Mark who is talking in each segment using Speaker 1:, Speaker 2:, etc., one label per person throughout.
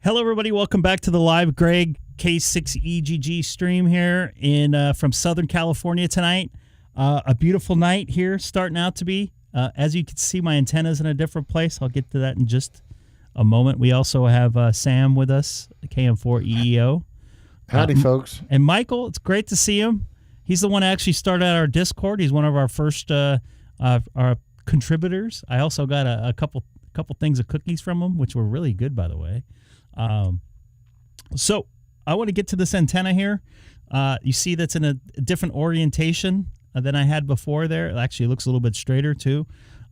Speaker 1: Hello, everybody. Welcome back to the live Greg K6EGG stream here from Southern California tonight. A beautiful night here, starting out to be. As you can see, my antenna's in a different place. I'll get to that in just a moment. We also have Sam with us, KM4EEO.
Speaker 2: Howdy, folks.
Speaker 1: And Michael, it's great to see him. He's the one who actually started our Discord. He's one of our first our contributors. I also got a couple things of cookies from him, which were really good, by the way. So I want to get to this antenna here. You see that's in a different orientation than I had before there. It actually looks a little bit straighter too.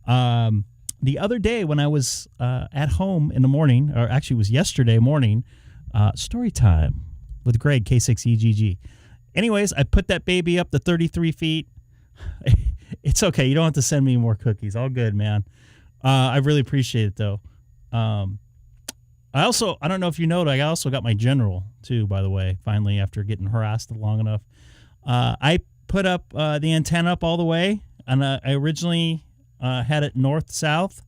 Speaker 1: The other day when I was at home in the morning, or actually it was yesterday morning, story time with Greg K6EGG. Anyways, I put that baby up to 33 feet. It's okay. You don't have to send me more cookies. All good, man. I really appreciate it though. I don't know if you know, I also got my general too, by the way, finally, after getting harassed long enough. I put up the antenna up all the way, and I originally had it north-south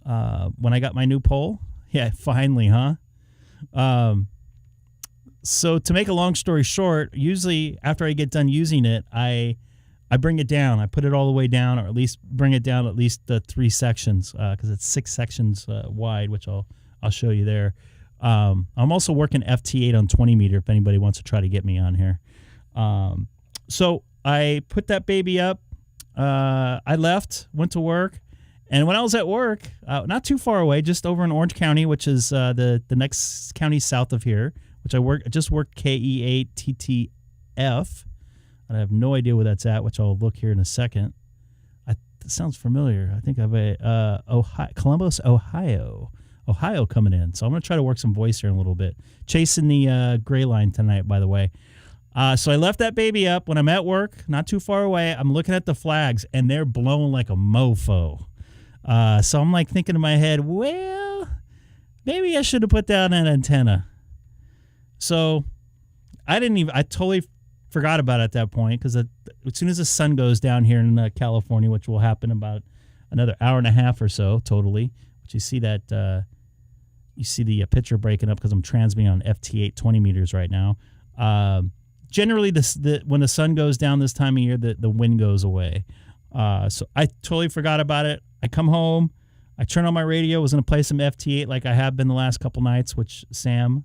Speaker 1: when I got my new pole. Yeah, finally, huh? So to make a long story short, usually after I get done using it, I bring it down. I put it all the way down, or at least bring it down at least 3 sections, because it's 6 sections wide, which I'll show you there. I'm also working FT8 on 20 meter if anybody wants to try to get me on here. So I put that baby up. I left, went to work. And when I was at work, not too far away, just over in Orange County, which is the next county south of here, which I just worked KE8 TTF. And I have no idea where that's at, which I'll look here in a second. It sounds familiar. I think I've Columbus, Ohio coming in. So I'm going to try to work some voice here in a little bit. Chasing the gray line tonight, by the way. So I left that baby up. When I'm at work, not too far away, I'm looking at the flags, and they're blowing like a mofo. So I'm like thinking in my head, well, maybe I should have put down an antenna. So I totally forgot about it at that point, because as soon as the sun goes down here in California, which will happen about another hour and a half or so, totally. But you see that, you see the picture breaking up because I'm transmitting on FT8 20 meters right now. Generally, when the sun goes down this time of year, the wind goes away. So I totally forgot about it. I come home, I turn on my radio, was going to play some FT8 like I have been the last couple nights, which Sam,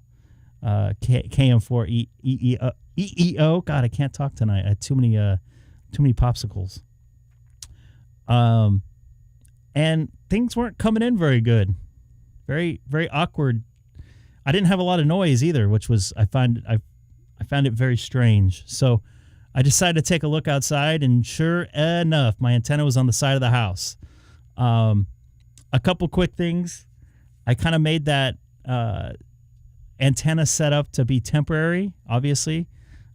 Speaker 1: KM4EEO. God, I can't talk tonight. I had too many popsicles. And things weren't coming in very good. Very, very awkward. I didn't have a lot of noise either, which was I found it very strange. So I decided to take a look outside, and sure enough, my antenna was on the side of the house. A couple quick things. I kind of made that antenna set up to be temporary, obviously,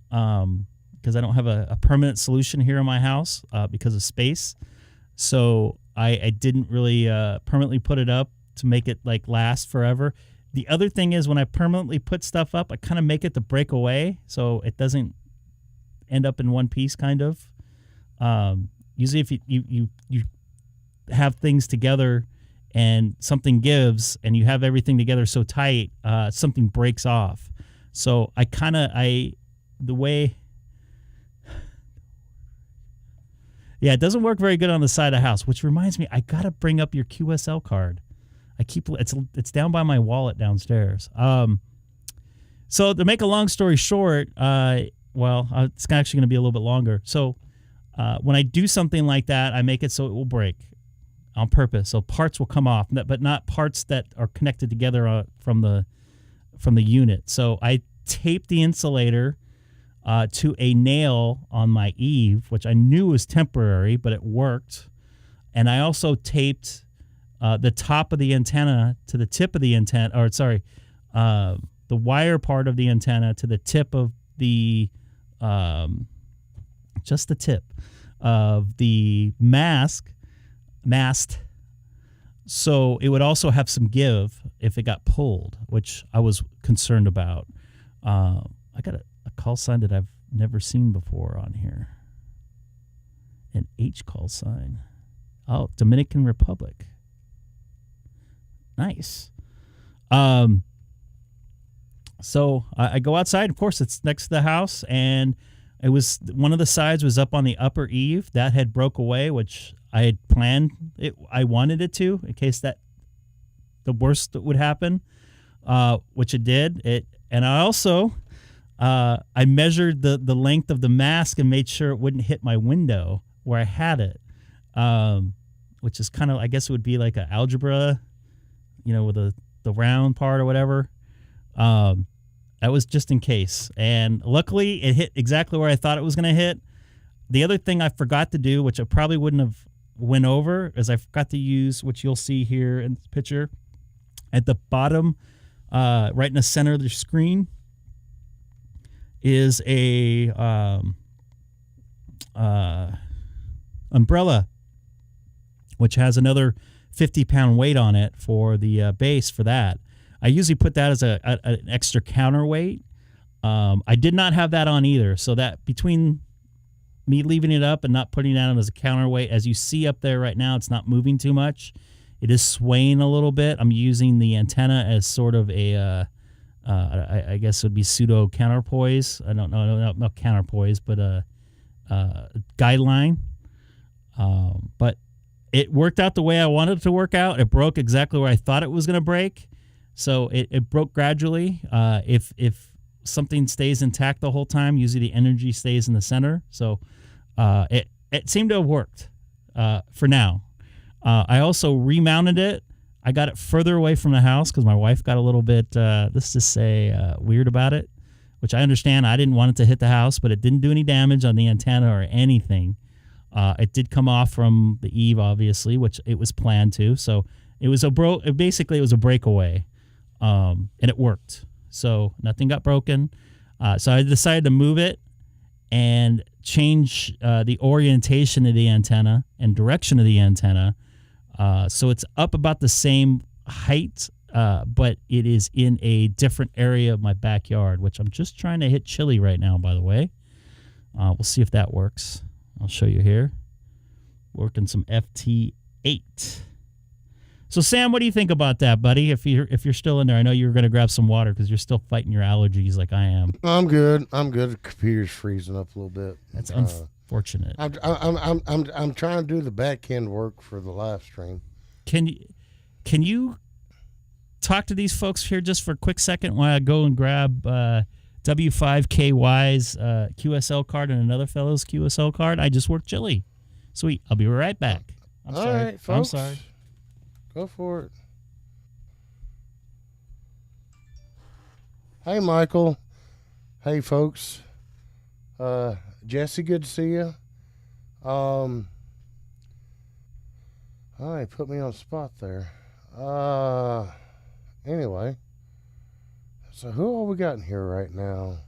Speaker 1: because I don't have a permanent solution here in my house because of space. So I didn't really permanently put it up to make it like last forever. The other thing is, when I permanently put stuff up, I kind of make it to break away so it doesn't end up in one piece, kind of. Usually if you have things together and something gives and you have everything together so tight, something breaks off. So it doesn't work very good on the side of the house, which reminds me, I got to bring up your QSL card. It's down by my wallet downstairs. So to make a long story short, it's actually going to be a little bit longer. So when I do something like that, I make it so it will break on purpose. So parts will come off, but not parts that are connected together from the unit. So I tape the insulator to a nail on my eave, which I knew was temporary, but it worked. And I also taped the top of the antenna to the tip of the antenna, the wire part of the antenna to the tip of the, just the tip of the mast. So it would also have some give if it got pulled, which I was concerned about. I got a call sign that I've never seen before on here. An H call sign. Oh, Dominican Republic. Nice. So I go outside. Of course, it's next to the house, and it was one of the sides was up on the upper eave that had broke away, which I had planned it. I wanted it to, in case that the worst would happen, which it did. And I also I measured the length of the mask and made sure it wouldn't hit my window where I had it, which is kind of, I guess it would be like an algebra, with the round part or whatever. That was just in case. And luckily, it hit exactly where I thought it was going to hit. The other thing I forgot to do, which I probably wouldn't have went over, is I forgot to use, which you'll see here in this picture, at the bottom, right in the center of the screen, is a umbrella, which has another 50-pound weight on it for the base for that. I usually put that as an extra counterweight. I did not have that on either, so that between me leaving it up and not putting it on as a counterweight, as you see up there right now, it's not moving too much. It is swaying a little bit. I'm using the antenna as sort of a, I guess it would be pseudo counterpoise. I don't know, not counterpoise, but a guideline. But it worked out the way I wanted it to work out. It broke exactly where I thought it was going to break. So it broke gradually. If something stays intact the whole time, usually the energy stays in the center. So it seemed to have worked for now. I also remounted it. I got it further away from the house because my wife got a little bit, let's just say, weird about it, which I understand. I didn't want it to hit the house, but it didn't do any damage on the antenna or anything. It did come off from the eave, obviously, which it was planned to. So it was basically it was a breakaway, and it worked. So nothing got broken. So I decided to move it and change the orientation of the antenna and direction of the antenna. So it's up about the same height, but it is in a different area of my backyard, which I'm just trying to hit chili right now, by the way. We'll see if that works. I'll show you here. Working some FT8. So Sam, what do you think about that, buddy? If you're still in there, I know you were going to grab some water because you're still fighting your allergies like I am.
Speaker 2: I'm good. The computer's freezing up a little bit.
Speaker 1: That's unfortunate.
Speaker 2: I'm trying to do the back end work for the live stream.
Speaker 1: Can you talk to these folks here just for a quick second while I go and grab W5KY's QSL card and another fellow's QSL card? I just worked chili. Sweet. I'll be right back. I'm
Speaker 2: All
Speaker 1: sorry.
Speaker 2: right, folks.
Speaker 1: I'm sorry.
Speaker 2: Go for it. Hey, Michael. Hey, folks. Jesse, good to see you. All right, put me on the spot there. Anyway. So who all we got in here right now?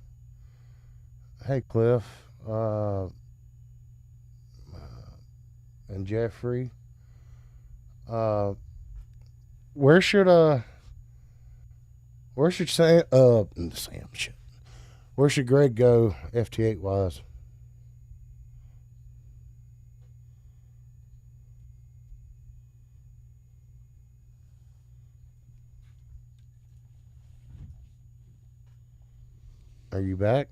Speaker 2: Hey, Cliff. And Jeffrey. Where should Greg go FT8 wise? Are you back?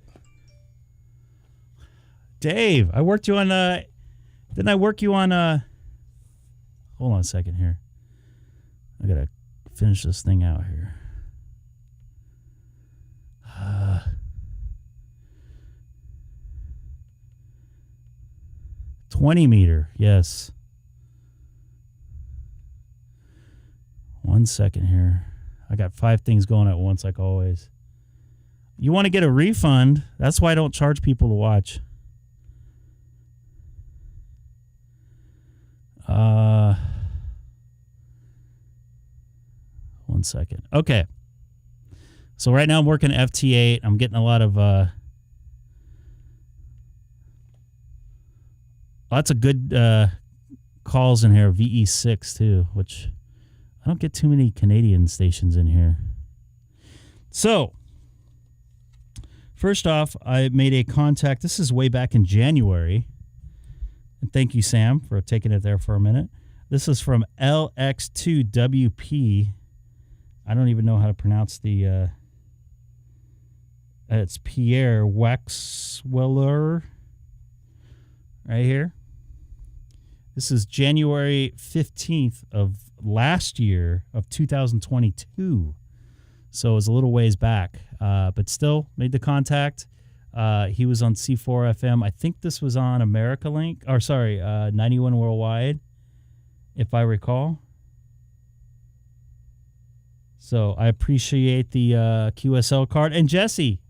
Speaker 1: Dave, I worked you on didn't I work you on hold on a second here. I gotta finish this thing out here. 20 meter, yes. 1 second here. I got 5 things going at once, like always. You want to get a refund? That's why I don't charge people to watch. 1 second. Okay. So right now I'm working FT8. I'm getting a lot of lots of good calls in here. VE6 too, which I don't get too many Canadian stations in here. So first off, I made a contact. This is way back in January. And thank you, Sam, for taking it there for a minute. This is from LX2WP. I don't even know how to pronounce the It's Pierre Waxweller right here. This is January 15th of last year of 2022. So it was a little ways back, but still made the contact. He was on C4 FM. I think this was on America Link, 91 Worldwide, if I recall. So I appreciate the QSL card. And Jesse.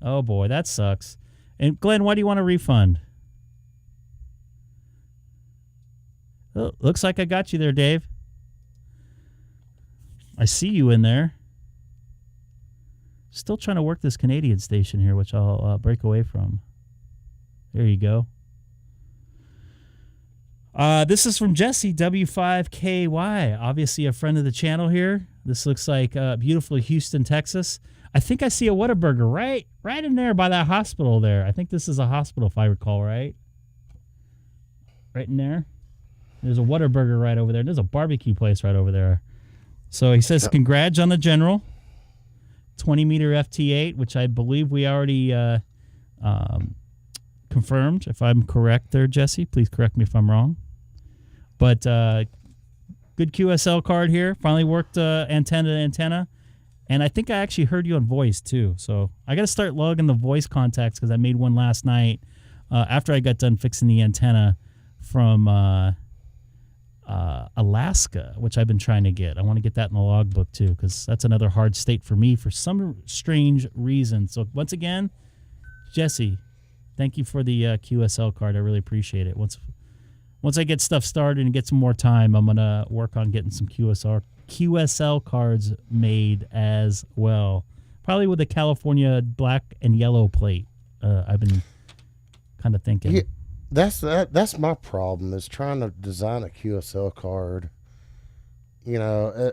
Speaker 1: Oh, boy, that sucks. And Glenn, why do you want a refund? Oh, looks like I got you there, Dave. I see you in there. Still trying to work this Canadian station here, which I'll break away from. There you go. This is from Jesse, W5KY. Obviously a friend of the channel here. This looks like beautiful Houston, Texas. I think I see a Whataburger right in there by that hospital there. I think this is a hospital, if I recall, right? Right in there. There's a Whataburger right over there. There's a barbecue place right over there. So he says, congrats on the General. 20-meter FT8, which I believe we already confirmed, if I'm correct there, Jesse. Please correct me if I'm wrong. But good QSL card here. Finally worked antenna to antenna. And I think I actually heard you on voice, too. So I got to start logging the voice contacts because I made one last night after I got done fixing the antenna from Alaska, which I've been trying to get. I want to get that in the logbook, too, because that's another hard state for me for some strange reason. So once again, Jesse, thank you for the QSL card. I really appreciate it. Once I get stuff started and get some more time, I'm going to work on getting some QSL cards made as well. Probably with a California black and yellow plate. I've been kind of thinking.
Speaker 2: Yeah, that's my problem is trying to design a QSL card. You know,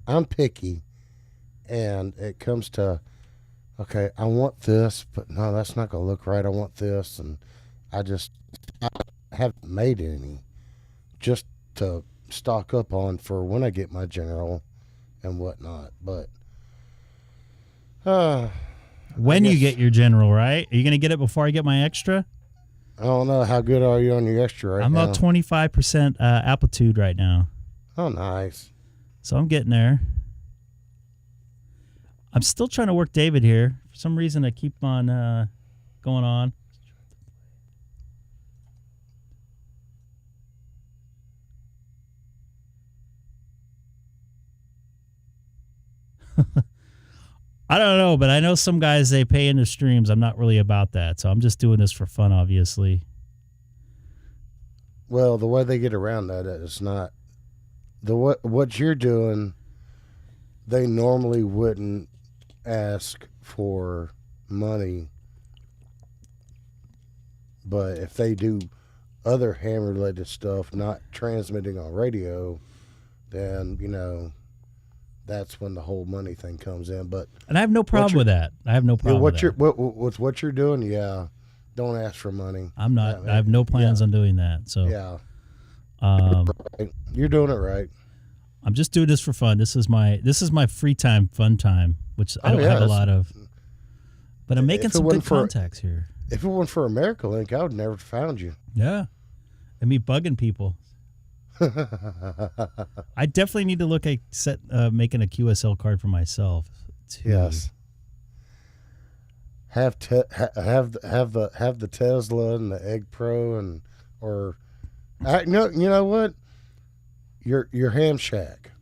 Speaker 2: I'm picky, and it comes to, okay, I want this, but no, that's not going to look right. I want this, and I haven't made any just to stock up on for when I get my General and whatnot. But
Speaker 1: when you get your General, right? Are you going to get it before I get my extra?
Speaker 2: I don't know. How good are you on your extra right now?
Speaker 1: I'm about 25% amplitude right now.
Speaker 2: Oh, nice.
Speaker 1: So I'm getting there. I'm still trying to work David here. For some reason, I keep on going on. I don't know, but I know some guys, they pay into streams. I'm not really about that, so I'm just doing this for fun, obviously.
Speaker 2: Well, the way they get around that is not what you're doing. They normally wouldn't ask for money, but if they do other ham-related stuff, not transmitting on radio, then, you know, that's when the whole money thing comes in.
Speaker 1: And I have no problem with that. I have no problem with that.
Speaker 2: With what you're doing, yeah, don't ask for money.
Speaker 1: I'm not. I have no plans on doing that. So
Speaker 2: yeah, you're doing it right.
Speaker 1: I'm just doing this for fun. This is my free time, fun time, which I don't have a lot of. But I'm making some good contacts here.
Speaker 2: If it weren't for America Link, I would never have found you.
Speaker 1: Yeah, and me bugging people. I definitely need to look at making a QSL card for myself. Too.
Speaker 2: Yes. Have the Tesla and the Egg Pro you know what? Your ham shack.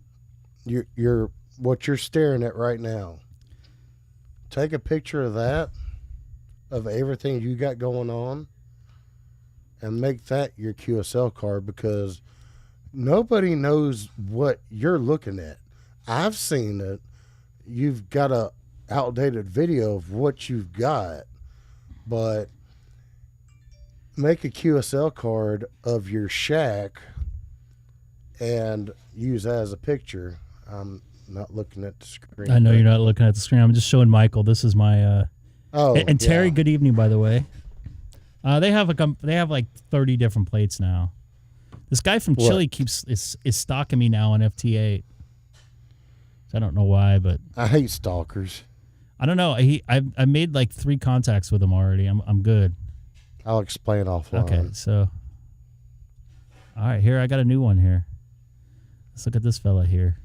Speaker 2: Your what you're staring at right now. Take a picture of that, of everything you got going on, and make that your QSL card, because nobody knows what you're looking at. I've seen it. You've got a outdated video of what you've got, but make a QSL card of your shack and use that as a picture. I'm not looking at the screen.
Speaker 1: I know you're not looking at the screen. I'm just showing Michael. This is my and Terry, good evening, by the way. They have like 30 different plates now. This guy from
Speaker 2: What?
Speaker 1: Chile is stalking me now on FT8. I don't know why, but
Speaker 2: I hate stalkers.
Speaker 1: I don't know. I made like 3 contacts with him already. I'm good.
Speaker 2: I'll explain offline.
Speaker 1: Okay, so all right, here I got a new one here. Let's look at this fella here.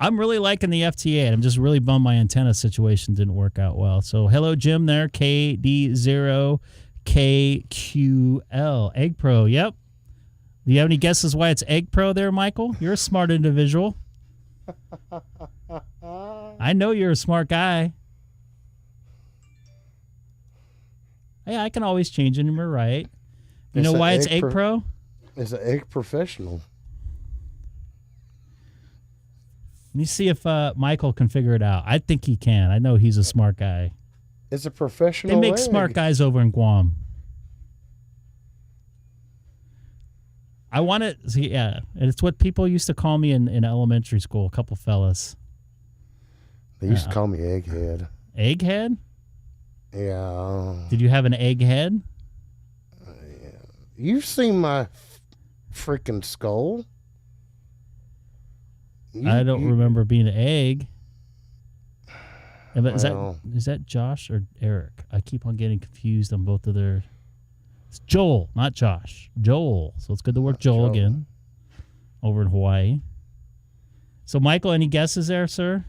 Speaker 1: I'm really liking the FT8. I'm just really bummed my antenna situation didn't work out well. So hello, Jim there, KD0KQL. Egg Pro, yep. Do you have any guesses why it's Egg Pro there, Michael? You're a smart individual. I know you're a smart guy. Yeah, I can always change it in my right. You know why it's Egg Pro?
Speaker 2: It's an Egg Professional.
Speaker 1: Let me see if Michael can figure it out. I think he can. I know he's a smart guy.
Speaker 2: It's a professional
Speaker 1: They make
Speaker 2: egg.
Speaker 1: smart guys over in Guam. I want to see, yeah. And it's what people used to call me in elementary school, a couple fellas.
Speaker 2: They used to call me Egghead.
Speaker 1: Egghead?
Speaker 2: Yeah.
Speaker 1: Did you have an egghead?
Speaker 2: You've seen my freaking skull.
Speaker 1: I don't remember being an egg. Is
Speaker 2: Well.
Speaker 1: that Josh or Eric? I keep on getting confused on both of their. It's Joel, not Josh. Joel. So it's good to work Joel again over in Hawaii. So, Michael, any guesses there, sir?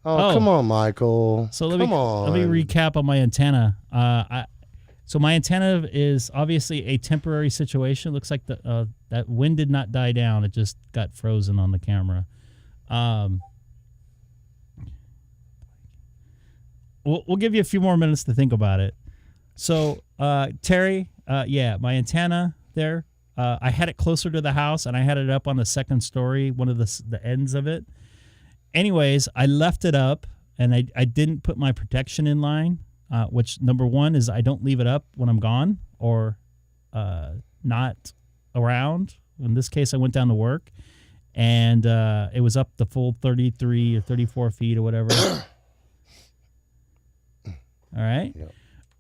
Speaker 2: Oh, come on, Michael.
Speaker 1: So let
Speaker 2: come
Speaker 1: me
Speaker 2: on.
Speaker 1: recap on my antenna. So my antenna is obviously a temporary situation. It looks like that wind did not die down. It just got frozen on the camera. We'll give you a few more minutes to think about it. So Terry, my antenna there. I had it closer to the house, and I had it up on the second story, one of the ends of it. Anyways, I left it up, and I didn't put my protection in line, which number one is I don't leave it up when I'm gone or not around. In this case, I went down to work, and it was up the full 33 or 34 feet or whatever. All right?
Speaker 2: Yep.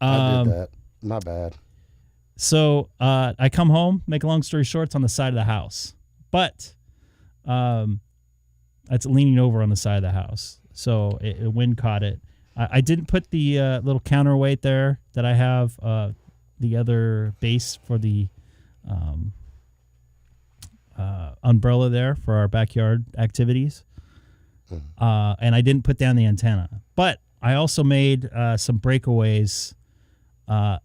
Speaker 2: I did that. My bad.
Speaker 1: So I come home, make a long story short, it's on the side of the house. But it's leaning over on the side of the house. So the wind caught it. I didn't put the little counterweight there that I have, the other base for the umbrella there for our backyard activities. And I didn't put down the antenna. But I also made some breakaways,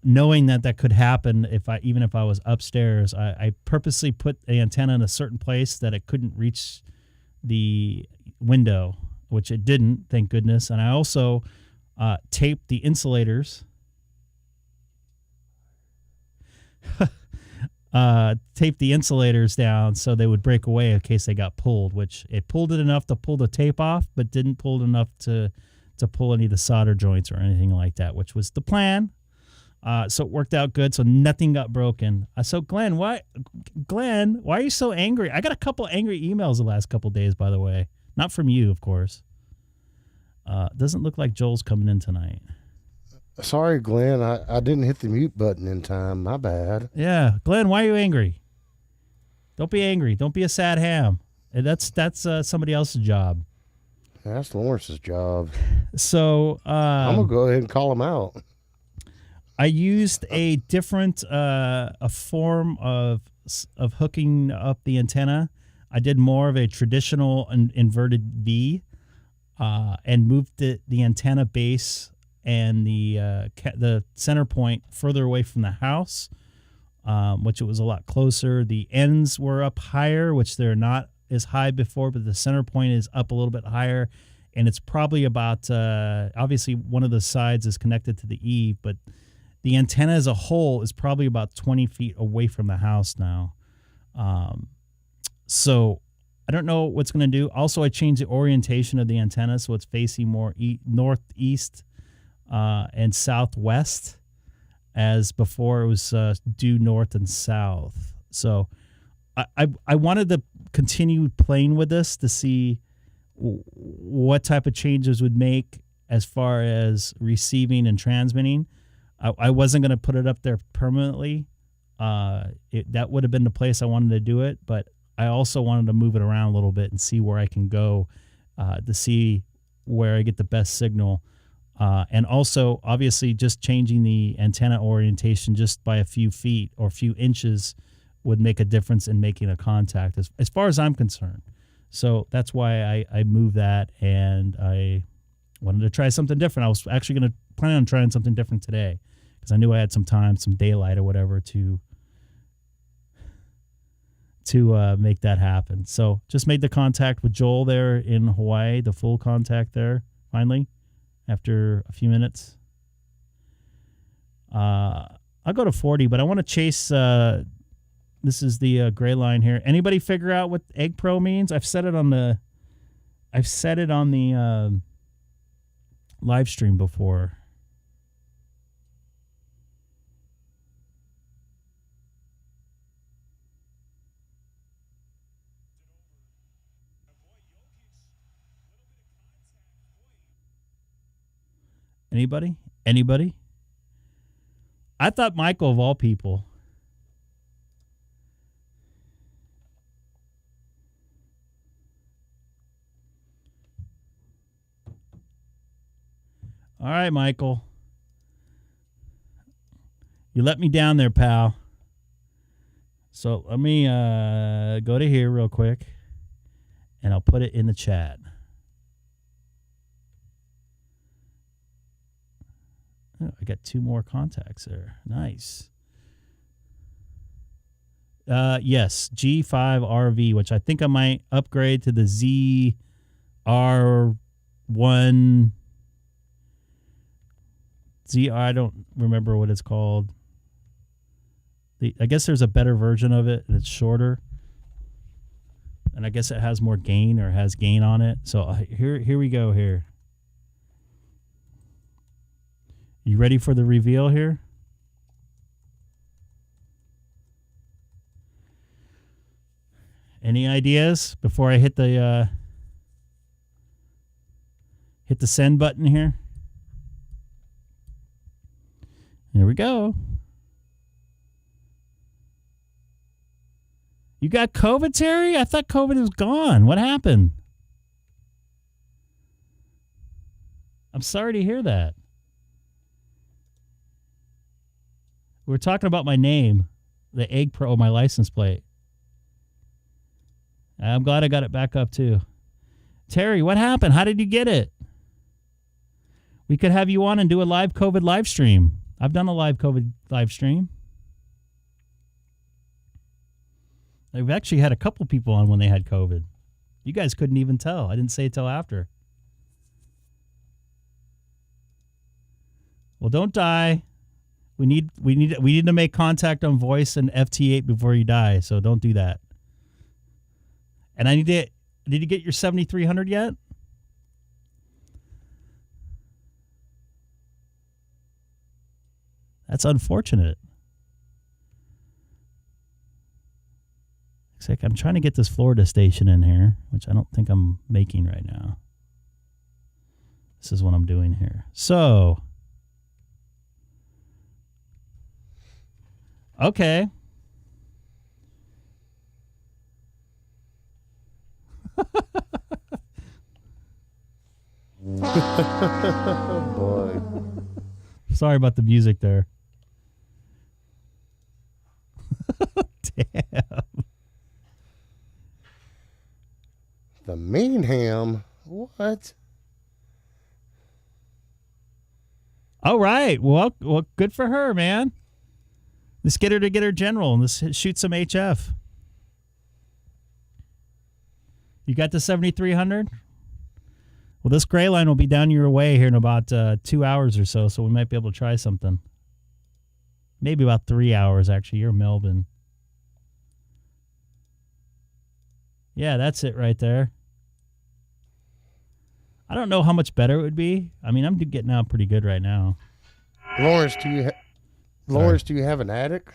Speaker 1: knowing that could happen even if I was upstairs. I purposely put the antenna in a certain place that it couldn't reach the window, which it didn't, thank goodness. And I also taped the insulators. Taped the insulators down so they would break away in case they got pulled, which it pulled it enough to pull the tape off, but didn't pull it enough to pull any of the solder joints or anything like that, which was the plan. So it worked out good. So nothing got broken. So Glenn, why are you so angry? I got a couple angry emails the last couple days, by the way. Not from you, of course. Doesn't look like Joel's coming in tonight.
Speaker 2: Sorry, Glenn. I didn't hit the mute button in time. My bad.
Speaker 1: Yeah. Glenn, why are you angry? Don't be angry. Don't be a sad ham. That's somebody else's job.
Speaker 2: That's Lawrence's job.
Speaker 1: So
Speaker 2: I'm going to go ahead and call him out.
Speaker 1: I used a different a form of hooking up the antenna. I did more of a traditional inverted V, and moved the antenna base and the center point further away from the house, which it was a lot closer. The ends were up higher, which they're not as high before, but the center point is up a little bit higher, and it's probably about obviously one of the sides is connected to the eave, but the antenna as a whole is probably about 20 feet away from the house now. So I don't know what's going to do. Also, I changed the orientation of the antenna so it's facing more northeast and southwest, as before it was due north and south. So I wanted to continue playing with this to see what type of changes would make as far as receiving and transmitting. I wasn't going to put it up there permanently. That would have been the place I wanted to do it, but I also wanted to move it around a little bit and see where I can go to see where I get the best signal. And also, obviously, just changing the antenna orientation just by a few feet or a few inches would make a difference in making a contact, as far as I'm concerned. So that's why I moved that, and I wanted to try something different. I was actually going to plan on trying something different today because I knew I had some time, some daylight or whatever to make that happen. So just made the contact with Joel there in Hawaii, the full contact there, finally, after a few minutes. I'll go to 40, but I want to chase... this is the gray line here. Anybody figure out what Egg Pro means? I've said it on the live stream before. Anybody? I thought Michael, of all people. All right, Michael. You let me down there, pal. So let me go to here real quick, and I'll put it in the chat. Oh, I got 2 more contacts there. Nice. Yes, G5RV, which I think I might upgrade to the ZR1. I don't remember what it's called. I guess there's a better version of it, and it's shorter. And I guess it has more gain, or has gain on it. So here we go here. You ready for the reveal here? Any ideas before I hit the send button here? Here we go. You got COVID, Terry? I thought COVID was gone. What happened? I'm sorry to hear that. We're talking about my name, the Egg Pro, my license plate. I'm glad I got it back up too. Terry, what happened? How did you get it? We could have you on and do a live COVID live stream. I've done a live COVID live stream. I've actually had a couple people on when they had COVID. You guys couldn't even tell. I didn't say it till after. Well, don't die. We need to make contact on voice and FT8 before you die, so don't do that. And did you get your 7300 yet? That's unfortunate. Looks like I'm trying to get this Florida station in here, which I don't think I'm making right now. This is what I'm doing here. So, okay.
Speaker 2: Oh, boy.
Speaker 1: Sorry about the music there. Damn.
Speaker 2: The mean ham? What?
Speaker 1: All right. Well, good for her, man. Let's get her to get her general and let's shoot some HF. You got the 7300? Well, this gray line will be down your way here in about 2 hours or so we might be able to try something. Maybe about 3 hours, actually. You're in Melbourne. Yeah, that's it right there. I don't know how much better it would be. I mean, I'm getting out pretty good right now.
Speaker 2: Lawrence, do you have an attic?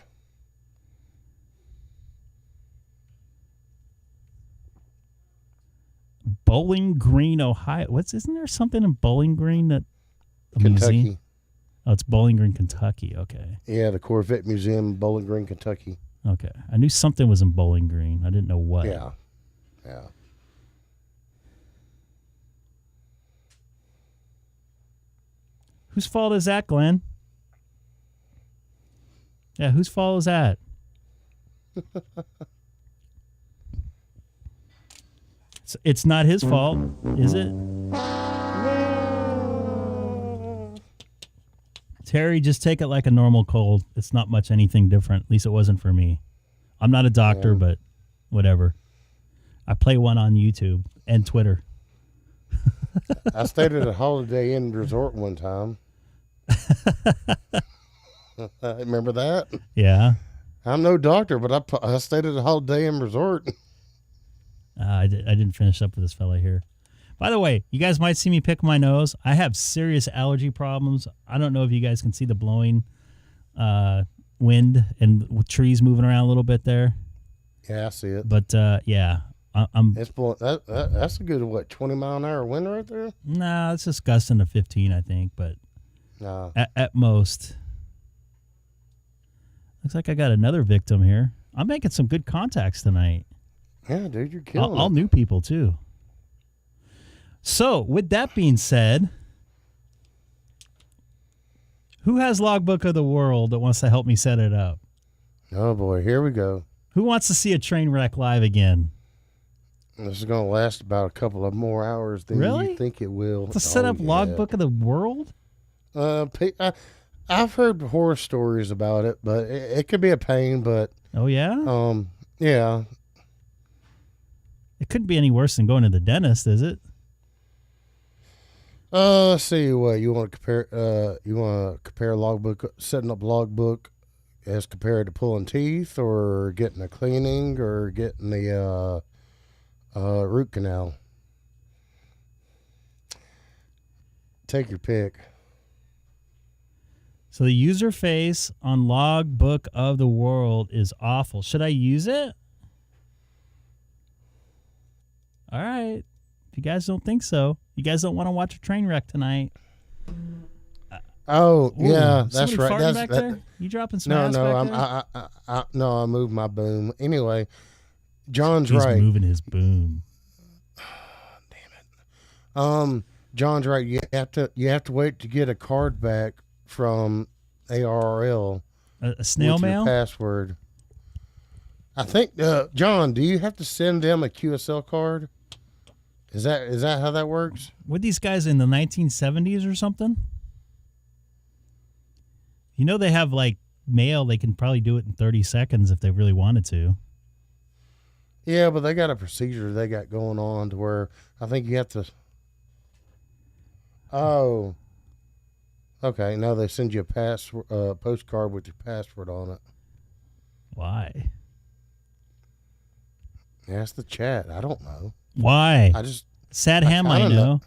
Speaker 1: Bowling Green, Ohio. Isn't there something in Bowling Green that
Speaker 2: Kentucky?
Speaker 1: museum? Oh, it's Bowling Green, Kentucky. Okay.
Speaker 2: Yeah, the Corvette Museum, Bowling Green, Kentucky.
Speaker 1: Okay. I knew something was in Bowling Green. I didn't know what.
Speaker 2: Yeah. Yeah.
Speaker 1: Whose fault is that, Glenn? Yeah, whose fault is that? It's not his fault, is it? Terry, just take it like a normal cold. It's not much anything different. At least it wasn't for me. I'm not a doctor, but whatever. I play one on YouTube and Twitter.
Speaker 2: I stayed at a Holiday Inn resort one time. Remember that?
Speaker 1: Yeah.
Speaker 2: I'm no doctor, but I stayed at a Holiday Inn resort.
Speaker 1: I didn't finish up with this fella here. By the way, you guys might see me pick my nose. I have serious allergy problems. I don't know if you guys can see the blowing wind and with trees moving around a little bit there.
Speaker 2: Yeah, I see it.
Speaker 1: But yeah, I'm.
Speaker 2: It's blowing. That's a good 20-mile-an-hour wind right there.
Speaker 1: Nah, it's just gusting to 15, I think. But
Speaker 2: Nah.
Speaker 1: at most. Looks like I got another victim here. I'm making some good contacts tonight.
Speaker 2: Yeah, dude, you're killing
Speaker 1: all
Speaker 2: it.
Speaker 1: new people too. So, with that being said, who has Logbook of the World that wants to help me set it up?
Speaker 2: Oh boy, here we go.
Speaker 1: Who wants to see a train wreck live again?
Speaker 2: This is going to last about a couple of more hours than you think it will.
Speaker 1: To set up Logbook of the World?
Speaker 2: I've heard horror stories about it, but it could be a pain. But
Speaker 1: oh yeah,
Speaker 2: yeah.
Speaker 1: It couldn't be any worse than going to the dentist, is it?
Speaker 2: Let's see what you want to compare. You want to compare logbook, setting up logbook as compared to pulling teeth, or getting a cleaning, or getting the root canal. Take your pick.
Speaker 1: So the user face on Logbook of the World is awful. Should I use it? All right. If you guys don't think so, you guys don't want to watch a train wreck tonight.
Speaker 2: Oh, yeah, that's right.
Speaker 1: Farting back there? You dropping some ass back there?
Speaker 2: No, I moved my boom. Anyway, John's
Speaker 1: He's
Speaker 2: right.
Speaker 1: moving his boom.
Speaker 2: Damn it. John's right. You have to wait to get a card back from ARRL.
Speaker 1: A snail
Speaker 2: with
Speaker 1: mail?
Speaker 2: Your password. I think, John, do you have to send them a QSL card? Is that how that works?
Speaker 1: Were these guys in the 1970s or something? You know they have like mail. They can probably do it in 30 seconds if they really wanted to.
Speaker 2: Yeah, but they got a procedure they got going on to where I think you have to. Oh. Okay, now they send you a postcard with your password on it.
Speaker 1: Why?
Speaker 2: Ask the chat. I don't know.
Speaker 1: Why? Sad Ham might know.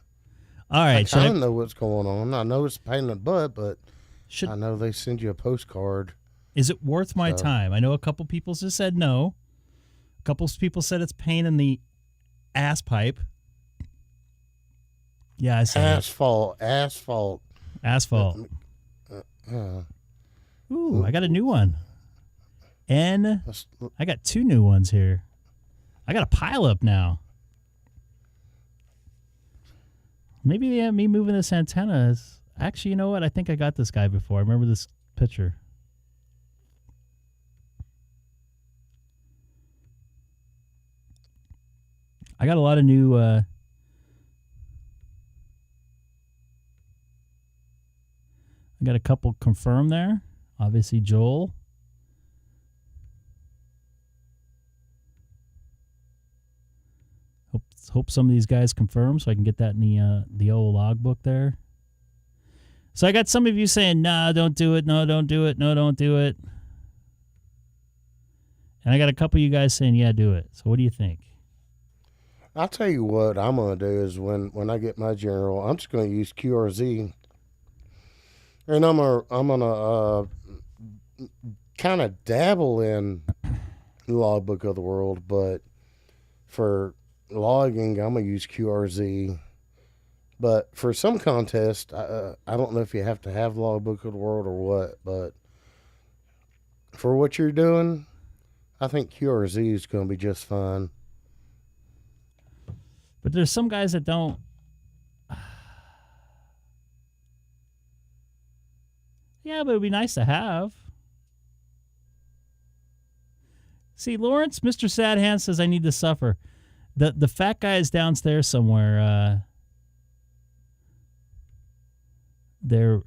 Speaker 1: All right.
Speaker 2: I don't know what's going on. I know it's a pain in the butt, but I know they send you a postcard.
Speaker 1: Is it worth my time? I know a couple people just said no. A couple people said it's pain in the ass pipe. Yeah, I said
Speaker 2: asphalt.
Speaker 1: Ooh, I got a new one. I got two new ones here. I got a pile up now. Maybe me moving this antenna is... Actually, you know what? I think I got this guy before. I remember this picture. I got a lot of new... I got a couple confirmed there. Obviously, Joel. Hope some of these guys confirm so I can get that in the old logbook there. So I got some of you saying, nah, don't do it. No, don't do it. No, don't do it. And I got a couple of you guys saying, yeah, do it. So what do you think?
Speaker 2: I'll tell you what I'm going to do is when I get my general, I'm just going to use QRZ. And I'm gonna kind of dabble in Logbook of the World, but for logging, I'm gonna use QRZ But for some contest, I don't know if you have to have Logbook of the World or what, but for what you're doing, I think QRZ is going to be just fine.
Speaker 1: But there's some guys that don't. Yeah, but it'd be nice to have. See, Lawrence, Mr. Sad Hand says I need to suffer. The fat guy is downstairs somewhere. There,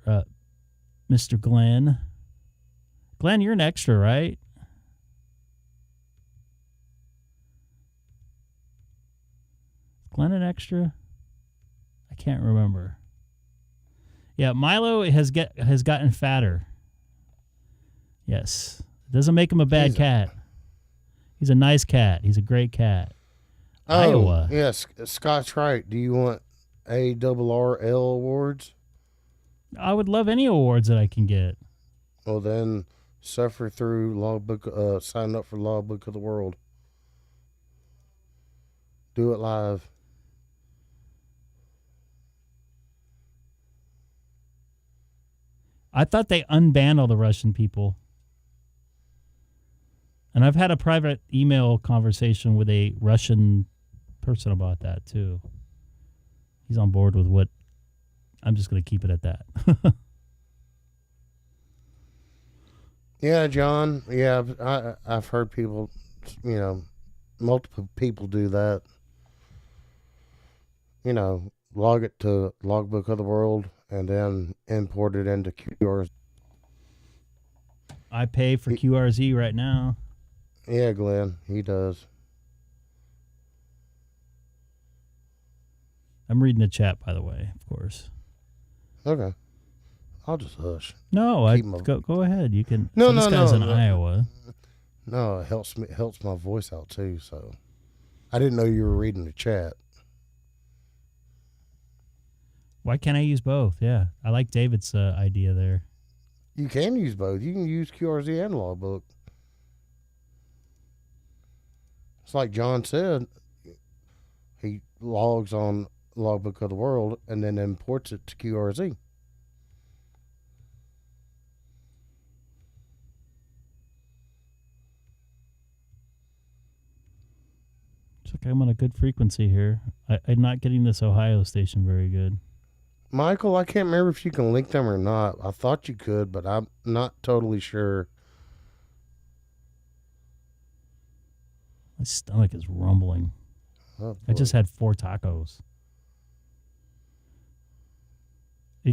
Speaker 1: Mr. Glenn. Glenn, you're an extra, right? Glenn an extra? I can't remember. Yeah, Milo has gotten fatter. Yes. It doesn't make him a bad cat. He's a nice cat. He's a great cat.
Speaker 2: Oh,
Speaker 1: Iowa.
Speaker 2: Yes, Scott's right. Do you want ARRL awards?
Speaker 1: I would love any awards that I can get.
Speaker 2: Well, then suffer through Logbook. Sign up for Logbook of the World. Do it live.
Speaker 1: I thought they unbanned all the Russian people. And I've had a private email conversation with a Russian person about that, too. He's on board with what... I'm just going to keep it at that.
Speaker 2: Yeah, John. Yeah, I've heard people, multiple people do that. Log it to Logbook of the World and then import it into QRZ.
Speaker 1: I pay for QRZ right now.
Speaker 2: Yeah, Glenn, he does.
Speaker 1: I'm reading the chat, by the way, of course.
Speaker 2: Okay. I'll just hush.
Speaker 1: No, go ahead. You can.
Speaker 2: No,
Speaker 1: this
Speaker 2: no,
Speaker 1: guy's
Speaker 2: no,
Speaker 1: in
Speaker 2: no.
Speaker 1: Iowa.
Speaker 2: No, it helps my voice out too, so I didn't know you were reading the chat.
Speaker 1: Why can't I use both? Yeah, I like David's idea there.
Speaker 2: You can use both. You can use QRZ and Logbook. It's like John said, he logs on Logbook of the World and then imports it to QRZ.
Speaker 1: It's like I'm on a good frequency here. I'm not getting this Ohio station very good.
Speaker 2: Michael, I can't remember if you can link them or not. I thought you could, but I'm not totally sure.
Speaker 1: My stomach is rumbling.
Speaker 2: Oh,
Speaker 1: I just had 4 tacos.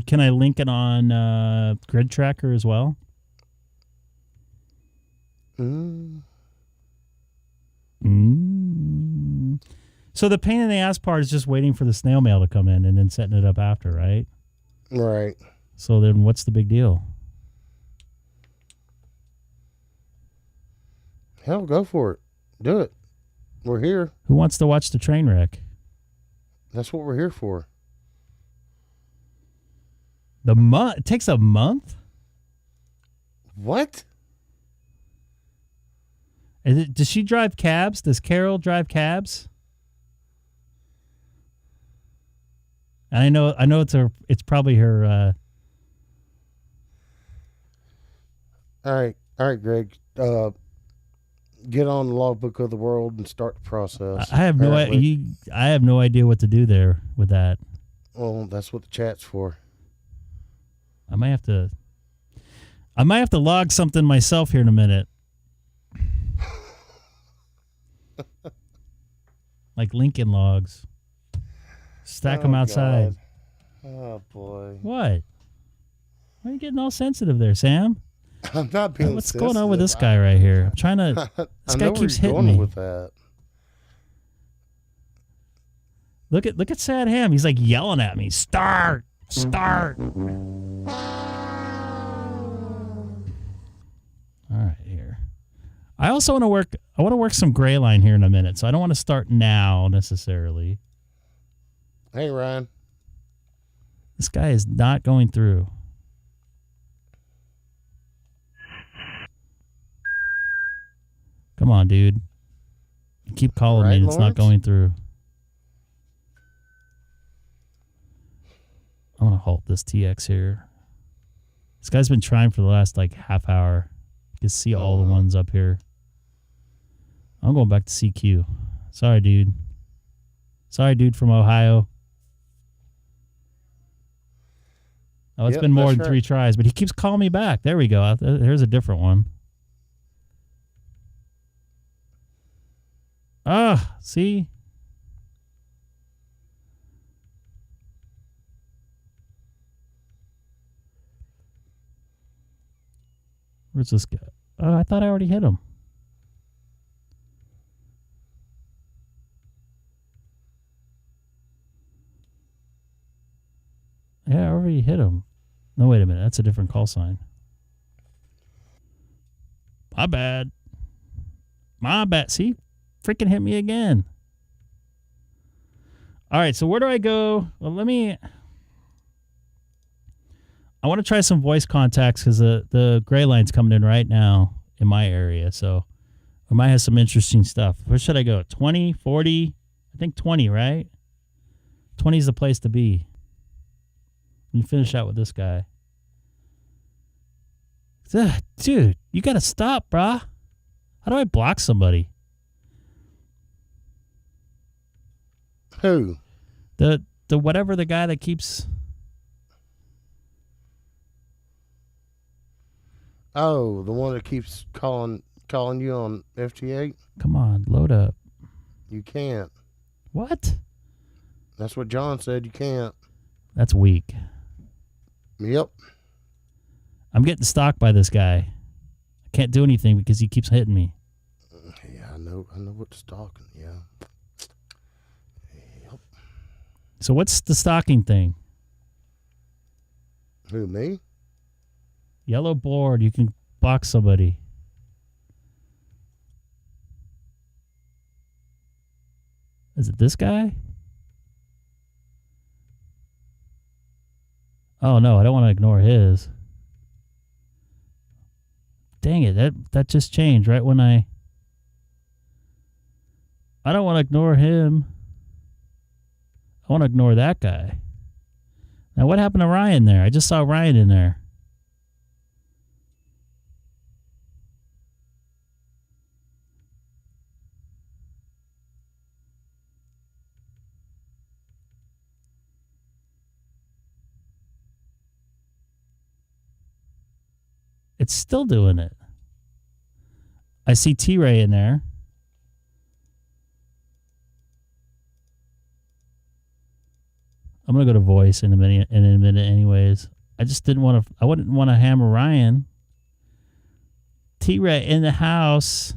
Speaker 1: Can I link it on Grid Tracker as well? So the pain in the ass part is just waiting for the snail mail to come in and then setting it up after, right?
Speaker 2: Right.
Speaker 1: So then what's the big deal?
Speaker 2: Hell, go for it. Do it. We're here.
Speaker 1: Who wants to watch the train wreck?
Speaker 2: That's what we're here for.
Speaker 1: It takes a month?
Speaker 2: What?
Speaker 1: Does she drive cabs? Does Carol drive cabs? And I know it's probably her.
Speaker 2: All right, Greg. Get on the Logbook of the World and start the process.
Speaker 1: I have no idea. I have no idea what to do there with that.
Speaker 2: Well, that's what the chat's for.
Speaker 1: I might have to log something myself here in a minute. Like Lincoln logs. Stack them outside.
Speaker 2: God. Oh, boy.
Speaker 1: What? Why are you getting all sensitive there, Sam?
Speaker 2: I'm not being
Speaker 1: What's going on with this guy right here? I'm trying to... This guy keeps hitting me.
Speaker 2: With that.
Speaker 1: Look at Sad Ham. He's like yelling at me. Start. All right, here. I also want to work... I want to work some gray line here in a minute, so I don't want to start now necessarily.
Speaker 2: Hey, Ryan.
Speaker 1: This guy is not going through. Come on, dude. You keep calling me and it's not going through. I'm gonna halt this TX here. This guy's been trying for the last like half hour. You can see all the ones up here. I'm going back to CQ. Sorry, dude. Sorry, dude from Ohio. Oh, it's been more than 3 tries, but he keeps calling me back. There we go. Here's a different one. Ah, see? Where's this guy? Oh, I thought I already hit him. Yeah, I already hit him. No, wait a minute. That's a different call sign. My bad. My bad. See? Freaking hit me again. All right, so where do I go? Well, I want to try some voice contacts because the gray line's coming in right now in my area. So we might have some interesting stuff. Where should I go? 20, 40? I think 20, right? 20 is the place to be. Let me finish out with this guy. Dude, you got to stop, brah. How do I block somebody?
Speaker 2: Who?
Speaker 1: The whatever the guy that keeps...
Speaker 2: Oh, the one that keeps calling you on FT8?
Speaker 1: Come on, load up.
Speaker 2: You can't.
Speaker 1: What?
Speaker 2: That's what John said. You can't.
Speaker 1: That's weak.
Speaker 2: Yep.
Speaker 1: I'm getting stalked by this guy. I can't do anything because he keeps hitting me.
Speaker 2: Yeah, I know what's stalking. Yeah. Yep.
Speaker 1: So what's the stalking thing?
Speaker 2: Who, me?
Speaker 1: Yellow board, you can block somebody. Is it this guy? Oh no, I don't want to ignore his. Dang it, that just changed right when I don't want to ignore him. I want to ignore that guy. Now what happened to Ryan there? I just saw Ryan in there. It's still doing it. I see T-Ray in there. I'm gonna go to voice in a minute. Anyways. I just didn't want to. I wouldn't want to hammer Ryan. T-Ray in the house.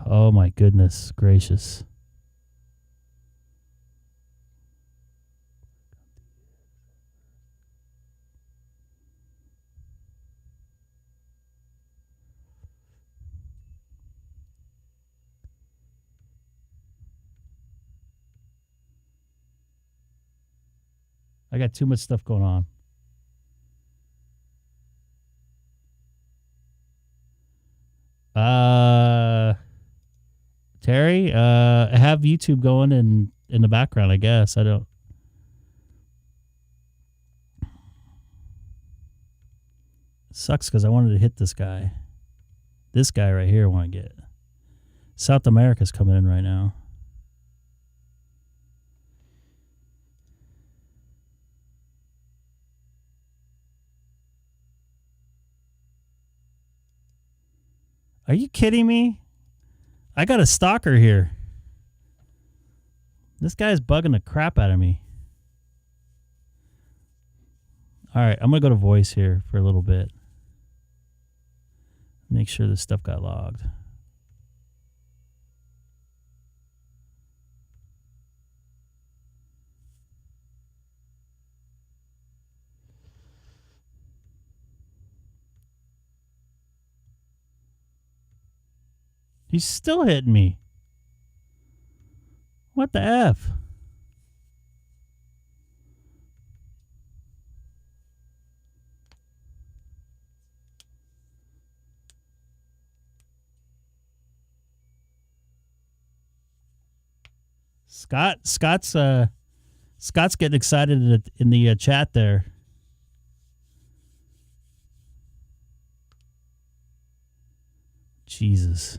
Speaker 1: Oh my goodness gracious. I got too much stuff going on. Terry, I have YouTube going in the background, I guess. I don't. Sucks because I wanted to hit this guy. This guy right here I want to get. South America's coming in right now. Are you kidding me? I got a stalker here. This guy's bugging the crap out of me. All right, I'm going to go to voice here for a little bit. Make sure this stuff got logged. He's still hitting me. What the F? Scott's getting excited in the chat there. Jesus.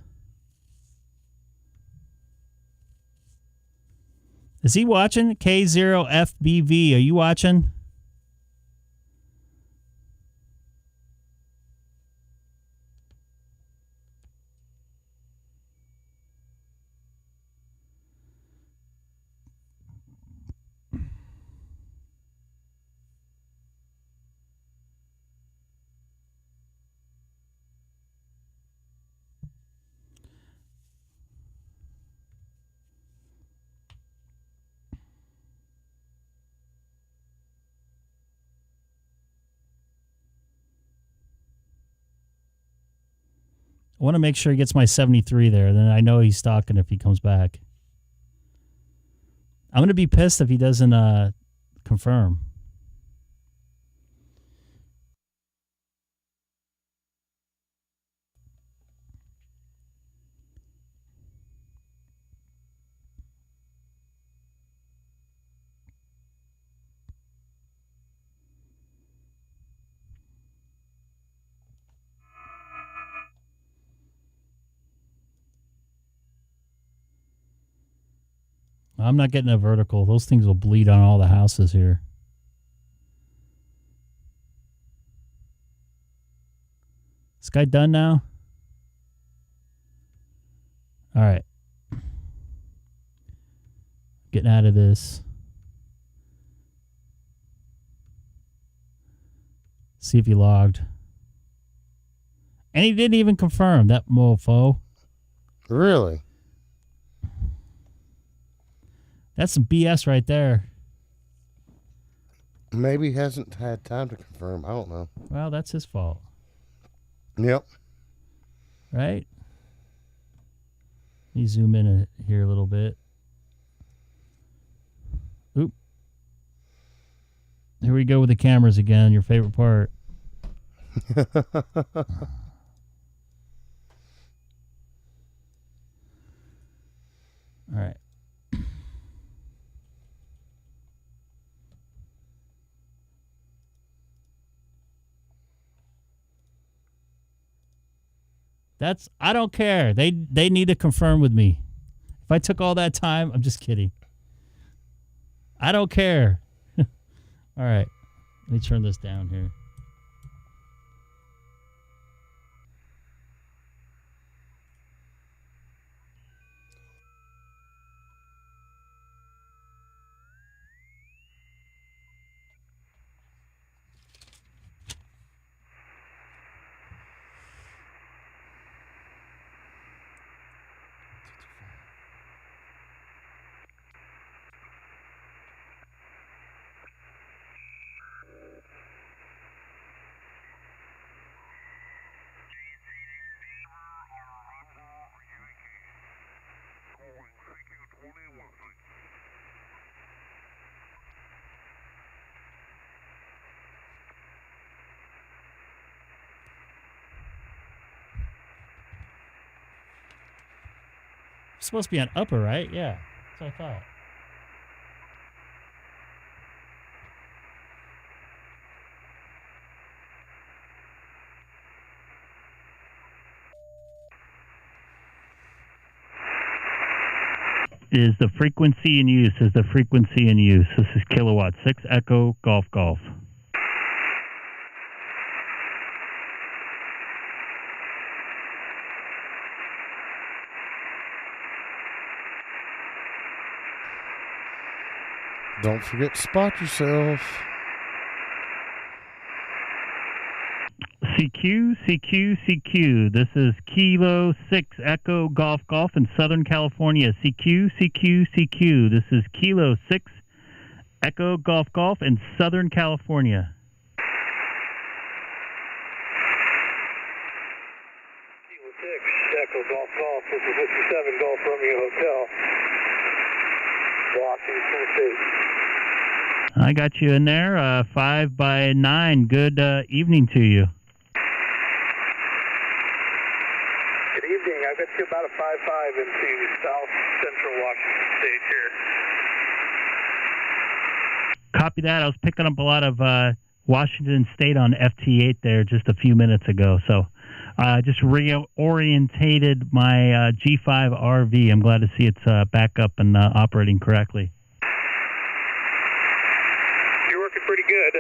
Speaker 1: Is he watching? K0FBV, are you watching? I want to make sure he gets my 73 there. Then I know he's stalking if he comes back. I'm going to be pissed if he doesn't confirm. I'm not getting a vertical. Those things will bleed on all the houses here. This guy done now? All right. Getting out of this. See if he logged. And he didn't even confirm, that mofo.
Speaker 2: Really?
Speaker 1: That's some BS right there.
Speaker 2: Maybe he hasn't had time to confirm. I don't know.
Speaker 1: Well, that's his fault.
Speaker 2: Yep.
Speaker 1: Right? Let me zoom in here a little bit. Oop. Here we go with the cameras again, your favorite part. All right. I don't care. They need to confirm with me. If I took all that time, I'm just kidding. I don't care. All right. Let me turn this down here. It's supposed to be on upper, right? Yeah, that's what I thought. Is the frequency in use? This is kilowatt 6 Echo Golf Golf.
Speaker 2: Don't forget to spot yourself.
Speaker 1: CQ. This is Kilo 6 Echo Golf Golf in Southern California. CQ. This is Kilo 6 Echo Golf Golf in Southern California.
Speaker 3: Kilo 6 Echo Golf Golf. This is 57 Golf Romeo Hotel. Washington State.
Speaker 1: I got you in there. 5 by 9. Good evening to you.
Speaker 3: Good evening. I I've got you about a 5-5 into south central Washington State here.
Speaker 1: Copy that. I was picking up a lot of Washington State on FT8 there just a few minutes ago. So just reorientated my G5 RV. I'm glad to see it's back up and operating correctly.
Speaker 3: You're working pretty good.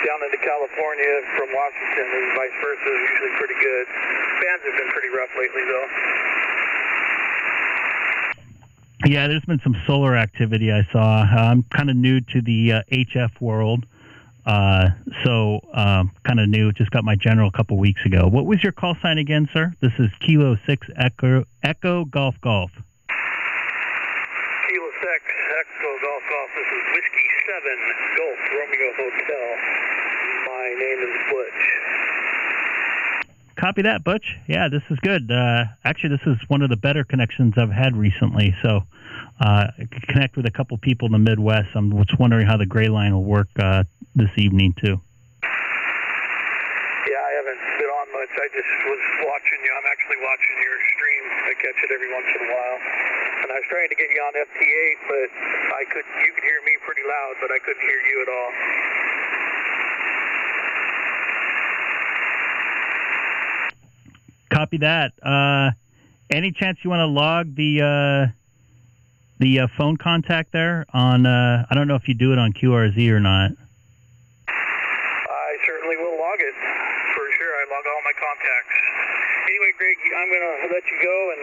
Speaker 3: Down into California from Washington and vice versa is usually pretty good. Fans have been pretty rough lately, though.
Speaker 1: Yeah, there's been some solar activity I saw. I'm kind of new to the HF world, so kind of new. Just got my general a couple weeks ago. What was your call sign again, sir? This is Kilo 6 Echo Golf Golf.
Speaker 3: Kilo 6 Echo Golf Golf. This is Whiskey 7 Golf Romeo Hotel. My name is Butch.
Speaker 1: Copy that, Butch. Yeah, this is good. Actually, this is one of the better connections I've had recently. So I could connect with a couple people in the Midwest. I'm just wondering how the gray line will work this evening, too.
Speaker 3: Yeah, I haven't been on much. I just was watching you. I'm actually watching your stream. I catch it every once in a while. And I was trying to get you on FT8, but you could hear me pretty loud, but I couldn't hear you at all.
Speaker 1: Copy that. Any chance you want to log the phone contact there on? I don't know if you do it on QRZ or not.
Speaker 3: I certainly will log it for sure. I log all my contacts. Anyway, Greg, I'm going to let you go and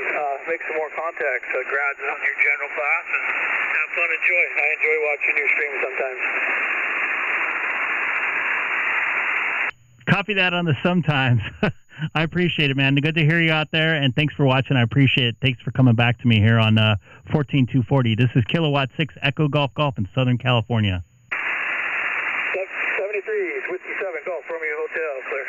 Speaker 3: make some more contacts. Grads on your general class and have fun. Enjoy. I enjoy watching your stream sometimes.
Speaker 1: Copy that on the sometimes. I appreciate it, man. Good to hear you out there, and thanks for watching. I appreciate it. Thanks for coming back to me here on 14240. This is Kilowatt 6 Echo Golf Golf in Southern California.
Speaker 3: 73, Whiskey 7 Golf Romeo Hotel, clear.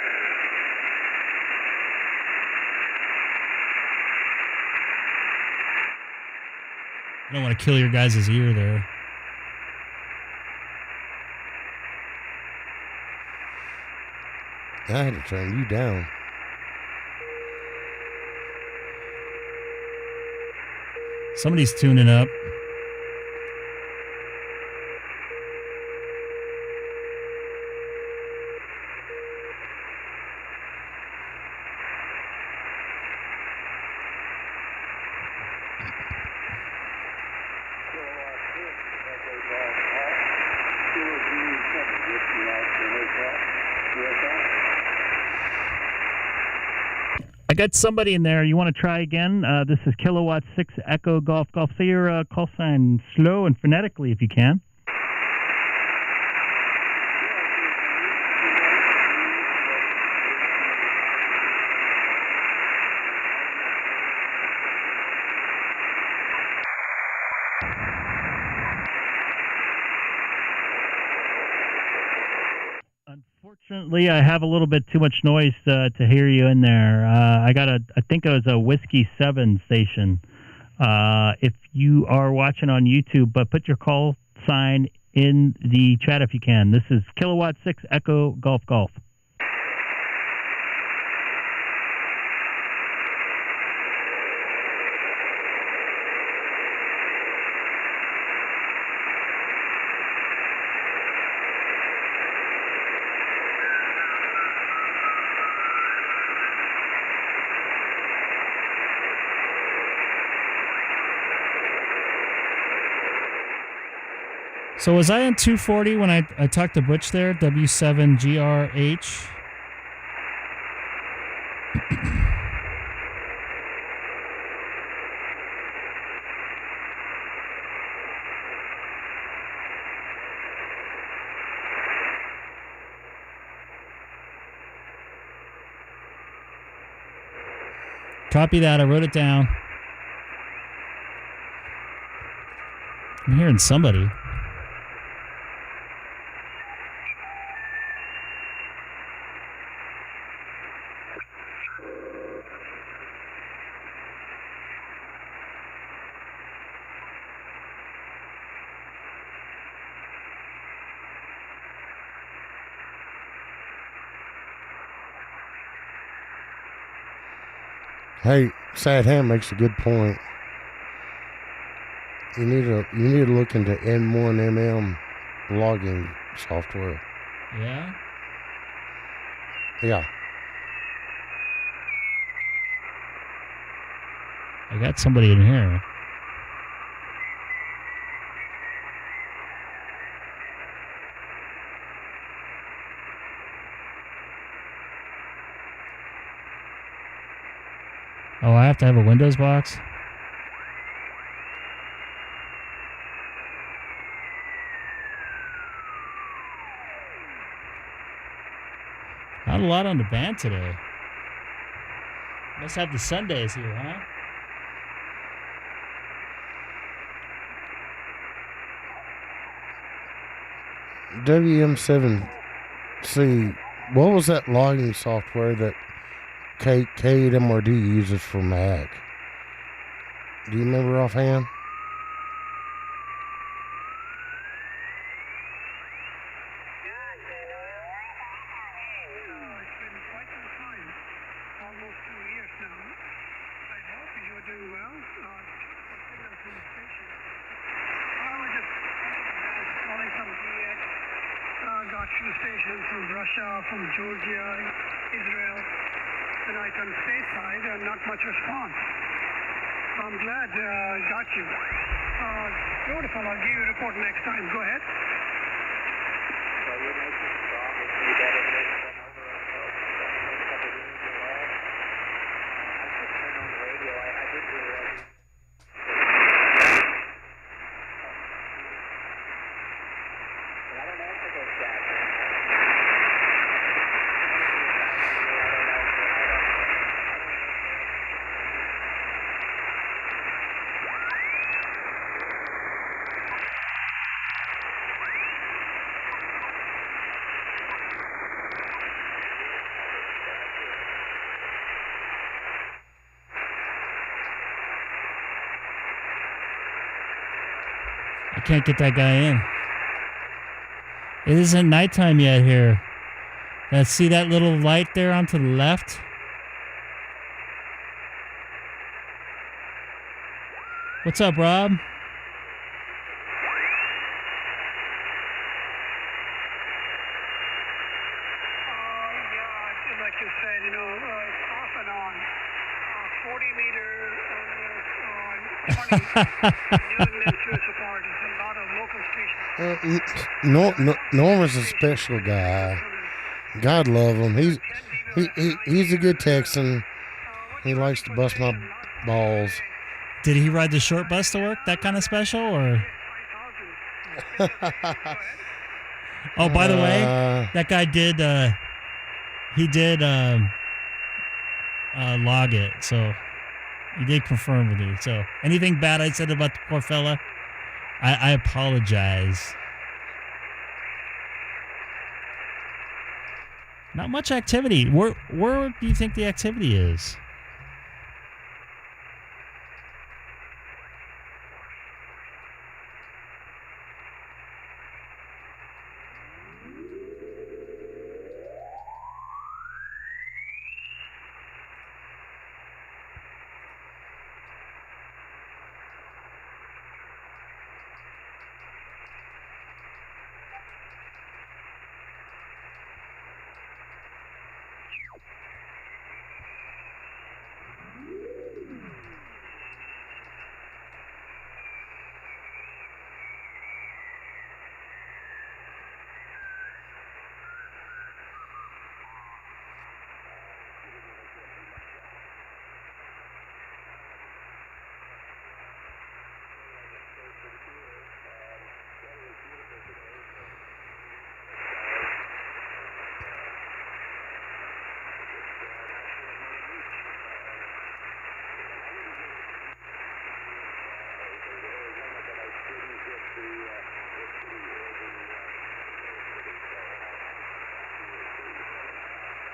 Speaker 1: I don't want to kill your guys' ear there.
Speaker 2: I had to turn you down.
Speaker 1: Somebody's tuning up. I got somebody in there. You want to try again? This is Kilowatt 6 Echo Golf Golf. Say your call sign slow and phonetically if you can. Unfortunately, I have a little bit too much noise to hear you in there. I think it was a Whiskey 7 station. If you are watching on YouTube, but put your call sign in the chat if you can. This is Kilowatt 6 Echo Golf Golf. So was I on 240 when I talked to Butch there? W7GRH? Copy that. I wrote it down. I'm hearing somebody.
Speaker 2: Hey, Sad Ham makes a good point. You need to look into N1MM logging software.
Speaker 1: Yeah.
Speaker 2: Yeah.
Speaker 1: I got somebody in here. Oh, I have to have a Windows box? Not a lot on the band today. Must have the Sundays here, huh?
Speaker 2: WM7C, what was that logging software that K8MRD uses for Mac? Do you remember offhand?
Speaker 4: From Russia, from Georgia, Israel, and Icom stateside, and not much response. So I'm glad I got you. Beautiful. I'll give you a report next time. Go ahead.
Speaker 3: So you're making strong with me that it is I just turned on the radio. I did realize. I don't answer those guys.
Speaker 1: I can't get that guy in. It isn't nighttime yet here. See that little light there on to the left? What's up, Rob?
Speaker 4: Yeah, like you said, it's off and on. 40 meter, 20, New England Suez authorities, a lot of local stations.
Speaker 2: Norman's a special guy. God love him. He's a good Texan. He likes to bust my balls.
Speaker 1: Did he ride the short bus to work? That kind of special, or? Oh, by the way, that guy did. He did log it, so he did confirm with me. So anything bad I said about the poor fella, I apologize. Not much activity. Where do you think the activity is?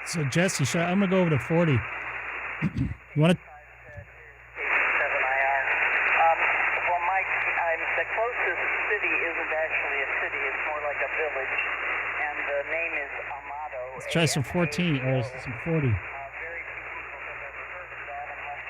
Speaker 1: So Jesse, I'm gonna go over to 40. You want to?
Speaker 5: Well, Mike, the closest city isn't actually a city; it's more like a village, and the name is Amado.
Speaker 1: Let's try some 14 or some 40.
Speaker 5: Very few people have ever heard of that unless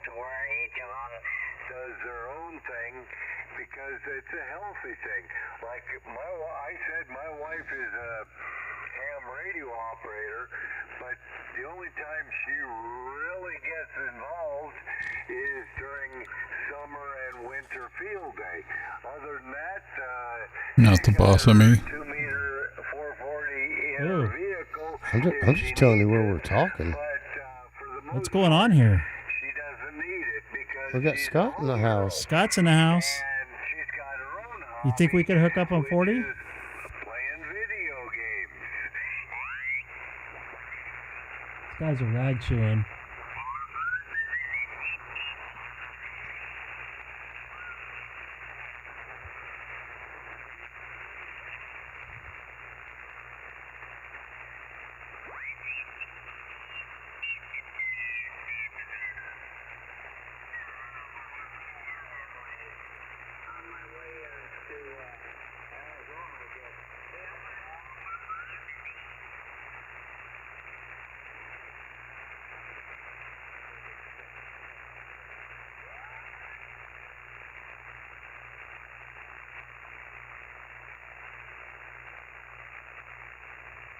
Speaker 6: to where each of them does their own thing because it's a healthy thing. Like I said, my wife is a ham radio operator, but the only time she really gets involved is during summer and winter field day. Other than that,
Speaker 7: not the boss of me.
Speaker 6: 2-meter 440 in her vehicle.
Speaker 2: I'm just telling you where we're talking.
Speaker 1: What's going on here?
Speaker 6: She doesn't need it because
Speaker 2: We got Scott in the house.
Speaker 1: Scott's in the house.
Speaker 6: and she's got her own hobby.
Speaker 1: You think we could hook up on 40?
Speaker 6: Playing video games.
Speaker 1: This guy's a rag chewing.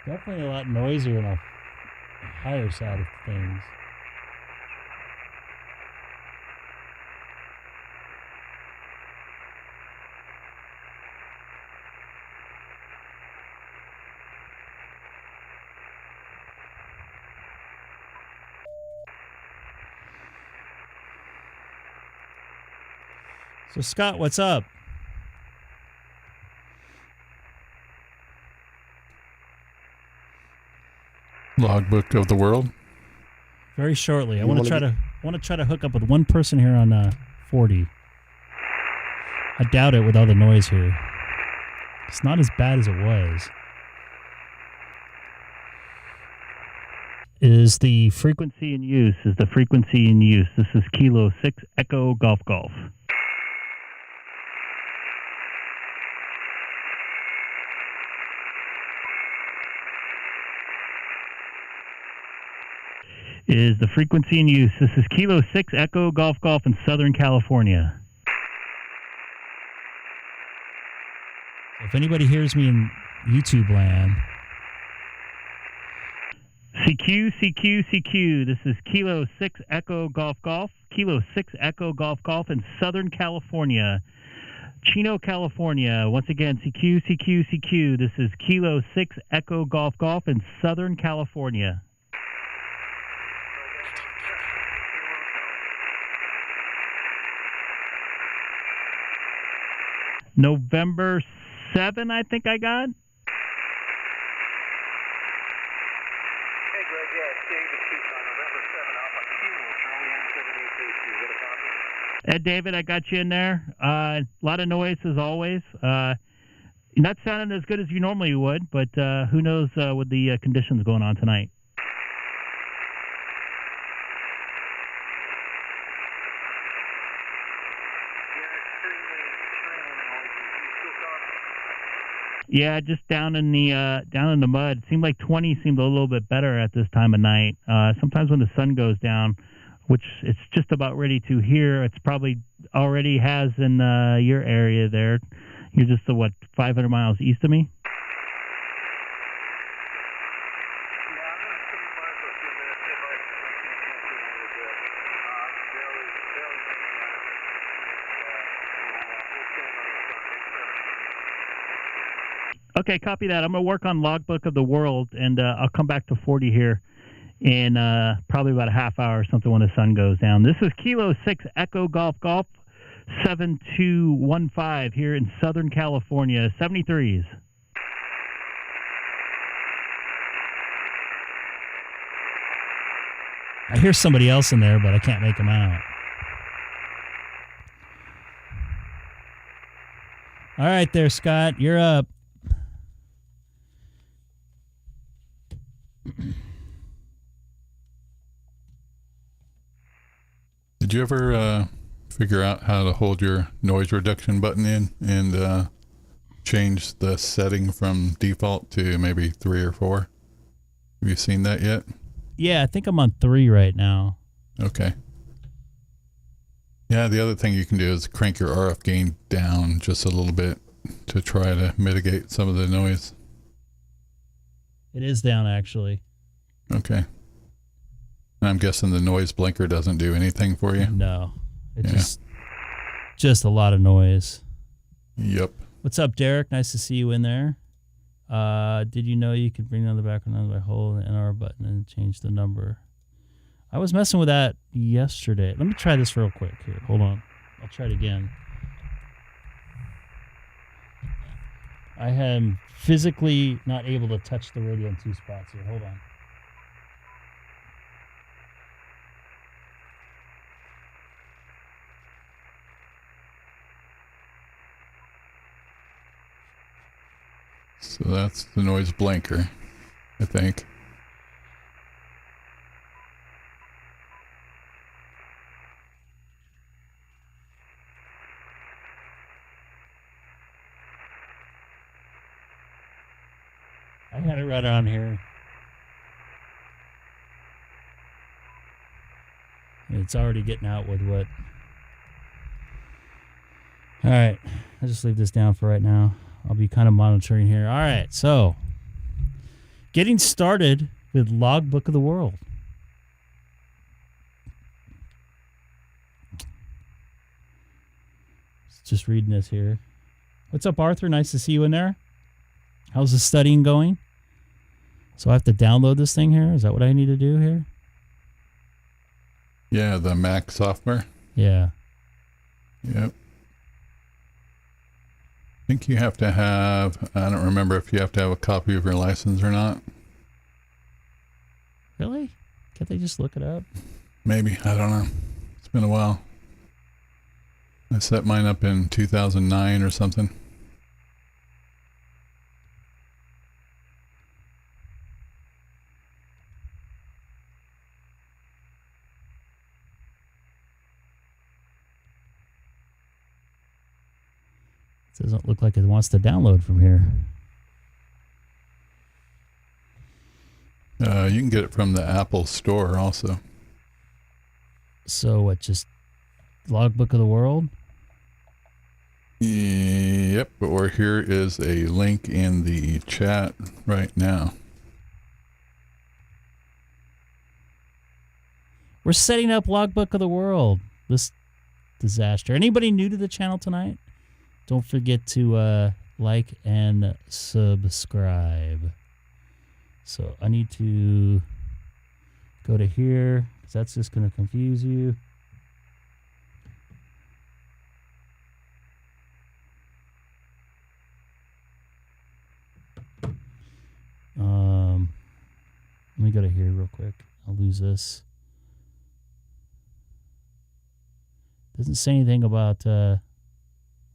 Speaker 1: Definitely a lot noisier on the higher side of things. So Scott, what's up?
Speaker 7: Logbook of the world.
Speaker 1: Very shortly. I
Speaker 2: You
Speaker 1: want to
Speaker 2: wanna
Speaker 1: try to hook up with one person here on 40. I doubt it with all the noise here. It's not as bad as it was. Is the frequency in use? This is Kilo 6 Echo Golf Golf. Is the frequency in use? This is Kilo 6 Echo Golf Golf in Southern California. If anybody hears me in YouTube land, CQ. This is Kilo 6 Echo Golf Golf. Kilo 6 Echo Golf Golf in Southern California. Chino, California. Once again, CQ. This is Kilo 6 Echo Golf Golf in Southern California. November 7, I think I got.
Speaker 3: Hey, Greg, yeah, it's David Tucson, November 7, Alpha Kilo, Charlie 17882. What a copy?
Speaker 1: Ed David, I got you in there. A lot of noise as always. Not sounding as good as you normally would, but who knows with the conditions going on tonight. Yeah, just down in the mud. It seemed like 20 seemed a little bit better at this time of night. Sometimes when the sun goes down, which it's just about ready to here, it's probably already has in your area there. You're just 500 miles east of me. Okay, copy that. I'm going to work on Logbook of the World, and I'll come back to 40 here in probably about a half hour or something when the sun goes down. This is Kilo 6 Echo Golf Golf 7215 here in Southern California, 73s. I hear somebody else in there, but I can't make them out. All right there, Scott. You're up.
Speaker 7: Did you ever figure out how to hold your noise reduction button in and change the setting from default to maybe 3 or 4? Have you seen that yet?
Speaker 1: Yeah, I think I'm on 3 right now.
Speaker 7: Okay. Yeah, the other thing you can do is crank your RF gain down just a little bit to try to mitigate some of the noise.
Speaker 1: It is down, actually.
Speaker 7: Okay. And I'm guessing the noise blinker doesn't do anything for you?
Speaker 1: No. It's just a lot of noise.
Speaker 7: Yep.
Speaker 1: What's up, Derek? Nice to see you in there. Did you know you could bring down the background by holding the NR button and change the number? I was messing with that yesterday. Let me try this real quick here. Hold on. I'll try it again. I am physically not able to touch the radio in 2 spots here. Hold on.
Speaker 7: So that's the noise blinker, I think.
Speaker 1: I had it right on here. It's already getting out with what. All right. I'll just leave this down for right now. I'll be kind of monitoring here. All right. So, getting started with Logbook of the World. Just reading this here. What's up, Arthur? Nice to see you in there. How's the studying going? So I have to download this thing here? Is that what I need to do here?
Speaker 7: Yeah, the Mac software.
Speaker 1: Yeah.
Speaker 7: Yep. I think you have to have, I don't remember if you have to have a copy of your license or not.
Speaker 1: Really? Can't they just look it up?
Speaker 7: Maybe. I don't know. It's been a while. I set mine up in 2009 or something.
Speaker 1: Doesn't look like it wants to download from here.
Speaker 7: You can get it from the Apple Store also.
Speaker 1: So what, just Logbook of the World?
Speaker 7: Yep, or here is a link in the chat right now.
Speaker 1: We're setting up Logbook of the World. This disaster. Anybody new to the channel tonight? Don't forget to like and subscribe. So I need to go to here because that's just going to confuse you. Let me go to here real quick. I'll lose this. Doesn't say anything about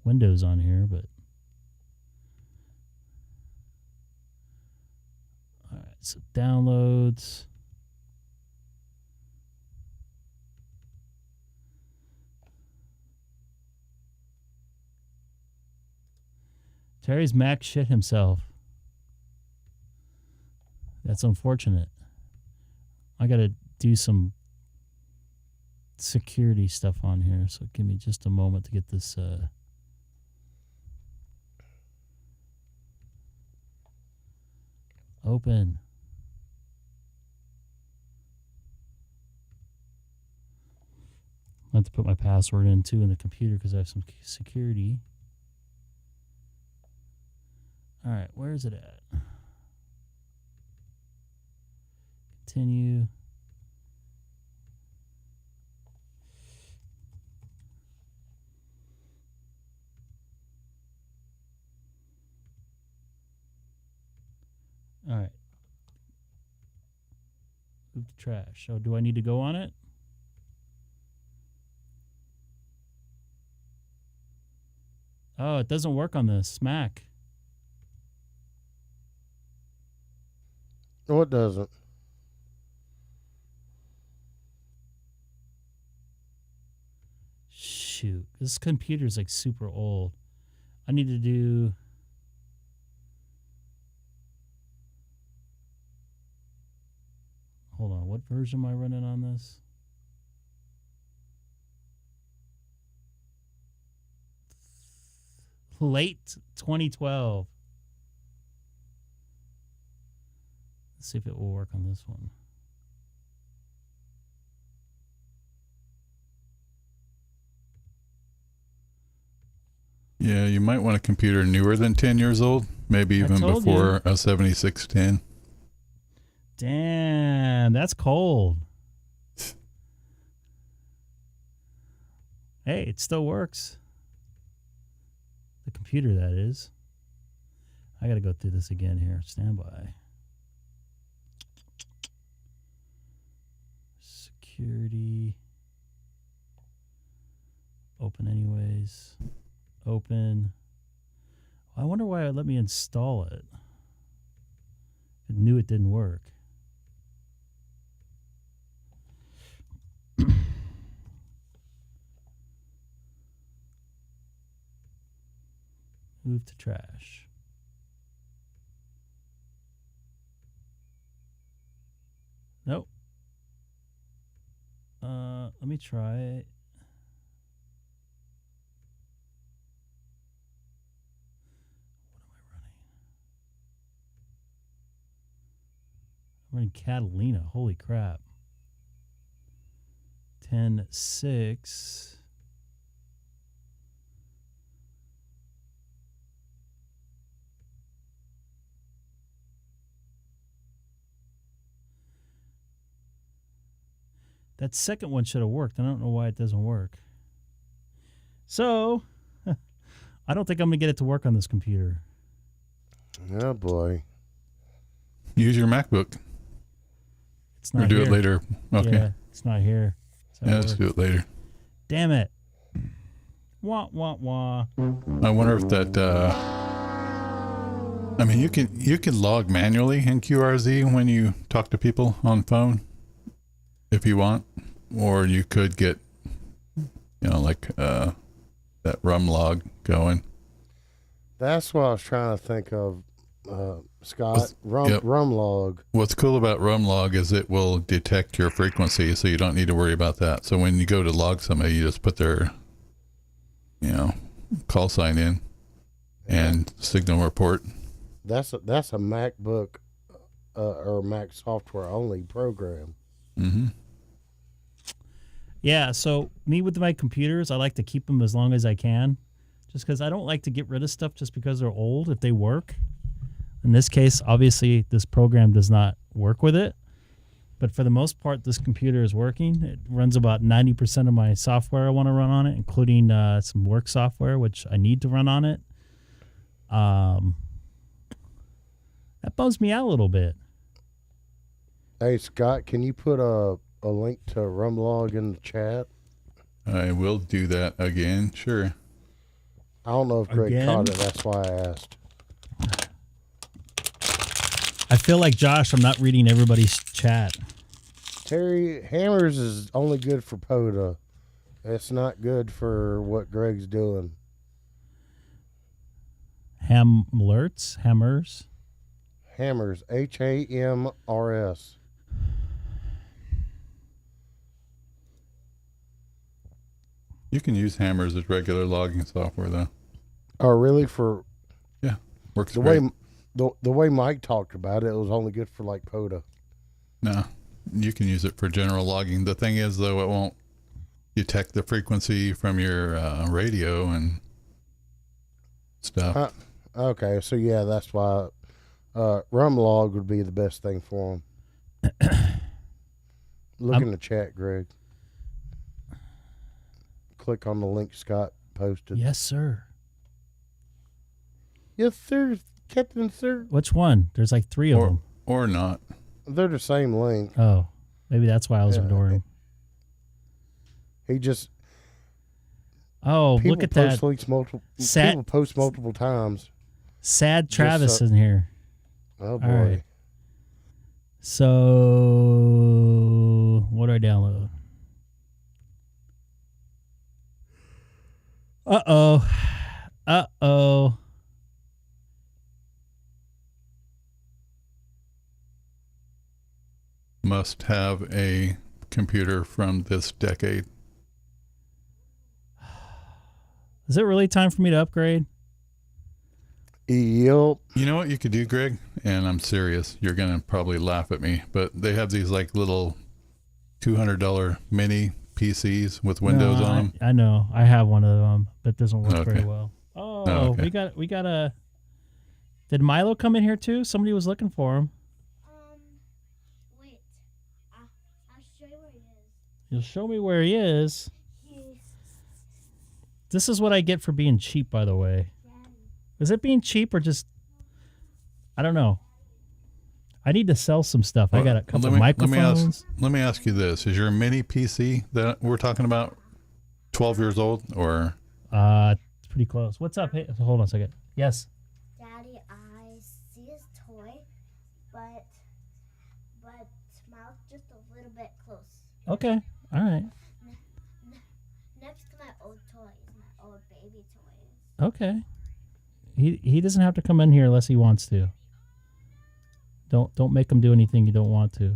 Speaker 1: Windows on here, but all right, so downloads. Terry's Mac shit himself. That's unfortunate. I got to do some security stuff on here, so give me just a moment to get this open. I have to put my password in too in the computer because I have some security. All right, where is it at? Continue. All right. Move to trash. So do I need to go on it? Oh, it doesn't work on this Mac.
Speaker 2: No, it doesn't.
Speaker 1: Shoot. This computer's like super old. I need to do... Hold on. What version am I running on this? late 2012. Let's see if it will work on this one.
Speaker 7: Yeah, you might want a computer newer than 10 years old, maybe even before a 7610.
Speaker 1: Damn, that's cold. Hey, it still works. The computer, that is. I got to go through this again here. Stand by. Security. Open anyways. Open. I wonder why it let me install it. It knew it didn't work. Move to trash. Nope. Let me try it. What am I running? I'm running Catalina. Holy crap. 10.6. That second one should have worked. I don't know why it doesn't work. So, I don't think I'm going to get it to work on this computer.
Speaker 2: Oh, boy.
Speaker 7: Use your MacBook.
Speaker 1: It's not
Speaker 7: or do
Speaker 1: here.
Speaker 7: it later. Okay.
Speaker 1: Yeah, it's not here.
Speaker 7: Yeah, let's do it later.
Speaker 1: Damn it. Wah, wah, wah.
Speaker 7: I wonder if that, I mean, you can log manually in QRZ when you talk to people on phone if you want, or you could get, like that rum log going.
Speaker 2: That's what I was trying to think of, Scott. Rum log.
Speaker 7: What's cool about rum log is it will detect your frequency, so you don't need to worry about that. So when you go to log somebody, you just put their, call sign in and signal report.
Speaker 2: That's a MacBook or Mac software only program.
Speaker 7: Mm-hmm.
Speaker 1: Yeah, so me with my computers, I like to keep them as long as I can, just because I don't like to get rid of stuff just because they're old if they work. In this case, obviously, this program does not work with it, but for the most part, this computer is working. It runs about 90% of my software I want to run on it, including some work software, which I need to run on it. That bums me out a little bit.
Speaker 2: Hey, Scott, can you put a link to Rumlog in the chat?
Speaker 7: I will do that again. Sure.
Speaker 2: I don't know if Greg caught it. That's why I asked.
Speaker 1: I feel like Josh, I'm not reading everybody's chat.
Speaker 2: Terry, hammers is only good for POTA. It's not good for what Greg's doing.
Speaker 1: Hammers?
Speaker 2: Hammers, HAMRS.
Speaker 7: You can use hammers as regular logging software, though.
Speaker 2: Oh, really?
Speaker 7: Yeah, works
Speaker 2: the
Speaker 7: great.
Speaker 2: way the way Mike talked about it, it was only good for like POTA.
Speaker 7: No, you can use it for general logging. The thing is, though, it won't detect the frequency from your radio and stuff.
Speaker 2: Okay, so yeah, that's why Rumlog would be the best thing for him. Look in the chat, Greg. Click on the link Scott posted.
Speaker 1: Yes, sir.
Speaker 2: Yes, sir, Captain, sir.
Speaker 1: Which one? There's like 3 of them.
Speaker 7: Or not.
Speaker 2: They're the same link.
Speaker 1: Oh, maybe that's why I was ignoring.
Speaker 2: He just.
Speaker 1: Oh, look at that.
Speaker 2: People post multiple times.
Speaker 1: Sad Travis in here.
Speaker 2: Oh, boy.
Speaker 1: All right. So, what do I download? Uh-oh. Uh-oh.
Speaker 7: Must have a computer from this decade.
Speaker 1: Is it really time for me to upgrade?
Speaker 2: Yep.
Speaker 7: You know what you could do, Greg? And I'm serious. You're going to probably laugh at me, but they have these like little $200 mini PCs with Windows on them.
Speaker 1: I know. I have one of them, but it doesn't work very
Speaker 7: Okay.
Speaker 1: well. Oh,
Speaker 7: okay.
Speaker 1: we got a. Did Milo come in here too? Somebody was looking for him.
Speaker 8: Wait. I'll show you where he is.
Speaker 1: You'll show me where he is. This is what I get for being cheap, by the way. Is it being cheap or just? I don't know. I need to sell some stuff. I got a couple microphones.
Speaker 7: Let me ask you this: is your mini PC that we're talking about 12 years old or?
Speaker 1: It's pretty close. What's up? Hey, hold on a second. Yes.
Speaker 8: Daddy, I see his toy, but Smile's just a little bit close.
Speaker 1: Okay. All right.
Speaker 8: Next to my old toys, my old baby toys.
Speaker 1: Okay. He doesn't have to come in here unless he wants to. Don't make him do anything you don't want to.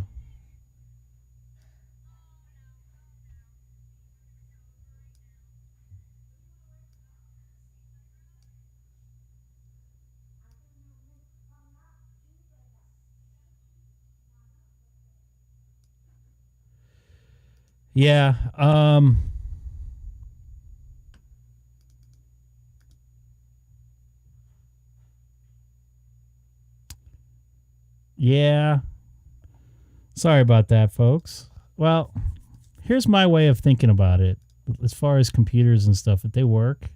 Speaker 1: Yeah. Yeah. Sorry about that, folks. Well, here's my way of thinking about it. As far as computers and stuff, if they work,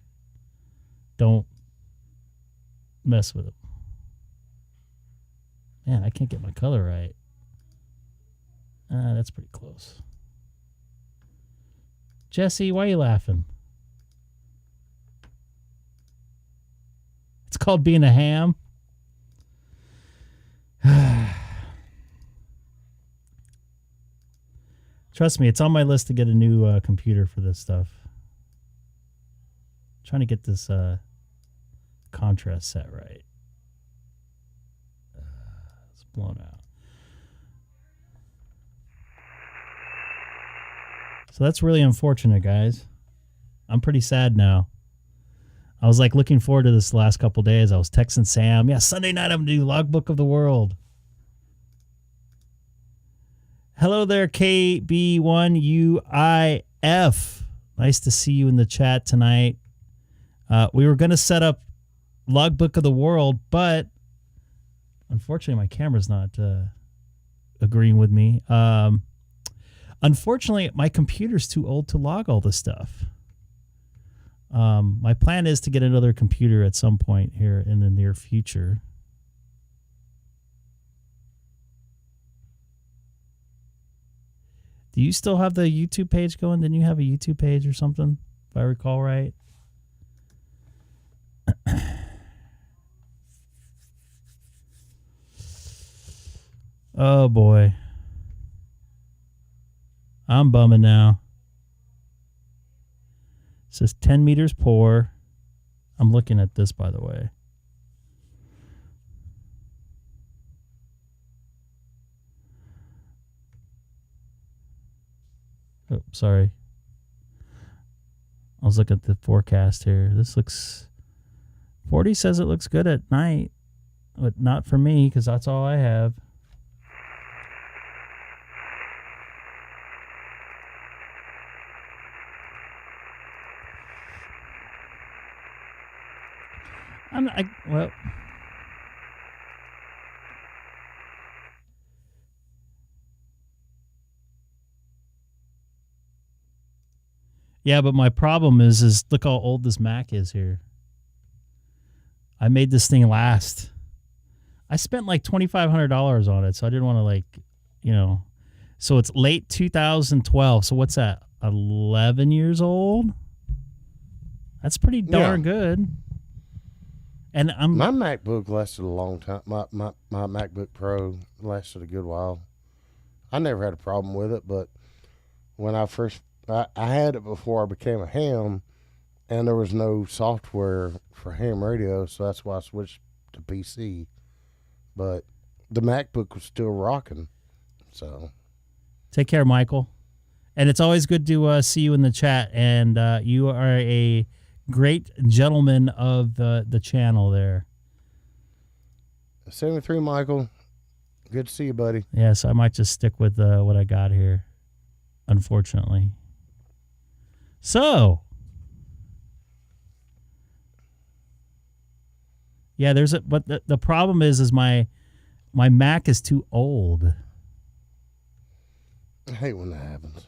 Speaker 1: don't mess with them. Man, I can't get my color right. That's pretty close. Jesse, why are you laughing? It's called being a ham. Trust me, it's on my list to get a new computer for this stuff. Trying to get this contrast set right. It's blown out. So that's really unfortunate, guys. I'm pretty sad now. I was like looking forward to this the last couple days. I was texting Sam. Yeah, Sunday night I'm going to do Logbook of the World. Hello there, KB1UIF. Nice to see you in the chat tonight. We were going to set up Logbook of the World, but unfortunately my camera's not agreeing with me. Unfortunately, my computer's too old to log all this stuff. My plan is to get another computer at some point here in the near future. Do you still have the YouTube page going? Didn't you have a YouTube page or something, if I recall right? Oh, boy. I'm bumming now. It says 10 meters poor. I'm looking at this, by the way. Oh, sorry. I was looking at the forecast here. This looks... 40 says it looks good at night, but not for me because that's all I have. Well, yeah, but my problem is look how old this Mac is here. I made this thing last. I spent like $2,500 on it, so I didn't want to so it's late 2012. So what's that? 11 years old? That's pretty darn good. And
Speaker 2: my MacBook lasted a long time. My MacBook Pro lasted a good while. I never had a problem with it, but when I had it before I became a ham, and there was no software for ham radio, so that's why I switched to PC. But the MacBook was still rocking. So
Speaker 1: take care, Michael. And it's always good to see you in the chat. And you are a great gentleman of the channel there.
Speaker 2: 73 Michael. Good to see you, buddy.
Speaker 1: Yeah, so I might just stick with what I got here, unfortunately. So, yeah, but the problem is my Mac is too old.
Speaker 2: I hate when that happens.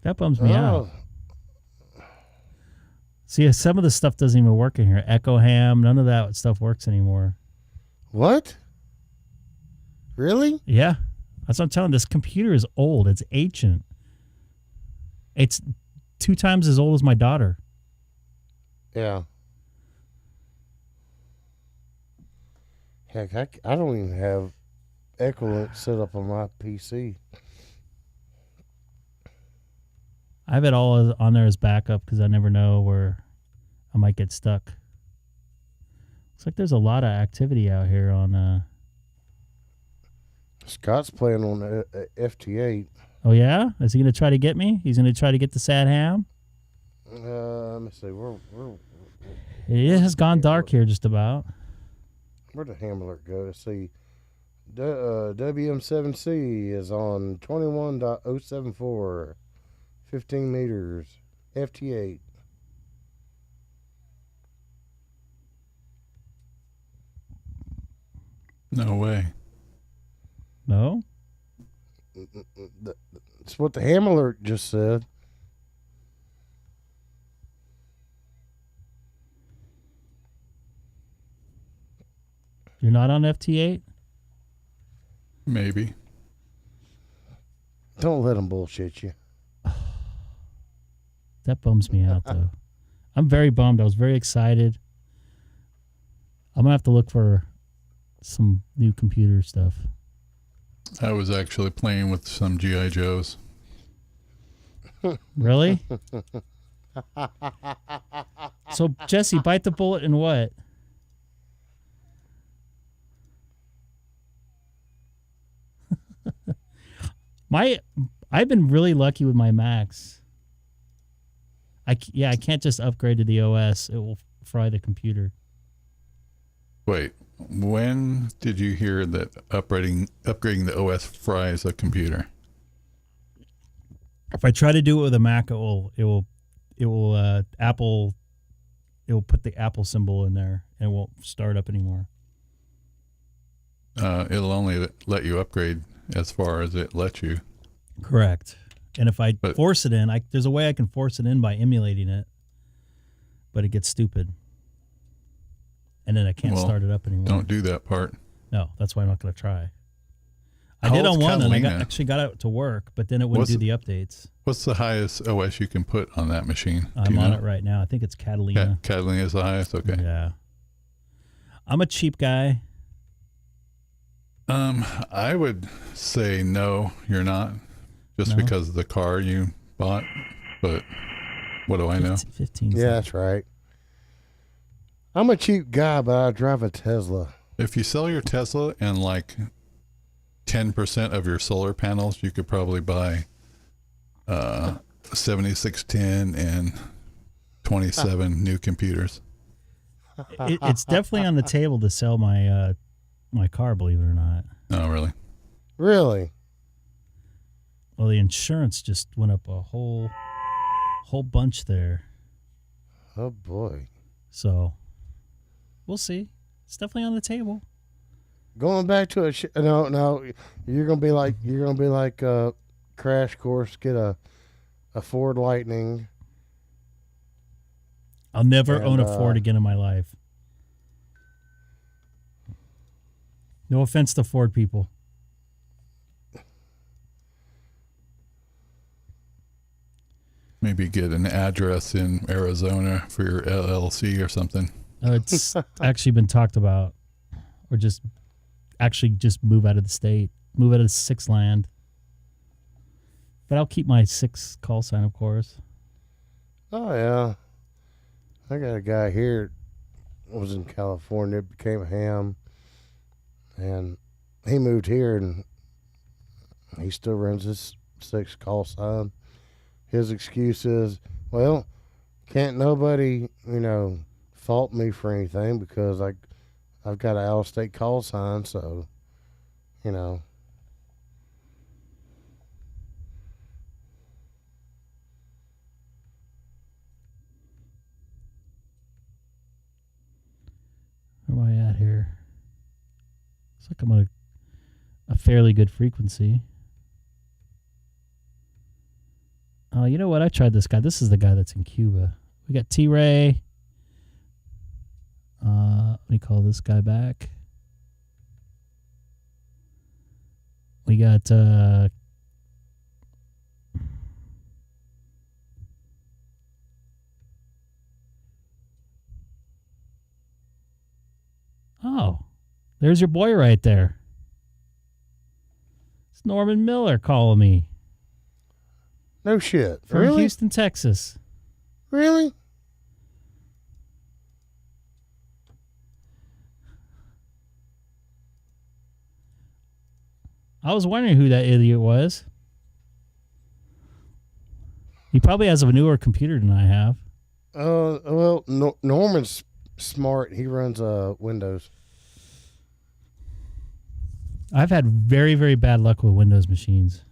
Speaker 1: That bums me out. See, some of the stuff doesn't even work in here. Echo Ham, none of that stuff works anymore.
Speaker 2: What? Really?
Speaker 1: Yeah. That's what I'm telling you. This computer is old. It's ancient. It's 2 times as old as my daughter.
Speaker 2: Yeah. Heck, I don't even have Echolink set up on my PC.
Speaker 1: I have it all on there as backup because I never know where I might get stuck. Looks like there's a lot of activity out here on...
Speaker 2: Scott's playing on FT8.
Speaker 1: Oh, yeah? Is he going to try to get me? He's going to try to get the sad ham?
Speaker 2: Let me see.
Speaker 1: It has gone dark here just about.
Speaker 2: Where'd the ham alert go? Let's see. WM7C is on 21.074. 15 meters. FT8.
Speaker 7: No way.
Speaker 1: No?
Speaker 2: That's what the ham alert just said.
Speaker 1: You're not on FT8?
Speaker 7: Maybe.
Speaker 2: Don't let them bullshit you.
Speaker 1: That bums me out, though. I'm very bummed. I was very excited. I'm going to have to look for some new computer stuff.
Speaker 7: I was actually playing with some G.I. Joes.
Speaker 1: Really? So, Jesse, bite the bullet and what? I've been really lucky with my Macs. I can't just upgrade to the OS. It will fry the computer.
Speaker 7: Wait, when did you hear that upgrading the OS fries a computer?
Speaker 1: If I try to do it with a Mac, it will put the Apple symbol in there and it won't start up anymore.
Speaker 7: It'll only let you upgrade as far as it lets you.
Speaker 1: Correct. And if I force it in, there's a way I can force it in by emulating it, but it gets stupid. And then I can't start it up anymore.
Speaker 7: Don't do that part.
Speaker 1: No, that's why I'm not going to try. I did on one, and I actually got it to work, but then it wouldn't do the updates.
Speaker 7: What's the highest OS you can put on that machine?
Speaker 1: I'm on it right now. I think it's Catalina.
Speaker 7: Catalina is the highest? Okay.
Speaker 1: Yeah. I'm a cheap guy.
Speaker 7: I would say no, you're not. Just because of the car you bought. But what do I know?
Speaker 1: 15
Speaker 2: yeah, that's right. I'm a cheap guy, but I drive a Tesla.
Speaker 7: If you sell your Tesla and like 10% of your solar panels, you could probably buy 7610 and 27 new computers.
Speaker 1: It's definitely on the table to sell my my car, believe it or not.
Speaker 7: Oh, really?
Speaker 2: Really?
Speaker 1: Well, the insurance just went up a whole bunch there.
Speaker 2: Oh boy.
Speaker 1: So we'll see. It's definitely on the table.
Speaker 2: Going back to no, you're gonna be like Crash Course. Get a Ford Lightning.
Speaker 1: I'll never own a Ford again in my life. No offense to Ford people.
Speaker 7: Maybe get an address in Arizona for your LLC or something.
Speaker 1: It's actually been talked about. Or just move out of the state. Move out of the 6 land. But I'll keep my 6 call sign, of course.
Speaker 2: Oh, yeah. I got a guy here was in California, became a ham. And he moved here, and he still runs his 6 call sign. His excuse is, well, can't nobody, fault me for anything because I've got an out-of-state call sign, so,
Speaker 1: Where am I at here? Looks like I'm on a fairly good frequency. Oh, you know what? I tried this guy. This is the guy that's in Cuba. We got T-Ray. Let me call this guy back. We got oh, there's your boy right there. It's Norman Miller calling me.
Speaker 2: no shit.
Speaker 1: From
Speaker 2: Really?
Speaker 1: Houston, Texas.
Speaker 2: Really?
Speaker 1: I was wondering who that idiot was. He probably has a newer computer than I have.
Speaker 2: Well, Norman's smart. He runs Windows.
Speaker 1: I've had very, very bad luck with Windows machines.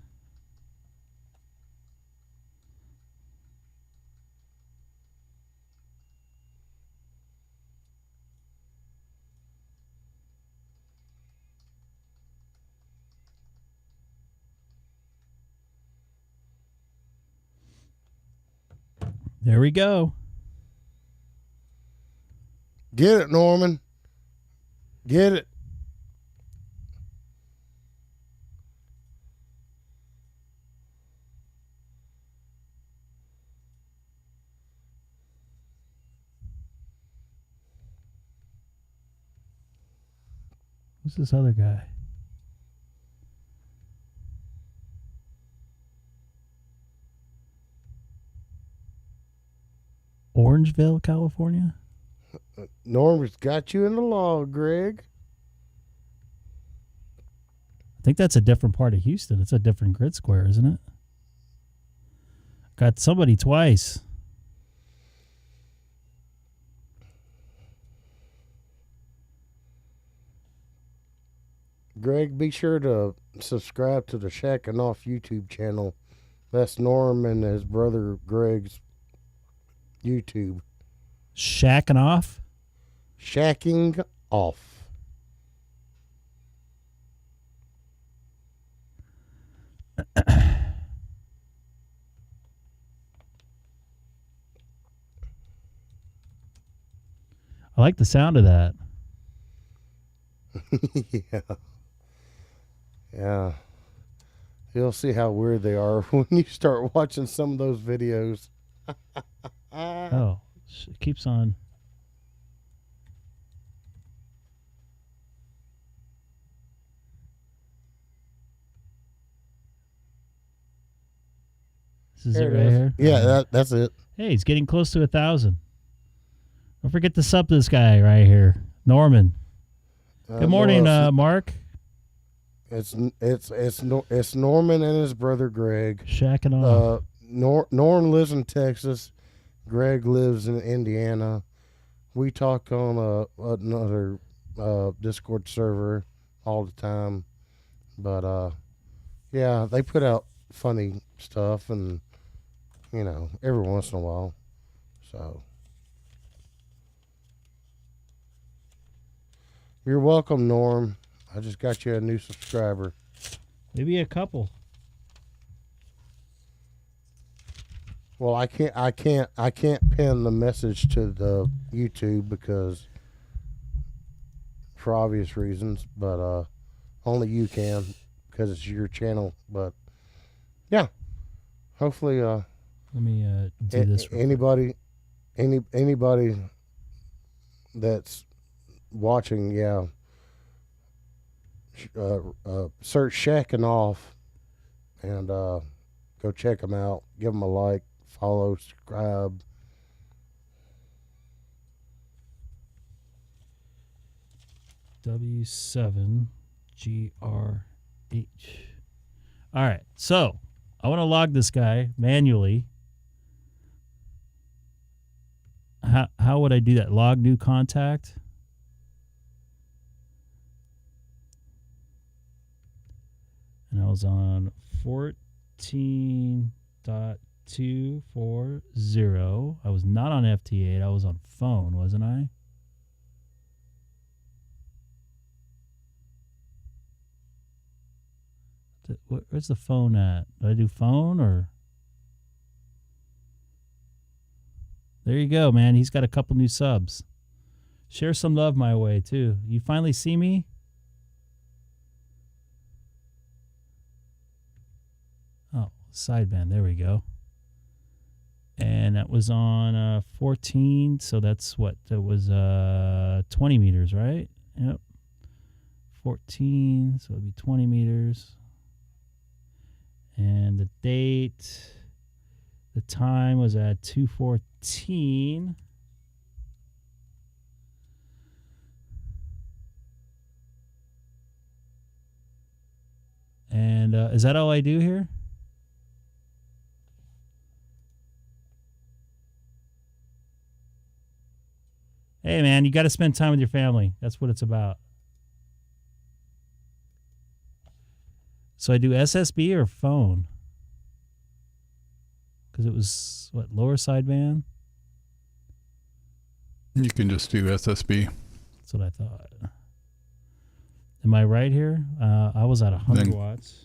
Speaker 1: There we go.
Speaker 2: Get it, Norman. Get it.
Speaker 1: Who's this other guy? Orangeville, California?
Speaker 2: Norman's got you in the log, Greg.
Speaker 1: I think that's a different part of Houston. It's a different grid square, isn't it? Got somebody twice.
Speaker 2: Greg, be sure to subscribe to the Shacking Off YouTube channel. That's Norm and his brother Greg's YouTube.
Speaker 1: Shacking off?
Speaker 2: Shacking Off.
Speaker 1: I like the sound of that.
Speaker 2: Yeah. Yeah. You'll see how weird they are when you start watching some of those videos.
Speaker 1: Oh, it keeps on. This is
Speaker 2: There
Speaker 1: it
Speaker 2: it
Speaker 1: right
Speaker 2: is.
Speaker 1: here?
Speaker 2: Yeah, that's it.
Speaker 1: Hey, he's getting close to 1,000. Don't forget to sub this guy right here, Norman. Good morning, Mark.
Speaker 2: It's Norman and his brother Greg.
Speaker 1: Shacking off.
Speaker 2: Norm lives in Texas. Greg lives in Indiana. We talk on another Discord server all the time. But yeah, they put out funny stuff and every once in a while. So you're welcome, Norm. I just got you a new subscriber.
Speaker 1: Maybe a couple.
Speaker 2: Well, I can't pin the message to the YouTube because for obvious reasons, but only you can because it's your channel. But yeah, hopefully
Speaker 1: Let me do this.
Speaker 2: anybody that's watching, yeah, search Shacking Off and go check them out. Give them a like, follow, subscribe.
Speaker 1: W7GRH. All right, so I want to log this guy manually. how would I do that? Log new contact. And I was on 14.240. I was not on FT8. I was on phone, wasn't I? Where's the phone at? Do I do phone or? There you go, man. He's got a couple new subs. Share some love my way, too. You finally see me? Oh, sideband. There we go. And that was on 14. So that's what? That was 20 meters, right? Yep. 14. So it'd be 20 meters. And the date, the time was at 2:14. And is that all I do here? Hey, man, you got to spend time with your family. That's what it's about. So I do SSB or phone? Because it was, what, lower sideband?
Speaker 7: You can just do SSB.
Speaker 1: That's what I thought. Am I right here? I was at 100 watts.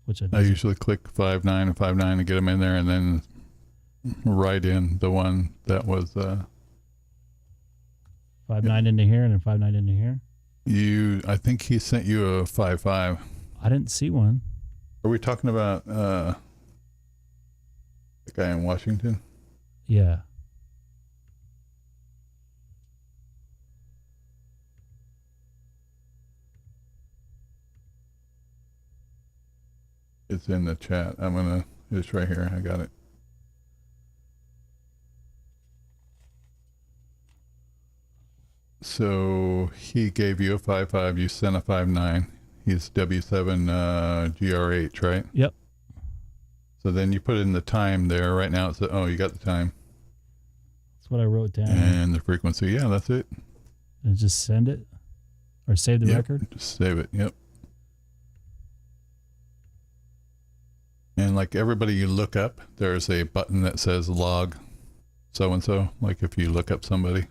Speaker 1: Which
Speaker 7: I usually click 5.9 and 5.9 to get them in there, and then write in the one that was
Speaker 1: 5.9 into here and then 5.9 into here.
Speaker 7: I think he sent you a 5.5.
Speaker 1: I didn't see one.
Speaker 7: Are we talking about the guy in Washington?
Speaker 1: Yeah.
Speaker 7: It's in the chat. It's right here. I got it. So he gave you a 5.5. You sent a 5.9. He's W7 GRH, right?
Speaker 1: Yep.
Speaker 7: So then you put in the time there. Right now it's you got the time.
Speaker 1: That's what I wrote down.
Speaker 7: And the frequency. Yeah, that's it.
Speaker 1: And just send it? Or save the record?
Speaker 7: Just save it. Yep. And like everybody you look up, there's a button that says log so-and-so, like if you look up somebody.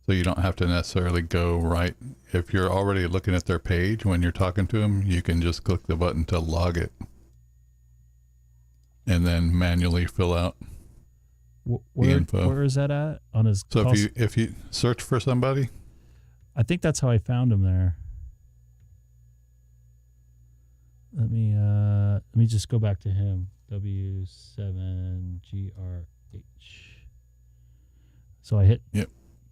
Speaker 7: So you don't have to necessarily go right. If you're already looking at their page when you're talking to them, you can just click the button to log it. And then manually fill out the info.
Speaker 1: Where is that at? On his
Speaker 7: so if you search for somebody.
Speaker 1: I think that's how I found him there. Let me just go back to him. W7GRH. So I hit.
Speaker 7: Yep.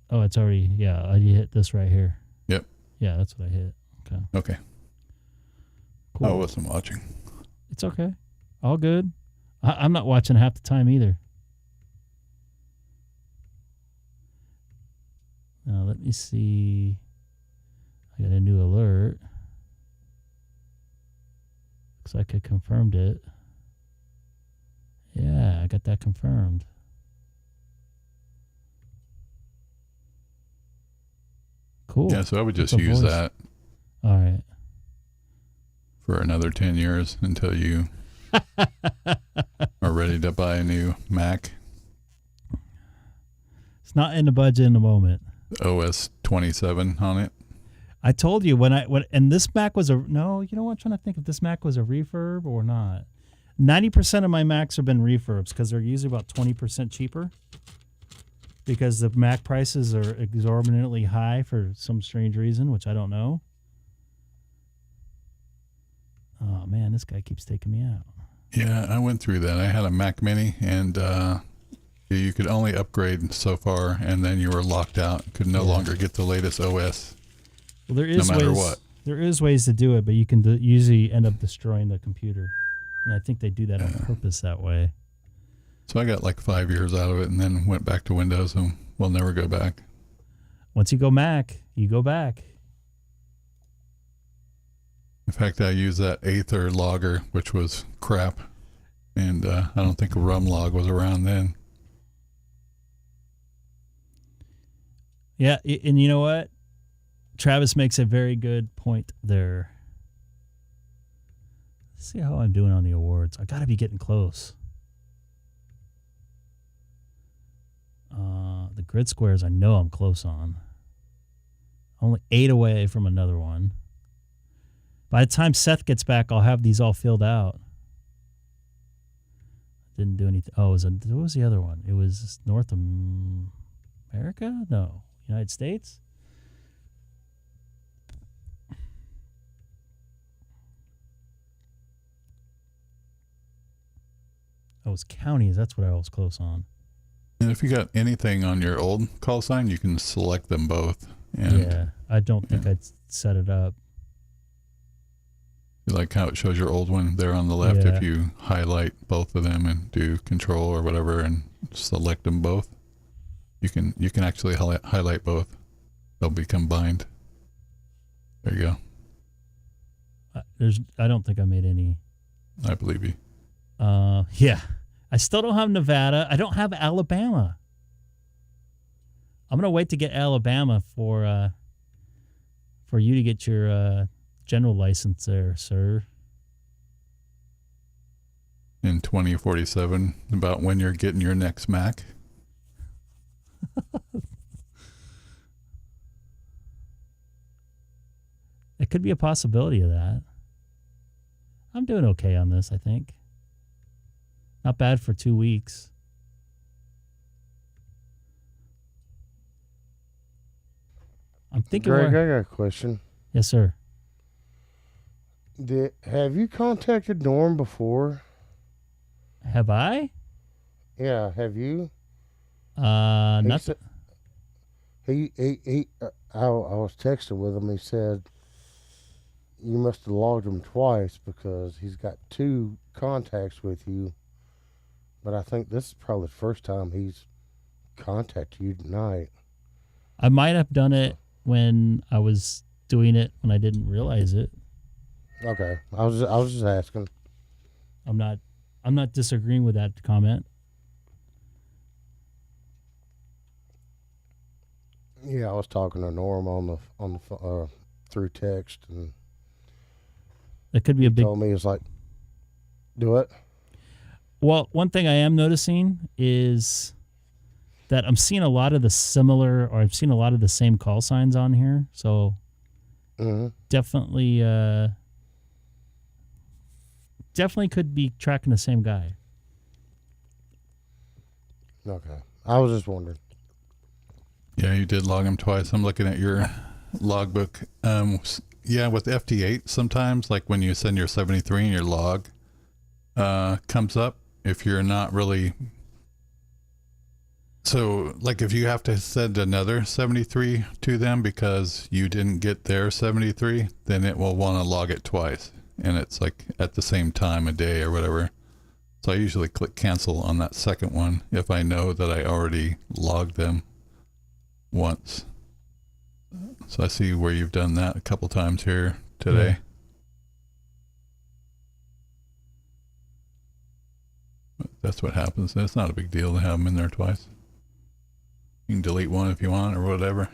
Speaker 1: Oh, it's already. Yeah, I hit this right here.
Speaker 7: Yep.
Speaker 1: Yeah, that's what I hit. Okay.
Speaker 7: Okay.
Speaker 1: Cool.
Speaker 7: I wasn't watching.
Speaker 1: It's okay. All good. I'm not watching half the time either. Now let me see. I got a new alert. Looks like I confirmed it. Yeah, I got that confirmed. Cool.
Speaker 7: Yeah, so I would just use that.
Speaker 1: All right.
Speaker 7: For another 10 years until you are ready to buy a new Mac.
Speaker 1: It's not in the budget in the moment.
Speaker 7: OS 27 on it.
Speaker 1: I told you and this Mac was you know what, I'm trying to think if this Mac was a refurb or not. 90% of my Macs have been refurbs because they're usually about 20% cheaper because the Mac prices are exorbitantly high for some strange reason, which I don't know. Oh man, this guy keeps taking me out.
Speaker 7: Yeah, I went through that. I had a Mac Mini, and you could only upgrade so far, and then you were locked out. Could no longer get the latest OS.
Speaker 1: Well, there is
Speaker 7: no matter
Speaker 1: ways,
Speaker 7: what.
Speaker 1: There is ways to do it, but you can usually end up destroying the computer, and I think they do that on purpose that way.
Speaker 7: So I got like 5 years out of it, and then went back to Windows, and we'll never go back.
Speaker 1: Once you go Mac, you go back.
Speaker 7: In fact, I used that Aether logger, which was crap, and I don't think Rumlog was around then.
Speaker 1: 'Cause I could confirmed it. All right.
Speaker 7: So I would just use that. For another 10 years until you are ready to buy a new Mac. Once you go Mac, you go back.
Speaker 1: Once you go Mac, you go back. Yeah, and you know what? Travis makes a very good point there. Let's see how I'm doing on the awards. I got to be getting close. The grid squares, I know I'm close on. Only 8 away from another one. By the time Seth gets back, I'll have these all filled out. Didn't do anything. Oh, what was the other one? It was North America? No. United States? Oh, it's counties. That's what I was close on.
Speaker 7: And if you got anything on your old call sign, you can select them both. And
Speaker 1: Yeah, I don't think I'd set it up.
Speaker 7: you like how it shows your old one there on the left.
Speaker 1: Yeah.
Speaker 7: If you highlight both of them and do control or whatever and select them both, you can actually highlight both. They'll be combined. There you go.
Speaker 1: I don't think I made any.
Speaker 7: I believe you.
Speaker 1: Yeah. I still don't have Nevada. I don't have Alabama. I'm gonna wait to get Alabama for you to get your general license there, sir.
Speaker 7: In 2047, about when you're getting your next Mac.
Speaker 1: It could be a possibility of that. I'm doing okay on this, I think. Not bad for 2 weeks. I'm thinking
Speaker 2: Greg,
Speaker 1: more.
Speaker 2: I got a question.
Speaker 1: Yes, sir.
Speaker 2: Have you contacted Norm before?
Speaker 1: Have I?
Speaker 2: Yeah, have you?
Speaker 1: Not.
Speaker 2: I was texting with him. He said you must have logged him twice because he's got 2 contacts with you. But I think this is probably the first time he's contacted you tonight.
Speaker 1: I might have done it when I was doing it when I didn't realize it.
Speaker 2: Okay, I was just asking.
Speaker 1: I'm not disagreeing with that comment.
Speaker 2: Yeah, I was talking to Norm on the through text, and
Speaker 1: That could be a big.
Speaker 2: told me it's like, do it.
Speaker 1: Well, one thing I am noticing is that I'm seeing a lot of the similar, or I've seen a lot of the same call signs on here. So definitely could be tracking the same guy.
Speaker 2: Okay, I was just wondering.
Speaker 7: Yeah, you did log them twice. I'm looking at your logbook. Yeah, with FT8, sometimes, like when you send your 73 and your log comes up, if you're not really... So, like if you have to send another 73 to them because you didn't get their 73, then it will want to log it twice. And it's like at the same time of day or whatever. So I usually click cancel on that second one if I know that I already logged them once. So I see where you've done that a couple times here today.
Speaker 1: Yeah.
Speaker 7: But that's what happens. It's not a big deal to have them in there twice. You can delete one if you want or whatever.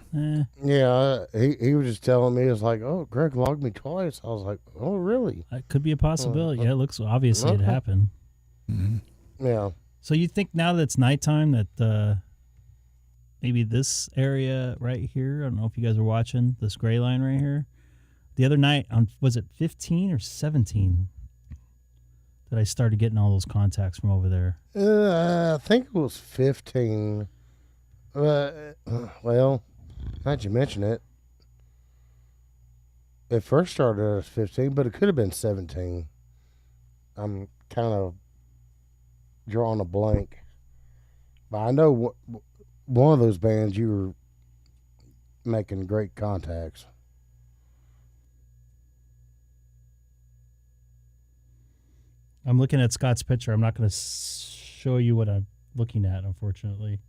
Speaker 2: Yeah, he was just telling me, it's like, oh, Greg logged me twice. I was like, oh, really?
Speaker 1: That could be a possibility. Yeah, it looks obviously it happened.
Speaker 7: Mm-hmm.
Speaker 2: Yeah.
Speaker 1: So you think now that it's nighttime that maybe this area right here, I don't know if you guys are watching this gray line right here. The other night on, was it 15 or 17 that I started getting all those contacts from over there?
Speaker 2: I think it was 15. Well, how'd you mention it? It first started as 15, but it could have been 17. I'm kind of drawing a blank. But I know one of those bands you were making great contacts.
Speaker 1: I'm looking at Scott's picture. I'm not going to show you what I'm looking at, unfortunately.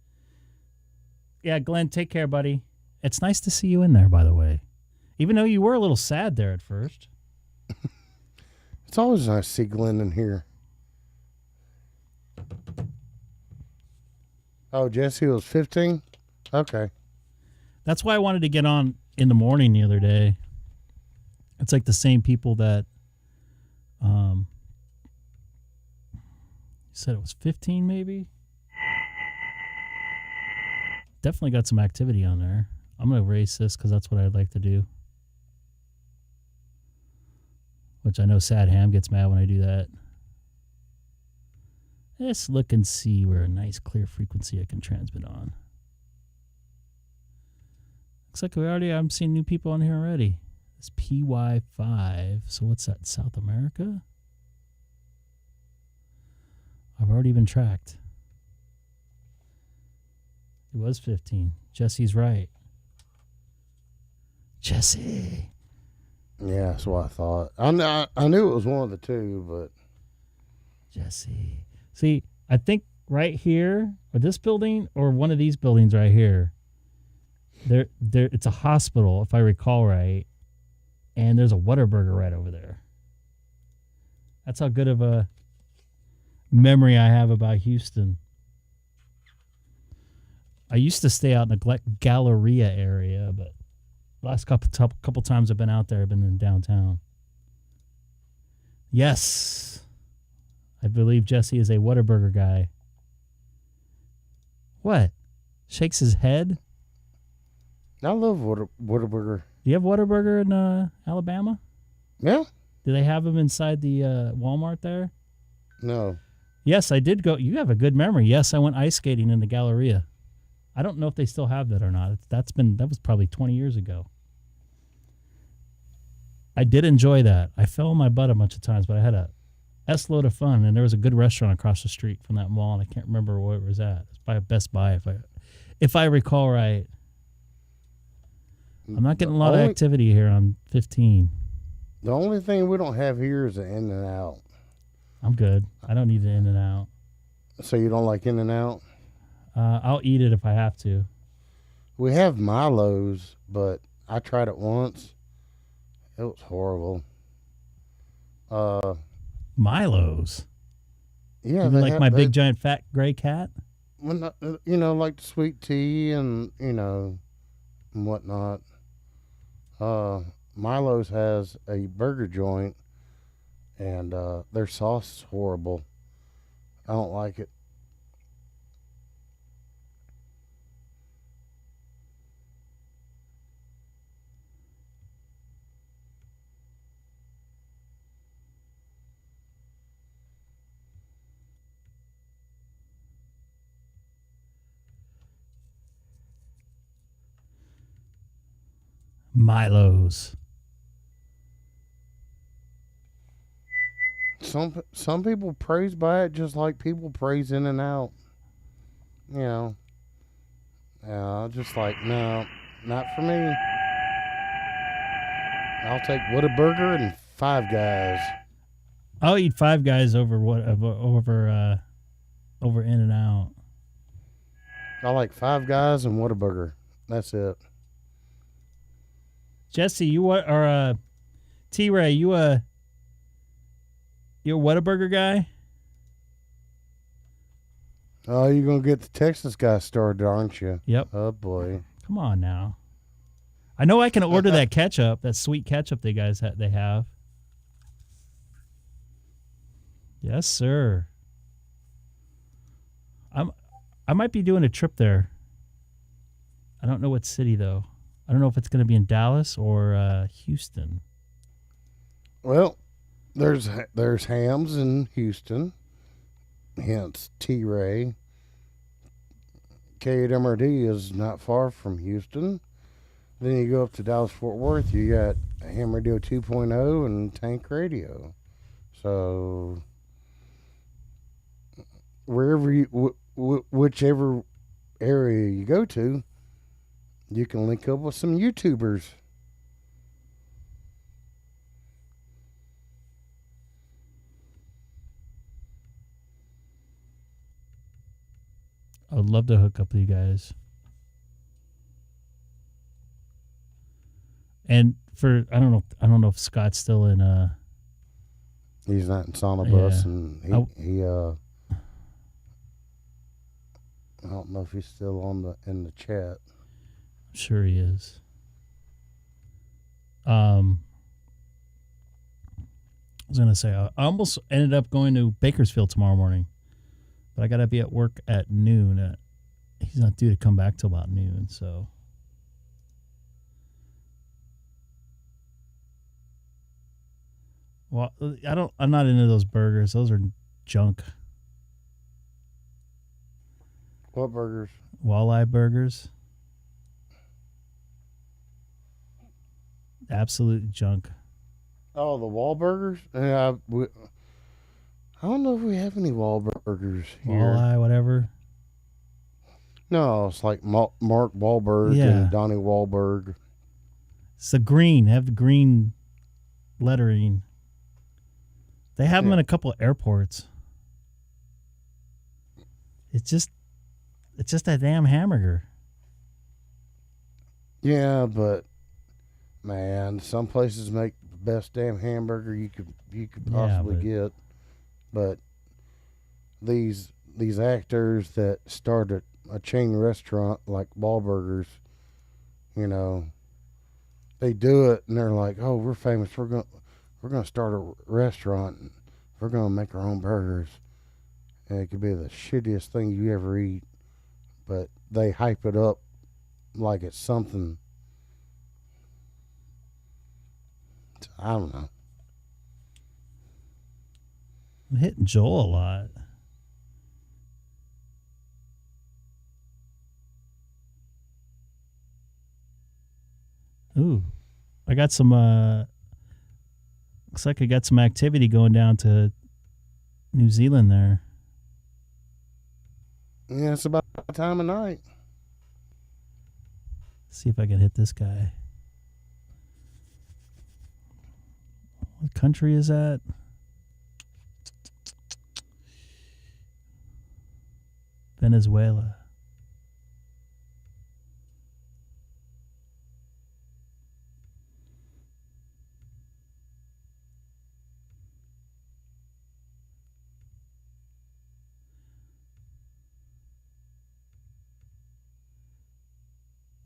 Speaker 1: Yeah, Glenn, take care, buddy. It's nice to see you in there, by the way. Even though you were a little sad there at first.
Speaker 2: It's always nice to see Glenn in here. Oh, Jesse was 15? Okay.
Speaker 1: That's why I wanted to get on in the morning the other day. It's like the same people that said it was 15 maybe. Definitely got some activity on there. I'm going to erase this because that's what I'd like to do. Which I know Sad Ham gets mad when I do that. Let's look and see where a nice clear frequency I can transmit on. Looks like I'm seeing new people on here already. It's PY5. So what's that? South America? I've already been tracked. It was 15. Jesse's right. Jesse.
Speaker 2: Yeah, that's what I thought. I knew it was one of the two, but
Speaker 1: Jesse. See, I think right here, or this building, or one of these buildings right here, there, it's a hospital, if I recall right, and there's a Whataburger right over there. That's how good of a memory I have about Houston. I used to stay out in the Galleria area, but last couple times I've been out there, I've been in downtown. Yes. I believe Jesse is a Whataburger guy. What? Shakes his head?
Speaker 2: I love Whataburger.
Speaker 1: Do you have Whataburger in Alabama?
Speaker 2: Yeah.
Speaker 1: Do they have them inside the Walmart there?
Speaker 2: No.
Speaker 1: Yes, I did go. You have a good memory. Yes, I went ice skating in the Galleria. I don't know if they still have that or not. That was probably 20 years ago. I did enjoy that. I fell on my butt a bunch of times, but I had a S-load of fun, and there was a good restaurant across the street from that mall, and I can't remember where it was at. It's by Best Buy, if I recall right. I'm not getting a lot of activity here on 15.
Speaker 2: The only thing we don't have here is an In-N-Out.
Speaker 1: I'm good. I don't need an In-N-Out.
Speaker 2: So you don't like In-N-Out?
Speaker 1: I'll eat it if I have to.
Speaker 2: We have Milo's, but I tried it once. It was horrible.
Speaker 1: Milo's?
Speaker 2: Yeah.
Speaker 1: Like my big, giant, fat, gray cat?
Speaker 2: Well, like the sweet tea and, and whatnot. Milo's has a burger joint, and their sauce is horrible. I don't like it.
Speaker 1: Milo's.
Speaker 2: Some people praise by it just like people praise In-N-Out. Just like, no, not for me. I'll take Whataburger and Five Guys.
Speaker 1: I'll eat Five Guys over In-N-Out.
Speaker 2: I like Five Guys and Whataburger. That's it.
Speaker 1: Jesse, T-Ray, you a Whataburger guy?
Speaker 2: Oh, you're going to get the Texas guy started, aren't you?
Speaker 1: Yep.
Speaker 2: Oh, boy.
Speaker 1: Come on now. I know I can order that ketchup, that sweet ketchup they have. Yes, sir. I might be doing a trip there. I don't know what city, though. I don't know if it's going to be in Dallas or Houston.
Speaker 2: Well, there's hams in Houston, hence T-Ray. K8MRD is not far from Houston. Then you go up to Dallas-Fort Worth, you got Ham Radio 2.0 and Tank Radio. So wherever whichever area you go to, you can link up with some YouTubers.
Speaker 1: I would love to hook up with you guys. And I don't know if Scott's still in
Speaker 2: He's not in SonoBus,
Speaker 1: yeah.
Speaker 2: and he I don't know if he's still in the chat.
Speaker 1: Sure he is. I was gonna say I almost ended up going to Bakersfield tomorrow morning, but I gotta be at work at noon. He's not due to come back till about noon, so. Well, I'm not into those burgers. Those are junk.
Speaker 2: What burgers?
Speaker 1: Walleye burgers. Absolute junk.
Speaker 2: Oh, the Wahlburgers? Yeah, I don't know if we have any Wahlburgers here.
Speaker 1: Walleye, whatever.
Speaker 2: No, it's like Mark Wahlberg
Speaker 1: Yeah.
Speaker 2: and Donnie Wahlberg.
Speaker 1: It's the green. They have the green lettering. They have them in a couple of airports. It's just that damn hamburger.
Speaker 2: Yeah, but man, some places make the best damn hamburger you could possibly get. But these actors that started a chain restaurant like Wahlburgers, you know, they do it and they're like, "Oh, we're famous. We're gonna start a restaurant. And we're gonna make our own burgers." And it could be the shittiest thing you ever eat, but they hype it up like it's something. I don't know.
Speaker 1: I'm hitting Joel a lot. Ooh, I got some. Looks like I got some activity going down to New Zealand there.
Speaker 2: Yeah, it's about time of night.
Speaker 1: See if I can hit this guy. What country is that? Venezuela.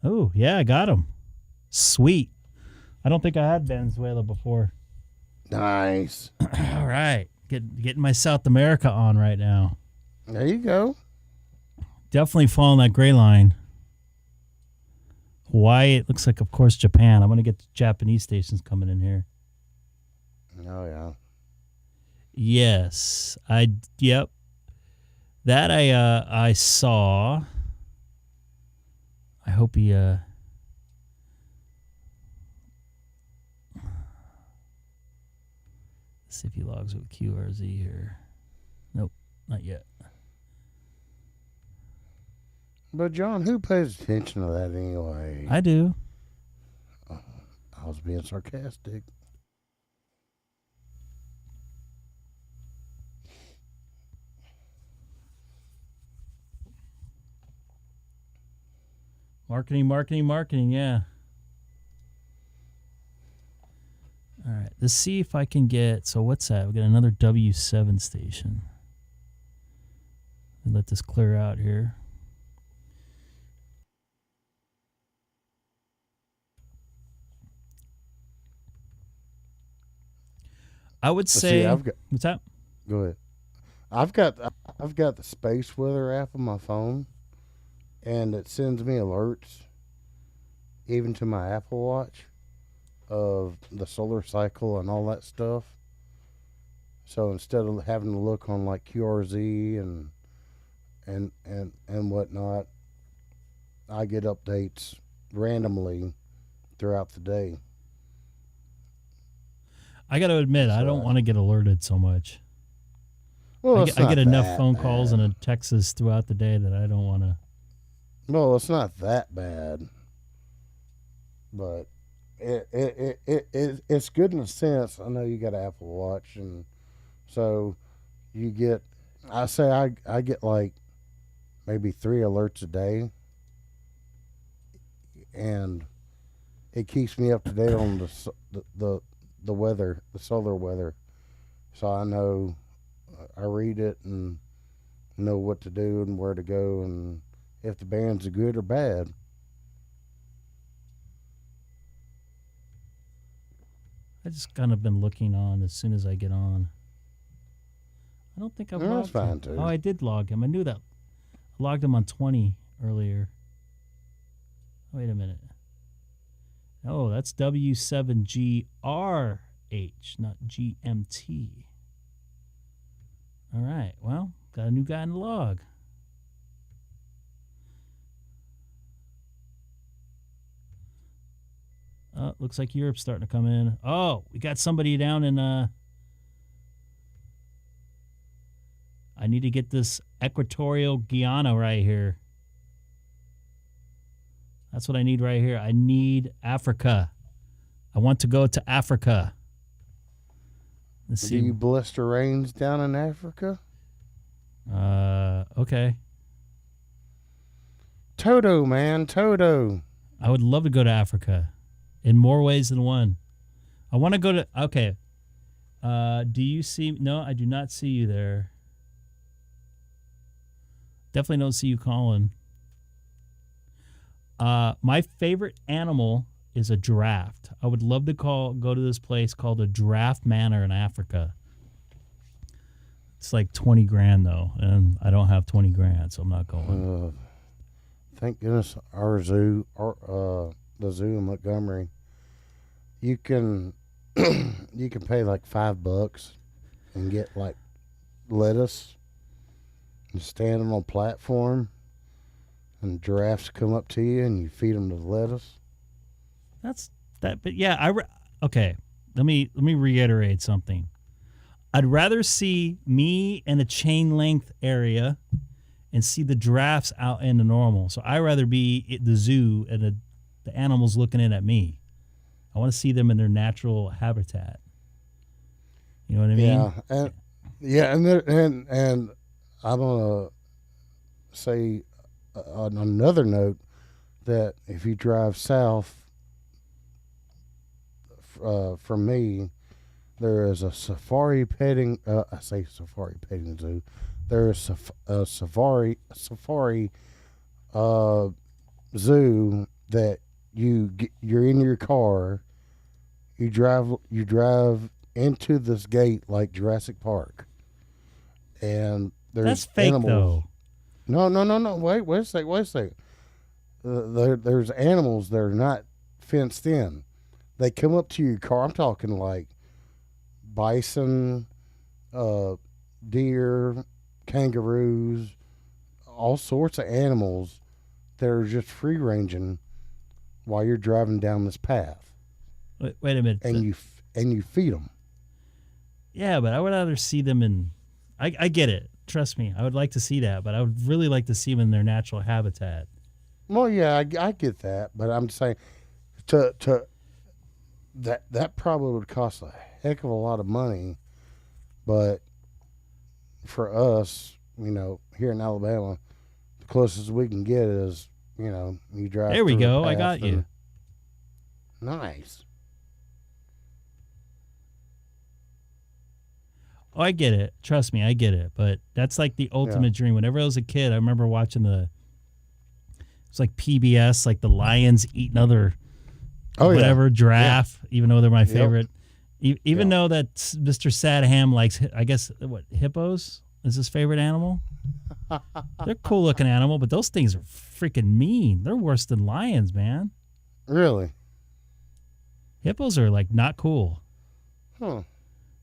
Speaker 1: Oh, yeah, I got him. Sweet. I don't think I had Venezuela before.
Speaker 2: Nice.
Speaker 1: All right. Getting my South America on right now.
Speaker 2: There you go.
Speaker 1: Definitely following that gray line. Hawaii, it looks like, of course, Japan. I'm going to get the Japanese stations coming in here.
Speaker 2: Oh, yeah.
Speaker 1: Yes. Yep. That I saw. I hope he let's see if he logs with QRZ here. Nope, not yet.
Speaker 2: But John, who pays attention to that anyway?
Speaker 1: I do.
Speaker 2: I was being sarcastic.
Speaker 1: Marketing, yeah. All right, let's see if I can get, so what's that? We got another W7 station. Let this clear out here. I would say, what's that?
Speaker 2: Go ahead. I've got the space weather app on my phone, and it sends me alerts, even to my Apple Watch, of the solar cycle and all that stuff. So instead of having to look on like QRZ and whatnot, I get updates randomly throughout the day.
Speaker 1: I got to admit, I don't want to get alerted so much.
Speaker 2: Well,
Speaker 1: I get enough phone calls and texts throughout the day that I don't want to.
Speaker 2: Well, it's not that bad, but it's good in a sense. I know you got an Apple Watch, and so you get. I get like maybe 3 alerts a day, and it keeps me up to date on the weather, the solar weather, so I know. I read it and know what to do and where to go and if the bands are good or bad.
Speaker 1: I just kind of been looking on as soon as I get on. I don't think I've
Speaker 2: No,
Speaker 1: logged
Speaker 2: that's fine,
Speaker 1: him.
Speaker 2: too.
Speaker 1: Oh, I did log him. I knew that. I logged him on 20 earlier. Wait a minute. Oh, that's W7GRH, not GMT. All right. Well, got a new guy in the log. Oh, looks like Europe's starting to come in. Oh, we got somebody down in I need to get this Equatorial Guyana right here. That's what I need right here. I need Africa. I want to go to Africa. Let's
Speaker 2: Do
Speaker 1: see.
Speaker 2: you bless the rains down in Africa?
Speaker 1: Okay.
Speaker 2: Toto, man, Toto.
Speaker 1: I would love to go to Africa in more ways than one. I want to go to, okay. Do you see, no, I do not see you there. Definitely don't see you calling. My favorite animal is a giraffe. I would love to go to this place called a Giraffe Manor in Africa. It's like 20 grand though, and I don't have 20 grand, so I'm not going.
Speaker 2: Thank goodness our zoo, the zoo in Montgomery, you can you can pay like $5 and get like lettuce and stand on a platform, and giraffes come up to you and you feed them the lettuce.
Speaker 1: That's that, but yeah, okay. Let me reiterate something. I'd rather see me in a chain length area and see the giraffes out in the normal. So I'd rather be at the zoo and the animals looking in at me. I want to see them in their natural habitat. You know what I mean?
Speaker 2: And I'm gonna say on another note that if you drive south from me, there is a safari petting. I say safari petting zoo. There is a safari zoo that you're in your car. You drive into this gate like Jurassic Park, and
Speaker 1: That's fake
Speaker 2: animals.
Speaker 1: though.
Speaker 2: No. Wait a second. There's animals that are not fenced in. They come up to your car. I'm talking like bison, deer, kangaroos, all sorts of animals that are just free ranging while you're driving down this path.
Speaker 1: Wait a minute.
Speaker 2: And you feed them.
Speaker 1: Yeah, but I would rather see them in. I get it. Trust me, I would like to see that, but I would really like to see them in their natural habitat.
Speaker 2: Well, yeah, I get that, but I'm saying to that probably would cost a heck of a lot of money, but for us, here in Alabama, the closest we can get is you drive.
Speaker 1: There we
Speaker 2: through
Speaker 1: go.
Speaker 2: a
Speaker 1: I
Speaker 2: path
Speaker 1: got you.
Speaker 2: Nice.
Speaker 1: Oh, I get it. Trust me, I get it. But that's like the ultimate dream. Whenever I was a kid, I remember watching it's like PBS, like the lions eating other giraffe, even though they're my favorite. Even though that Mr. Sadham likes, I guess, hippos is his favorite animal. They're a cool looking animal, but those things are freaking mean. They're worse than lions, man.
Speaker 2: Really?
Speaker 1: Hippos are like not cool.
Speaker 2: Huh.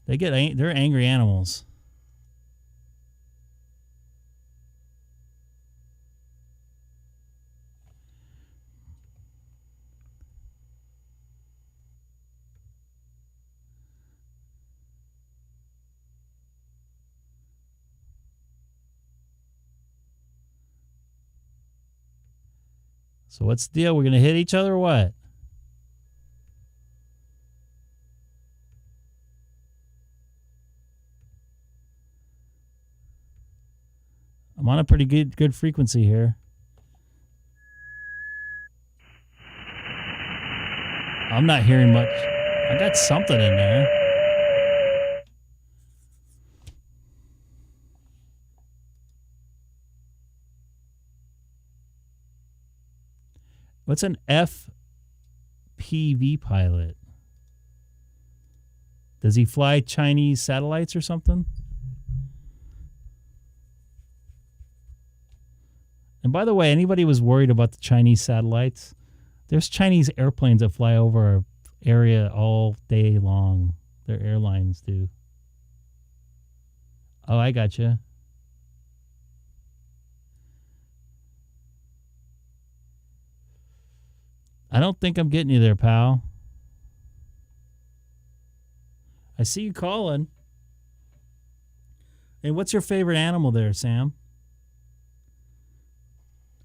Speaker 1: They're angry animals. So what's the deal? We're gonna hit each other or what? I'm on a pretty good frequency here. I'm not hearing much. I got something in there. What's an FPV pilot? Does he fly Chinese satellites or something? And by the way, anybody was worried about the Chinese satellites? There's Chinese airplanes that fly over our area all day long. Their airlines do. Oh, I gotcha. I don't think I'm getting you there, pal. I see you calling. And what's your favorite animal there, Sam?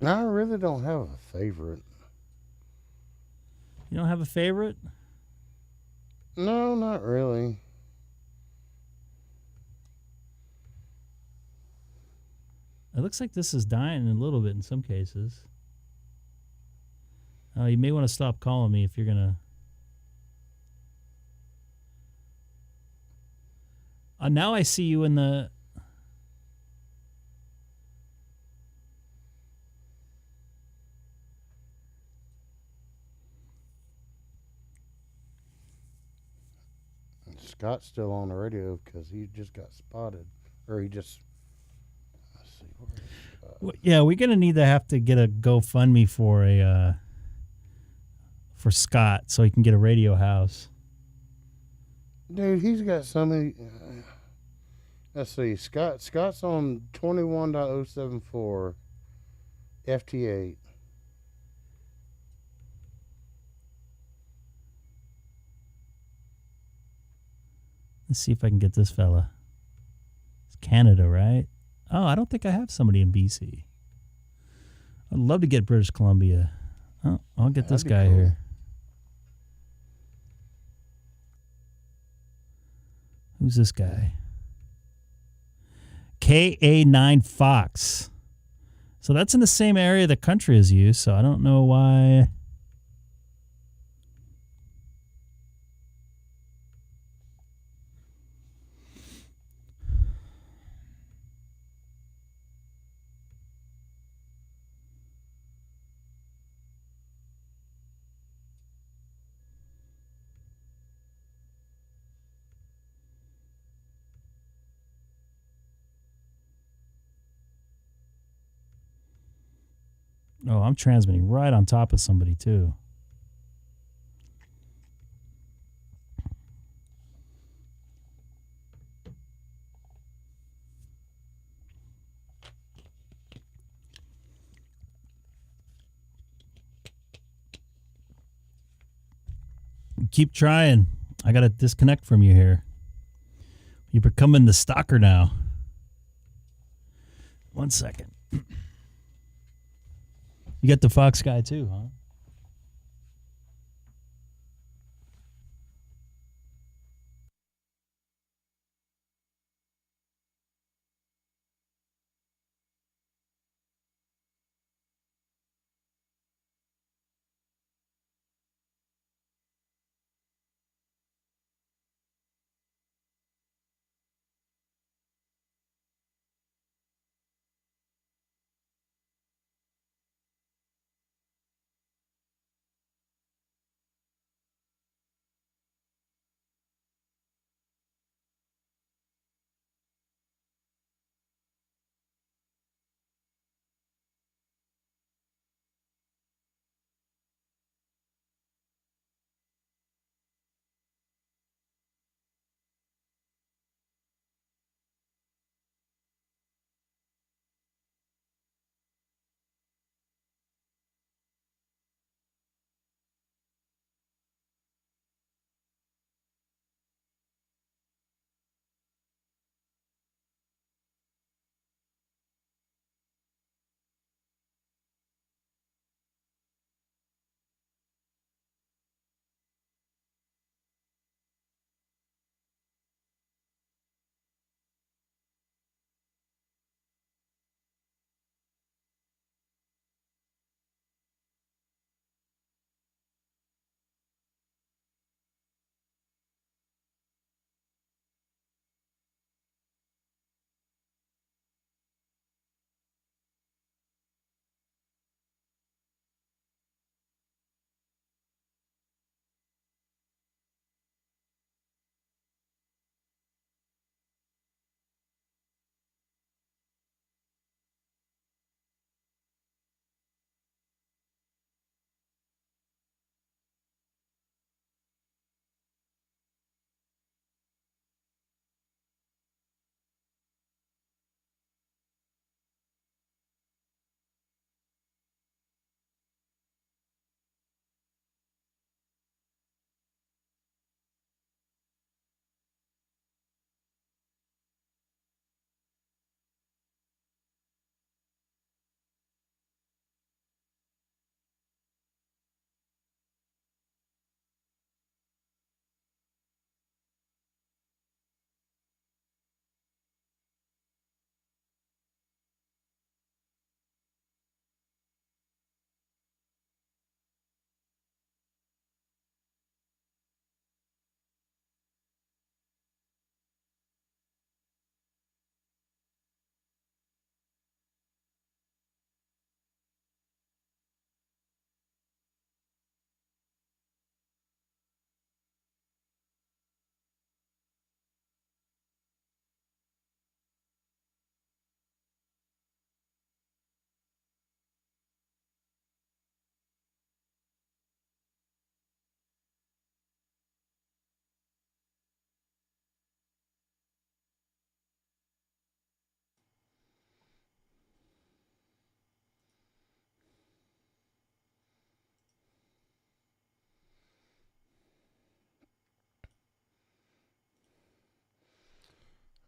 Speaker 2: I really don't have a favorite.
Speaker 1: You don't have a favorite?
Speaker 2: No, not really.
Speaker 1: It looks like this is dying a little bit in some cases. You may want to stop calling me if you're going to... now I see you in the...
Speaker 2: Scott's still on the radio because he just got spotted. Or he just... Let's see. Where is Scott?
Speaker 1: Well, yeah, we're going to have to get a GoFundMe for a... for Scott so he can get a radio house.
Speaker 2: Dude, he's got so many... let's see. Scott's on 21.074 FT8.
Speaker 1: Let's see if I can get this fella. It's Canada, right? Oh, I don't think I have somebody in BC. I'd love to get British Columbia. Oh, I'll get this guy
Speaker 2: cool.
Speaker 1: here. Who's this guy? KA9 Fox. So that's in the same area the country is used, so I don't know why. Oh, I'm transmitting right on top of somebody, too. Keep trying. I got to disconnect from you here. You're becoming the stalker now. 1 second. You got the Fox guy too, huh?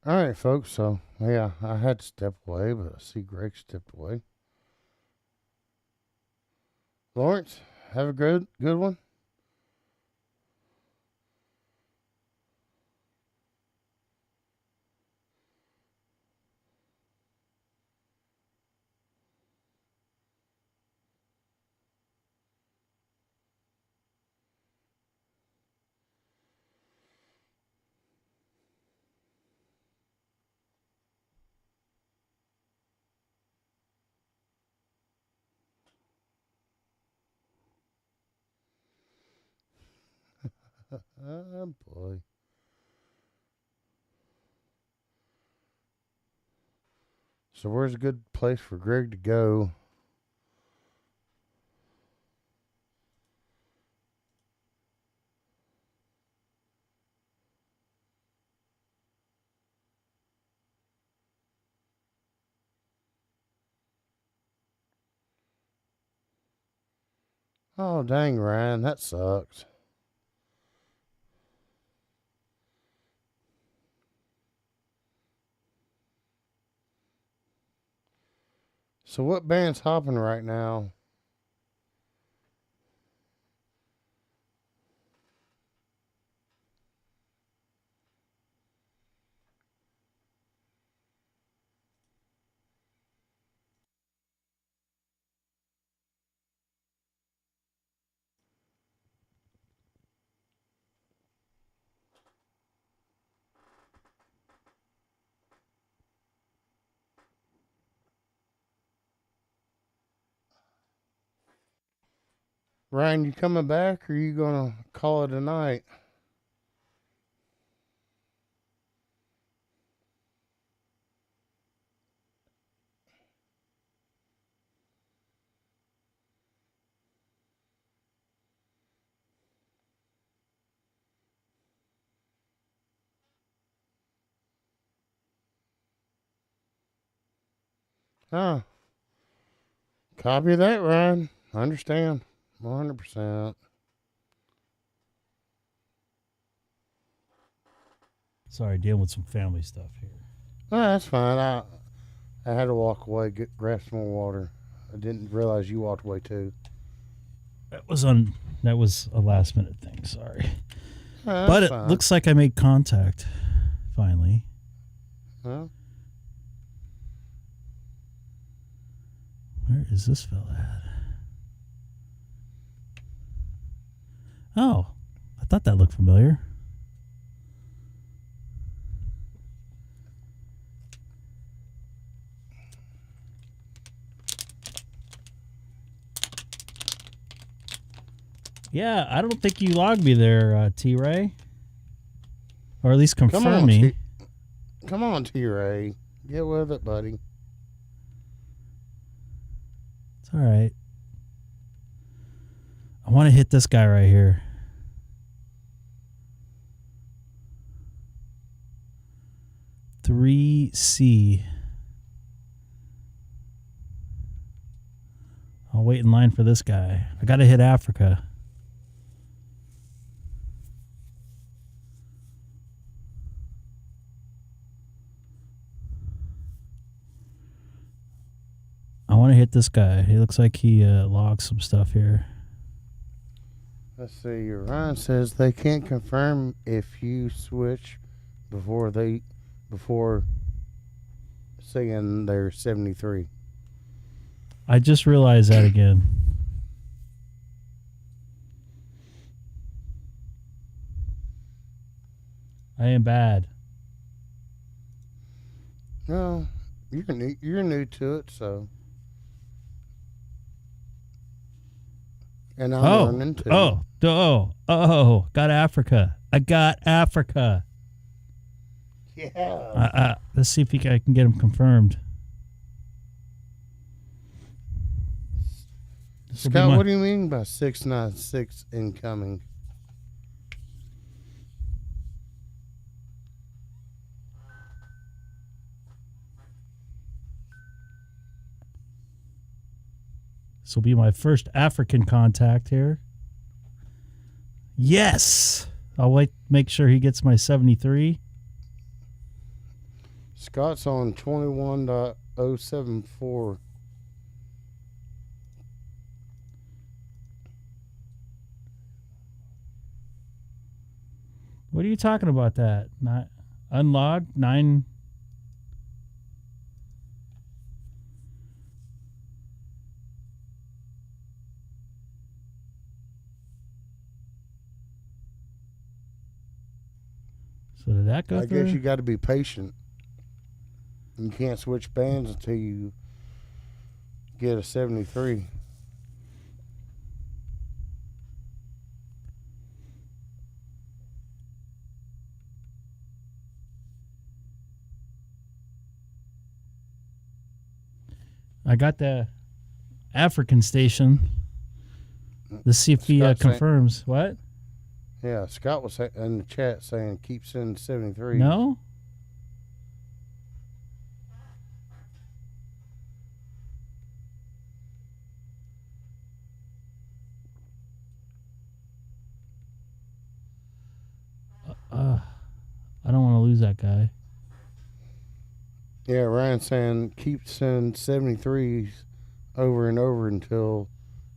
Speaker 2: All right, folks. So, yeah, I had to step away, but I see Greg stepped away. Lawrence, have a good one. Oh, boy. So where's a good place for Greg to go? Oh, dang, Ryan. That sucks. So what band's hopping right now? Ryan, you coming back or are you going to call it a night? Huh. Copy that, Ryan. I understand. 100%.
Speaker 1: Sorry, dealing with some family stuff here.
Speaker 2: No, that's fine. I had to walk away, grab some more water. I didn't realize you walked away too.
Speaker 1: That was a last minute thing. Sorry,
Speaker 2: No,
Speaker 1: but it
Speaker 2: fine.
Speaker 1: looks like I made contact finally.
Speaker 2: Huh?
Speaker 1: Where is this fella at? Oh, I thought that looked familiar. Yeah, I don't think you logged me there, T-Ray. Or at least confirm me.
Speaker 2: Come on, T-Ray. Get with it, buddy.
Speaker 1: It's all right. I want to hit this guy right here. C. I'll wait in line for this guy. I got to hit Africa. I want to hit this guy. He looks like he logged some stuff here.
Speaker 2: Let's see. Ryan says they can't confirm if you switch before saying they're 73.
Speaker 1: I just realized that again. I am bad.
Speaker 2: No, you're new to it, so. And I'm learning too.
Speaker 1: Got Africa. I got Africa.
Speaker 2: Yeah.
Speaker 1: Let's see if I can get him confirmed.
Speaker 2: Scott, what do you mean by 696 incoming?
Speaker 1: This will be my first African contact here. Yes! I'll make sure he gets my 73.
Speaker 2: Scott's on 21.074.
Speaker 1: What are you talking about? That not unlocked 9. So did that go
Speaker 2: I
Speaker 1: through?
Speaker 2: guess you got to be patient. You can't switch bands until you get a 73.
Speaker 1: I got the African station. Let's see if he
Speaker 2: Scott's saying-
Speaker 1: confirms. What?
Speaker 2: Yeah, Scott was in the chat saying keep sending 73.
Speaker 1: No? I don't want to lose that guy.
Speaker 2: Yeah, Ryan's saying keep sending 73s over and over until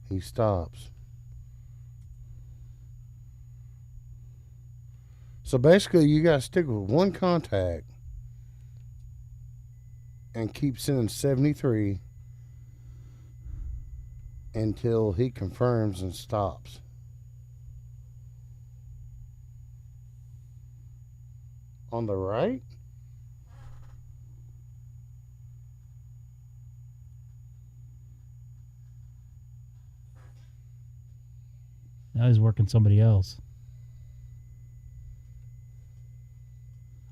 Speaker 2: he stops. So basically, you got to stick with one contact and keep sending 73 until he confirms and stops. On the right?
Speaker 1: Now he's working somebody else.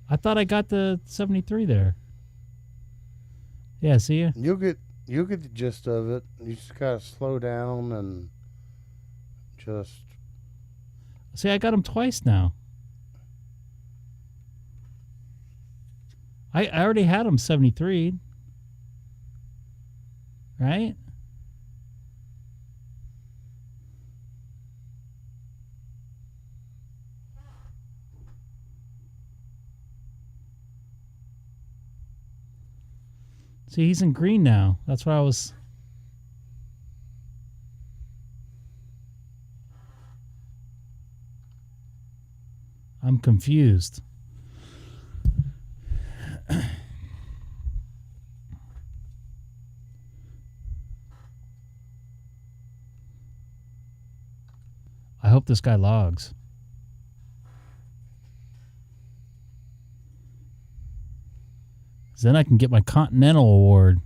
Speaker 1: I thought I got the 73 there. Yeah, see ya.
Speaker 2: You'll get the gist of it. You just gotta slow down and just.
Speaker 1: See, I got him twice now. I already had him 73. Right? See, he's in green now. That's what I was... I'm confused. I hope this guy logs. Then I can get my Continental Award.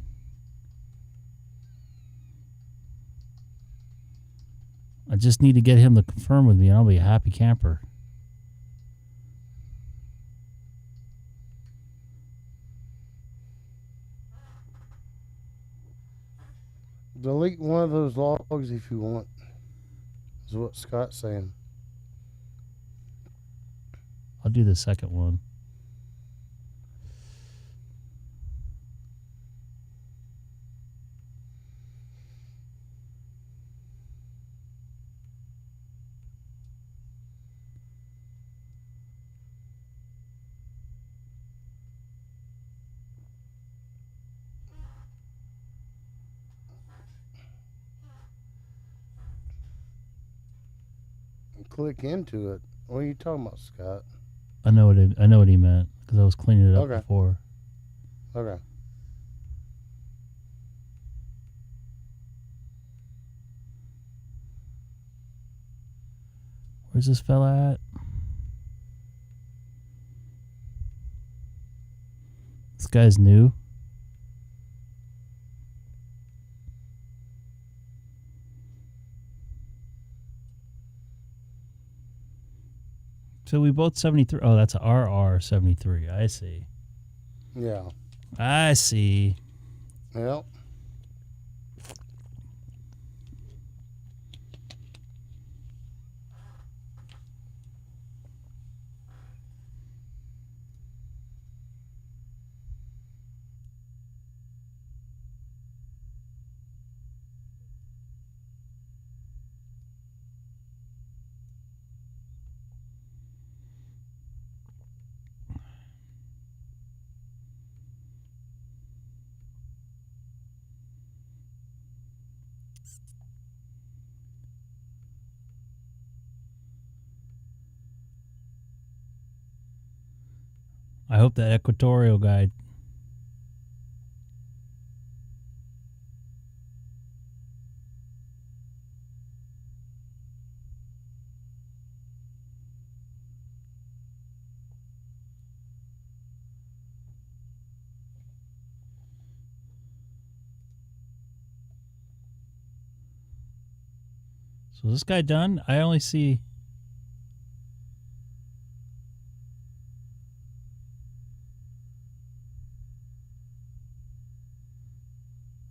Speaker 1: I just need to get him to confirm with me, and I'll be a happy camper.
Speaker 2: Delete one of those logs if you want, is what Scott's saying.
Speaker 1: I'll do the second one.
Speaker 2: Click into it. What are you talking about, Scott?
Speaker 1: I know what he meant because I was cleaning it up
Speaker 2: Okay.
Speaker 1: before.
Speaker 2: Okay.
Speaker 1: Where's this fella at? This guy's new. So we both 73. Oh, that's a RR 73. I see.
Speaker 2: Yeah.
Speaker 1: I see.
Speaker 2: Yep.
Speaker 1: I hope that equatorial guy. So is this guy done? I only see.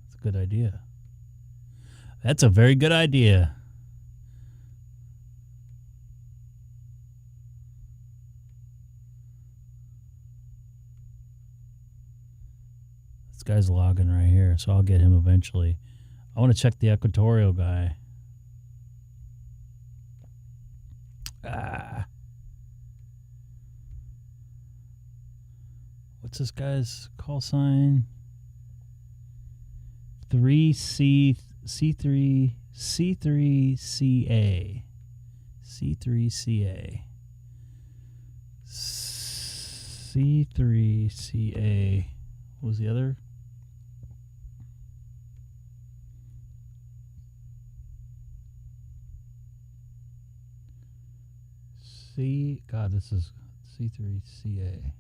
Speaker 1: That's a good idea. That's a very good idea. This guy's logging right here, so I'll get him eventually. I want to check the equatorial guy. What's this guy's call sign? 3C3CA. C3CA. C3CA. What was the other? God, this is C3CA.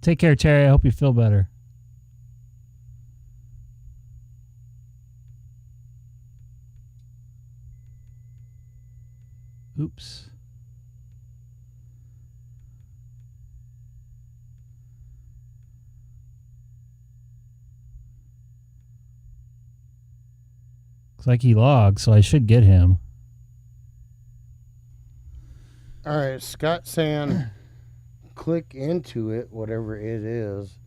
Speaker 1: Take care, Terry. I hope you feel better. Oops. Looks like he logged, so I should get him.
Speaker 2: All right, Scott saying click into it, whatever it is,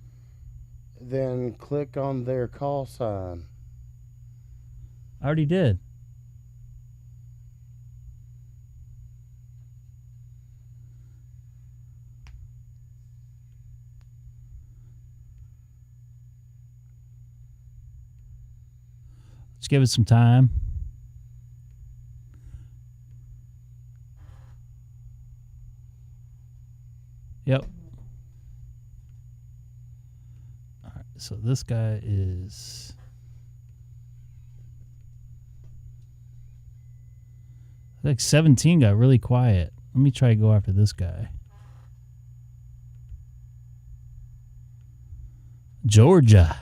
Speaker 2: then click on their call sign.
Speaker 1: I already did. Let's give it some time. Yep. All right, so this guy is... I think 17 got really quiet. Let me try to go after this guy. Georgia.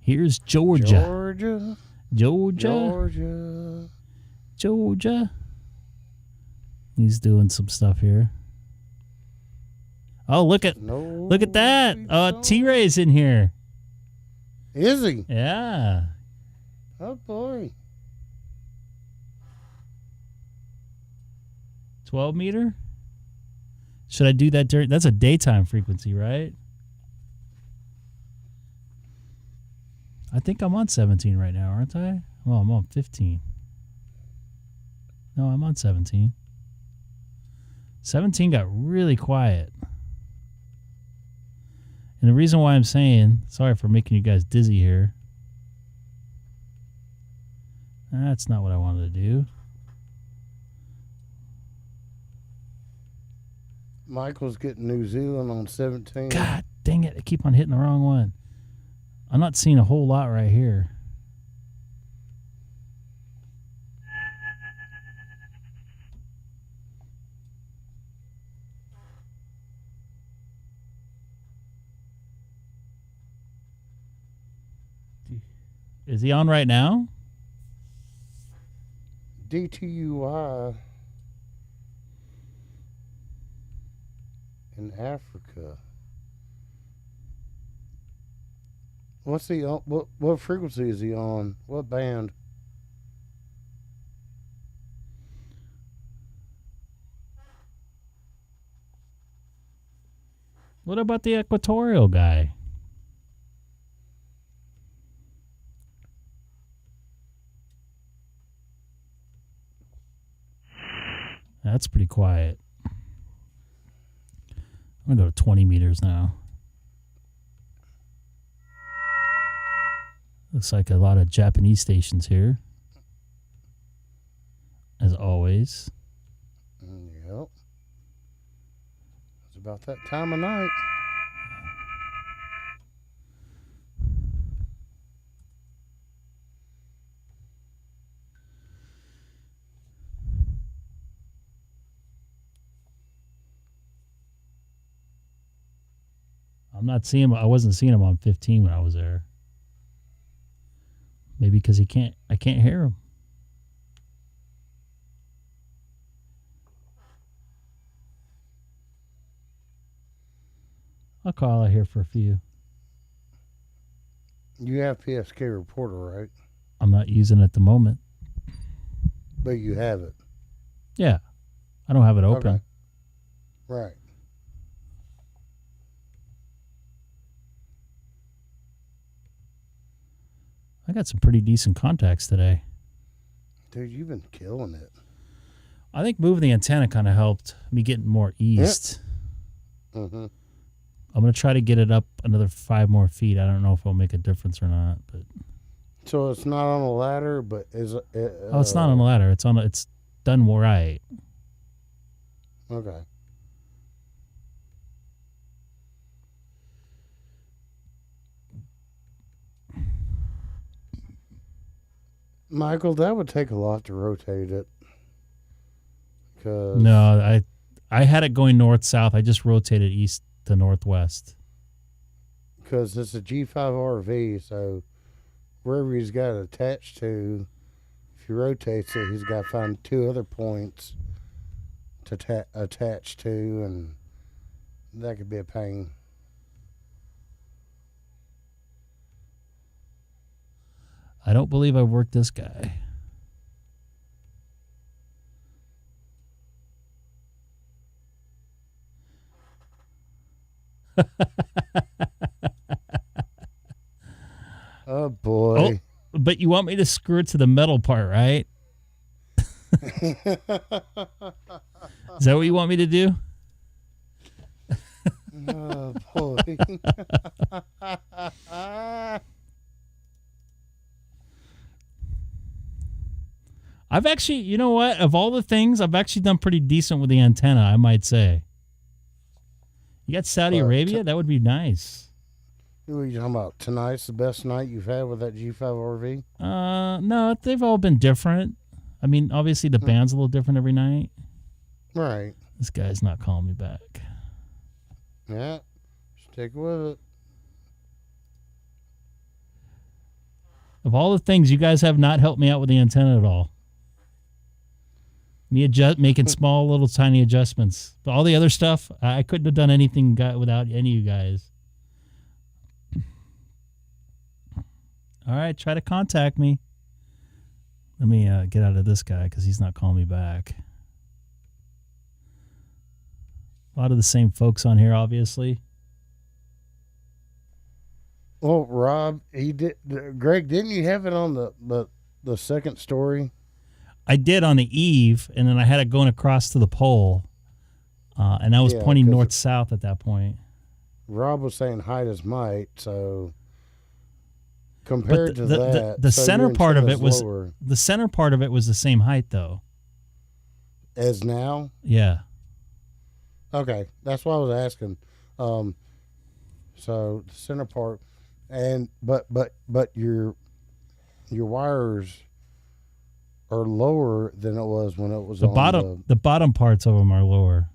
Speaker 1: Here's Georgia. Georgia. He's doing some stuff here. Oh, look at that. T-Ray's in here.
Speaker 2: Is he?
Speaker 1: Yeah.
Speaker 2: Oh boy.
Speaker 1: 12 meter? Should I do that during... That's a daytime frequency, right? I think I'm on 17 right now, aren't I? Well, I'm on 15. No, I'm on 17. 17 got really quiet. And the reason why I'm saying... Sorry for making you guys dizzy here. That's not what I wanted to do.
Speaker 2: Michael's getting New Zealand on 17.
Speaker 1: God dang it. I keep on hitting the wrong one. I'm not seeing a whole lot right here. Is he on right now?
Speaker 2: DTUI in Africa. What's he on? What frequency is he on? What band?
Speaker 1: What about the equatorial guy? That's pretty quiet. I'm going to go to 20 meters now. Looks like a lot of Japanese stations here. As always.
Speaker 2: Yep. It's about that time of night.
Speaker 1: I'm not seeing him. I wasn't seeing him on 15 when I was there. Maybe because I can't hear him. I'll call out here for a few.
Speaker 2: You have PSK Reporter, right?
Speaker 1: I'm not using it at the moment.
Speaker 2: But you have it.
Speaker 1: Yeah. I don't have it open.
Speaker 2: Okay. Right.
Speaker 1: I got some pretty decent contacts today.
Speaker 2: Dude, you've been killing it.
Speaker 1: I think moving the antenna kind of helped me get more east.
Speaker 2: Yep. Mm-hmm.
Speaker 1: I'm going to try to get it up another 5 more feet. I don't know if it'll make a difference or not. But
Speaker 2: So it's not on a ladder, but is it?
Speaker 1: oh, it's not on the ladder. It's done right.
Speaker 2: Okay. Michael, that would take a lot to rotate it.
Speaker 1: No, I had it going north-south. I just rotated east to northwest.
Speaker 2: Because it's a G5RV, so wherever he's got it attached to, if he rotates it, he's got to find 2 other points to attach to, and that could be a pain.
Speaker 1: I don't believe I worked this guy.
Speaker 2: Oh, boy.
Speaker 1: Oh, but you want me to screw it to the metal part, right? Is that what you want me to do?
Speaker 2: Oh, boy.
Speaker 1: I've actually, you know what? Of all the things, I've actually done pretty decent with the antenna, I might say. You got Saudi Arabia? That would be nice.
Speaker 2: What are you talking about? Tonight's the best night you've had with that G5RV?
Speaker 1: No, they've all been different. I mean, obviously the band's a little different every night.
Speaker 2: Right.
Speaker 1: This guy's not calling me back.
Speaker 2: Yeah. Stick with it.
Speaker 1: Of all the things, you guys have not helped me out with the antenna at all. Me making small, little, tiny adjustments. But all the other stuff, I couldn't have done anything without any of you guys. All right, try to contact me. Let me get out of this guy because he's not calling me back. A lot of the same folks on here, obviously.
Speaker 2: Well, Rob, Greg, didn't you have it on the second story?
Speaker 1: I did on the eve, and then I had it going across to the pole, and I was pointing north-south at that point.
Speaker 2: Rob was saying height is might, so compared to that,
Speaker 1: the center part of it was
Speaker 2: lower.
Speaker 1: The center part of it was the same height, though.
Speaker 2: As now?
Speaker 1: Yeah.
Speaker 2: Okay, that's why I was asking. So the center part, and but your wires are lower than it was when it was
Speaker 1: the
Speaker 2: on
Speaker 1: bottom. The bottom parts of them are lower.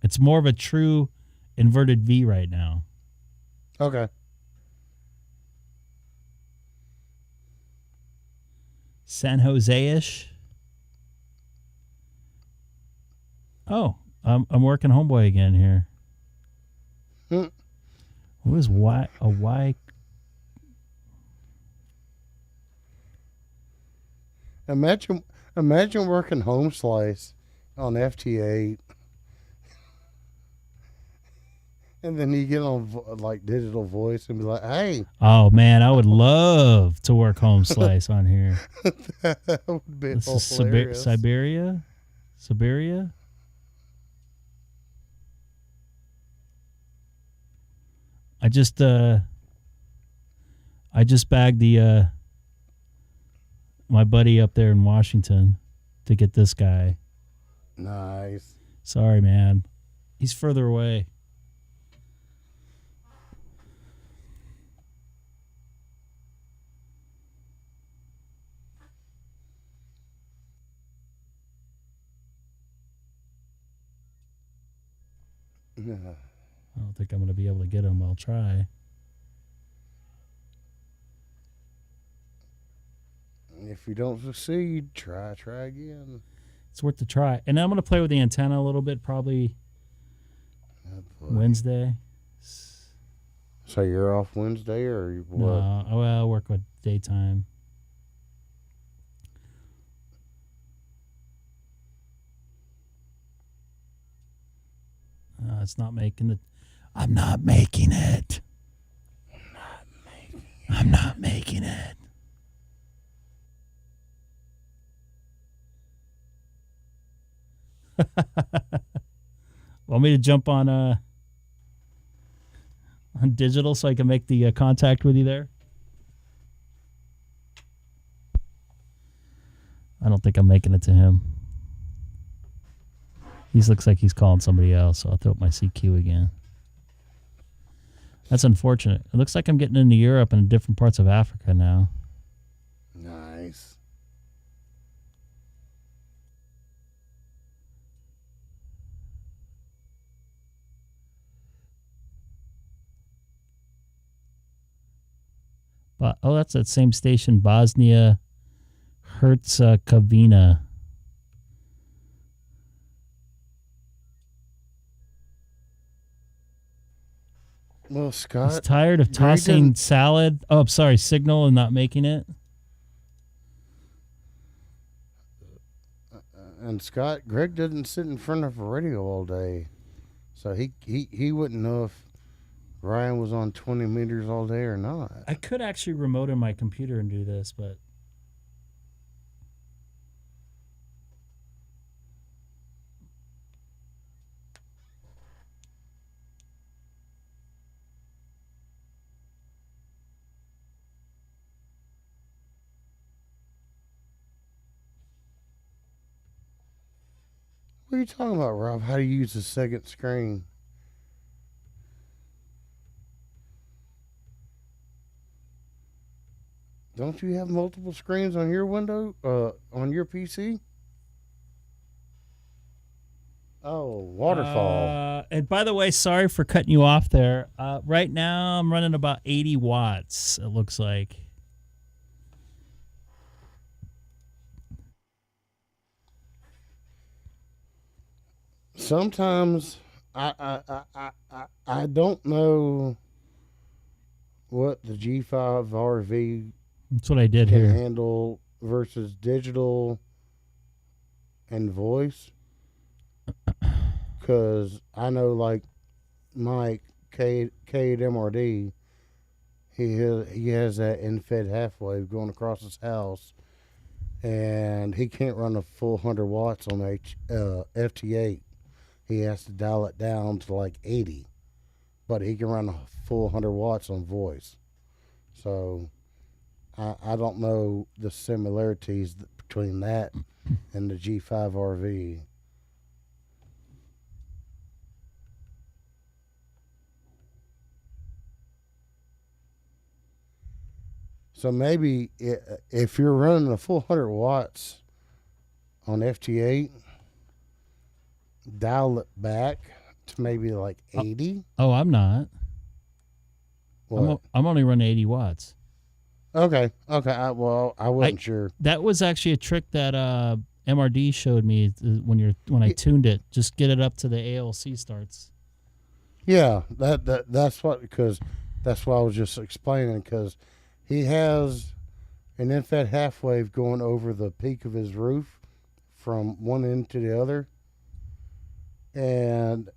Speaker 1: It's more of a true inverted V right now.
Speaker 2: Okay.
Speaker 1: San Jose-ish. Oh, I'm working homeboy again here. What is a Y?
Speaker 2: Imagine working home slice on FT8, and then you get on like digital voice and be like, "Hey."
Speaker 1: Oh man, I would love to work home slice on here.
Speaker 2: That would be
Speaker 1: This is
Speaker 2: hilarious.
Speaker 1: Siberia. I just bagged the my buddy up there in Washington to get this guy.
Speaker 2: Nice.
Speaker 1: Sorry, man. He's further away.
Speaker 2: Yeah.
Speaker 1: I don't think I'm going to be able to get him. I'll try.
Speaker 2: If you don't succeed, try again.
Speaker 1: It's worth the try. And I'm going to play with the antenna a little bit, probably Wednesday.
Speaker 2: So you're off Wednesday or what?
Speaker 1: No, I'll work with daytime. It's not making it. I'm not making it. I'm not making it. Want me to jump on digital so I can make the contact with you there? I don't think I'm making it to him. He looks like he's calling somebody else, so I'll throw up my CQ again. That's unfortunate. It looks like I'm getting into Europe and different parts of Africa now.
Speaker 2: Nice.
Speaker 1: But that's that same station, Bosnia Herzegovina.
Speaker 2: Well, Scott,
Speaker 1: He's tired of tossing salad. Oh, I'm sorry, signal and not making it.
Speaker 2: And Scott, Greg doesn't sit in front of a radio all day, so he wouldn't know if Ryan was on 20 meters all day or not.
Speaker 1: I could actually remote in my computer and do this, but
Speaker 2: What are you talking about, Rob? How do you use the second screen? Don't you have multiple screens on your window, on your PC? Oh, waterfall.
Speaker 1: And by the way, sorry for cutting you off there. Right now, I'm running about 80 watts, it looks like.
Speaker 2: Sometimes I don't know what the G5 RV
Speaker 1: That's what I did
Speaker 2: can
Speaker 1: here.
Speaker 2: handle versus digital and voice. Because I know, like Mike K8 MRD, he has that in-fed half wave going across his house, and he can't run a full 100 watts on FT8. He has to dial it down to like 80, but he can run a full 100 watts on voice. So I don't know the similarities between that and the G5 RV. So maybe if you're running a full 100 watts on FT8, dial it back to maybe like 80.
Speaker 1: Oh, I'm not.
Speaker 2: What?
Speaker 1: I'm only running 80 watts.
Speaker 2: Okay. I wasn't sure.
Speaker 1: That was actually a trick that MRD showed me when I tuned it. Just get it up to the ALC starts.
Speaker 2: Yeah, that's what, because that's what I was just explaining, because he has an in-fed half wave going over the peak of his roof from one end to the other. And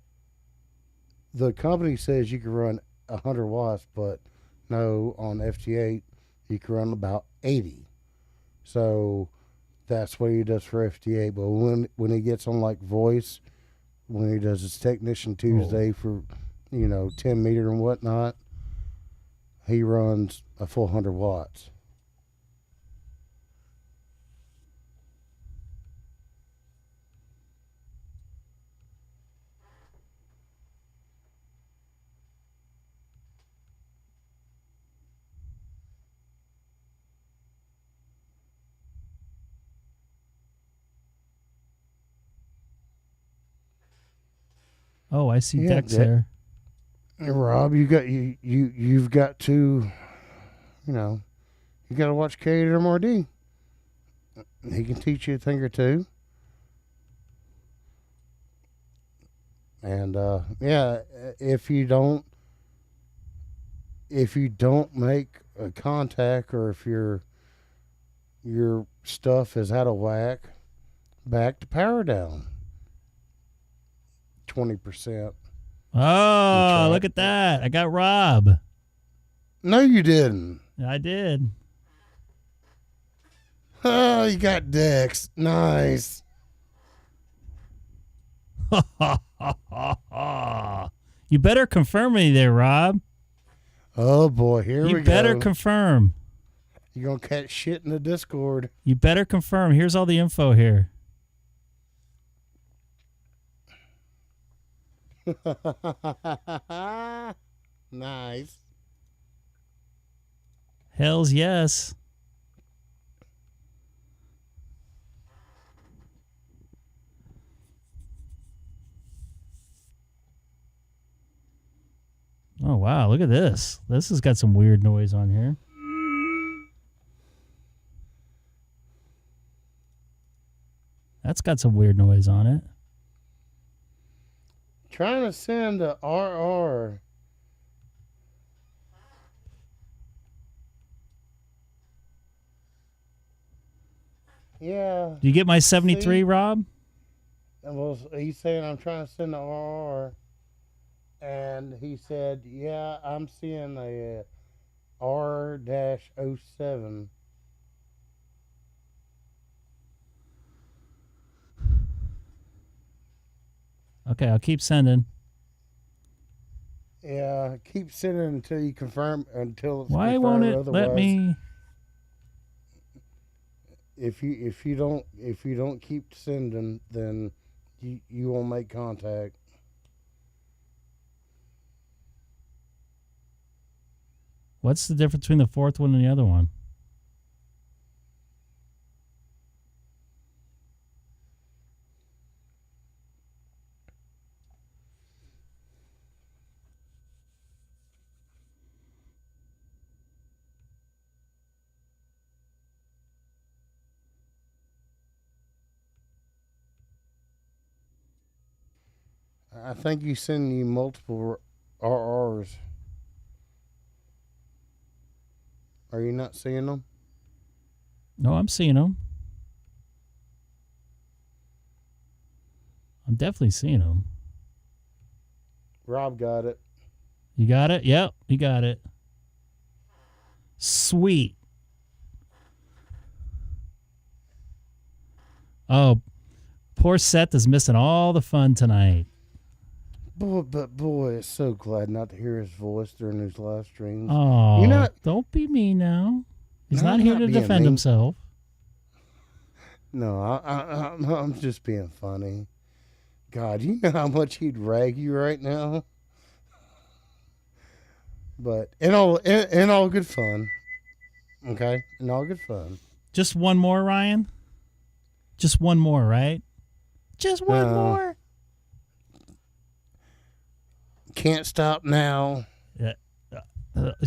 Speaker 2: the company says you can run 100 watts, but no, on FT8, you can run about 80. So that's what he does for FT8. But when he gets on like voice, when he does his Technician Tuesday for, 10 meter and whatnot, he runs a full 100 watts.
Speaker 1: Oh, I see
Speaker 2: Yeah,
Speaker 1: decks there.
Speaker 2: Hey, Rob, you've got to, you know, you got to watch K8MRD. He can teach you a thing or two. And yeah, if you don't make a contact, or if your stuff is out of whack, back to power down 20%.
Speaker 1: Oh, look at that. I got Rob.
Speaker 2: No, you didn't.
Speaker 1: I did.
Speaker 2: Oh, you got Dex. Nice.
Speaker 1: You better confirm me there, Rob.
Speaker 2: Oh boy, here we go.
Speaker 1: You better confirm.
Speaker 2: You're gonna catch shit in the Discord.
Speaker 1: You better confirm. Here's all the info here.
Speaker 2: Nice.
Speaker 1: Hells yes. Oh, wow. Look at this. This has got some weird noise on here. That's got some weird noise on it.
Speaker 2: Trying to send a RR. Yeah.
Speaker 1: Do you get my 73,
Speaker 2: See?
Speaker 1: Rob?
Speaker 2: Well, he's saying I'm trying to send a RR. And he said, yeah, I'm seeing a R-07.
Speaker 1: Okay, I'll keep sending.
Speaker 2: Yeah, keep sending until you confirm, until it's
Speaker 1: Why
Speaker 2: confirmed.
Speaker 1: won't it
Speaker 2: Otherwise,
Speaker 1: let me?
Speaker 2: If you don't keep sending, then you won't make contact.
Speaker 1: What's the difference between the fourth one and the other one?
Speaker 2: I think you send you multiple RRs. Are you not seeing them?
Speaker 1: No, I'm seeing them. I'm definitely seeing them.
Speaker 2: Rob got it.
Speaker 1: You got it? Yep, you got it. Sweet. Oh, poor Seth is missing all the fun tonight.
Speaker 2: Boy, it's so glad not to hear his voice during his live streams.
Speaker 1: Oh,
Speaker 2: You're not,
Speaker 1: don't be mean now. He's
Speaker 2: No,
Speaker 1: not
Speaker 2: I'm
Speaker 1: here
Speaker 2: not
Speaker 1: to
Speaker 2: being
Speaker 1: defend
Speaker 2: mean.
Speaker 1: himself.
Speaker 2: No, I'm just being funny. God, you know how much he'd rag you right now. But in all good fun. Okay? In all good fun.
Speaker 1: Just one more, Ryan? Just one more, right? Just one more.
Speaker 2: Can't stop now.
Speaker 1: Yeah.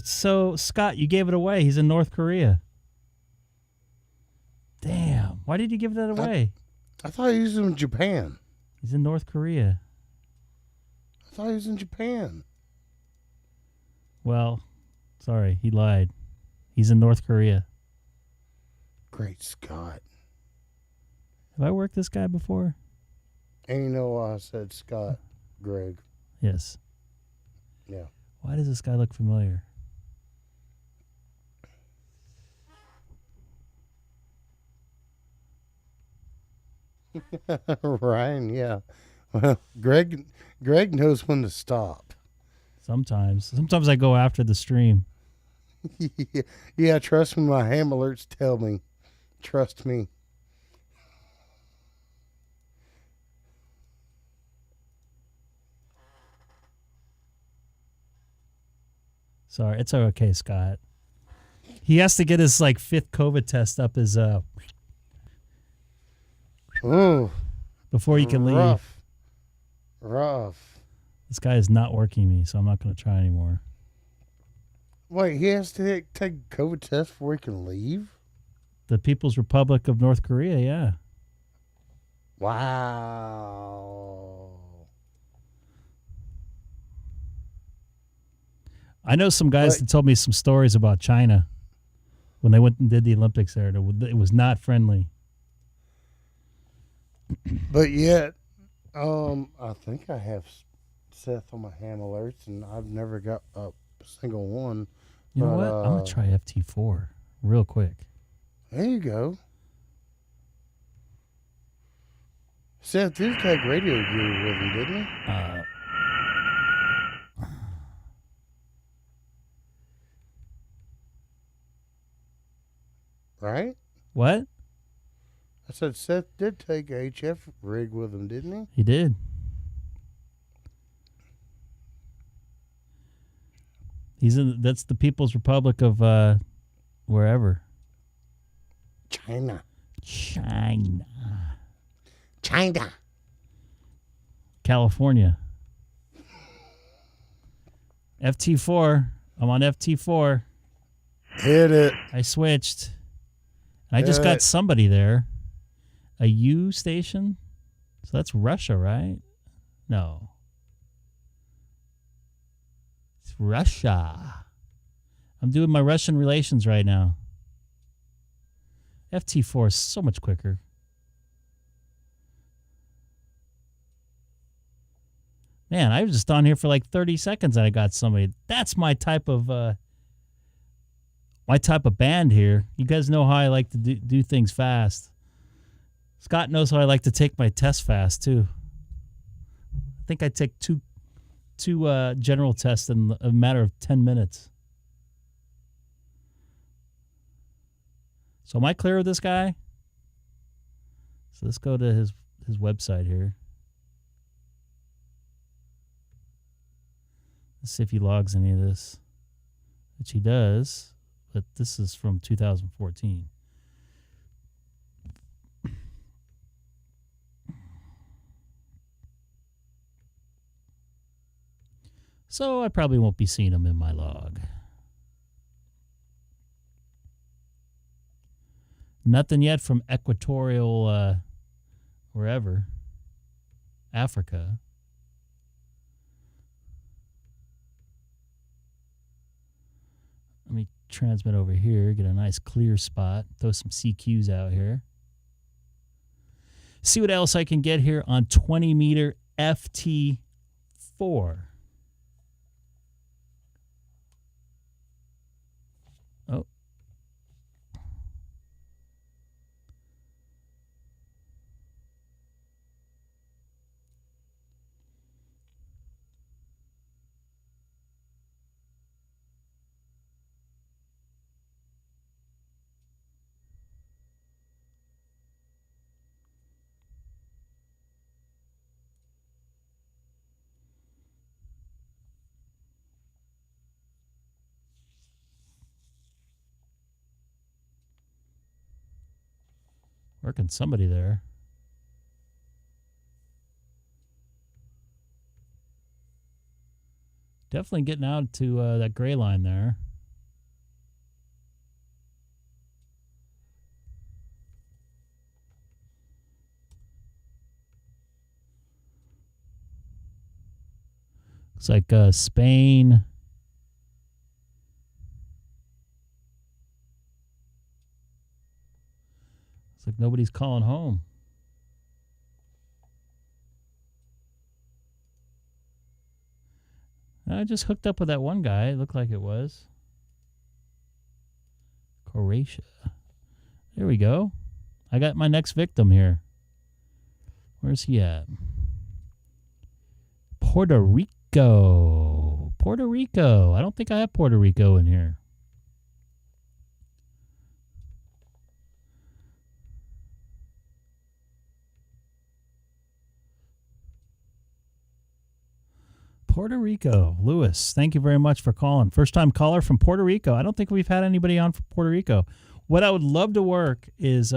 Speaker 1: So, Scott, you gave it away. He's in North Korea. Damn. Why did you give that away?
Speaker 2: I thought he was in Japan.
Speaker 1: He's in North Korea.
Speaker 2: I thought he was in Japan.
Speaker 1: Well, sorry. He lied. He's in North Korea.
Speaker 2: Great Scott.
Speaker 1: Have I worked this guy before?
Speaker 2: And you know why I said Scott, Greg.
Speaker 1: Yes.
Speaker 2: Yeah.
Speaker 1: Why does this guy look familiar?
Speaker 2: Ryan, yeah. Well, Greg knows when to stop.
Speaker 1: Sometimes. Sometimes I go after the stream.
Speaker 2: Yeah, trust me, my ham alerts tell me. Trust me.
Speaker 1: Sorry, it's okay, Scott. He has to get his like 5th COVID test up his
Speaker 2: Ooh,
Speaker 1: before he can leave.
Speaker 2: rough.
Speaker 1: This guy is not working me, so I'm not going to try anymore.
Speaker 2: Wait, he has to take a COVID test before he can leave?
Speaker 1: The People's Republic of North Korea, yeah.
Speaker 2: Wow.
Speaker 1: I know some guys that told me some stories about China when they went and did the Olympics there. It was not friendly.
Speaker 2: But yet, I think I have Seth on my ham alerts, and I've never got a single one.
Speaker 1: You know what? I'm going to try FT4 real quick.
Speaker 2: There you go. Seth did take radio gear with him, didn't he? Right?
Speaker 1: What?
Speaker 2: I said Seth did take a HF rig with him, didn't he?
Speaker 1: He did. That's the People's Republic of wherever.
Speaker 2: China.
Speaker 1: California. FT4. I'm on FT4.
Speaker 2: Hit it.
Speaker 1: I switched. And I just got somebody there. A U station? So that's Russia, right? No. It's Russia. I'm doing my Russian relations right now. FT4 is so much quicker. Man, I was just on here for like 30 seconds and I got somebody. That's my type of band here. You guys know how I like to do things fast. Scott knows how I like to take my test fast too. I think I take two general tests in a matter of 10 minutes. So am I clear with this guy? So let's go to his website here. Let's see if he logs any of this, which he does, but this is from 2014. So I probably won't be seeing him in my log. Nothing yet from equatorial, wherever, Africa. Let me transmit over here, get a nice clear spot, throw some CQs out here. See what else I can get here on 20 meter FT4. Oh. Working somebody there. Definitely getting out to that gray line there. Looks like Spain. It's like nobody's calling home. I just hooked up with that one guy. It looked like it was Croatia. There we go. I got my next victim here. Where's he at? Puerto Rico. Puerto Rico. I don't think I have Puerto Rico in here. Puerto Rico. Lewis, thank you very much for calling. First time caller from Puerto Rico. I don't think we've had anybody on from Puerto Rico. What I would love to work is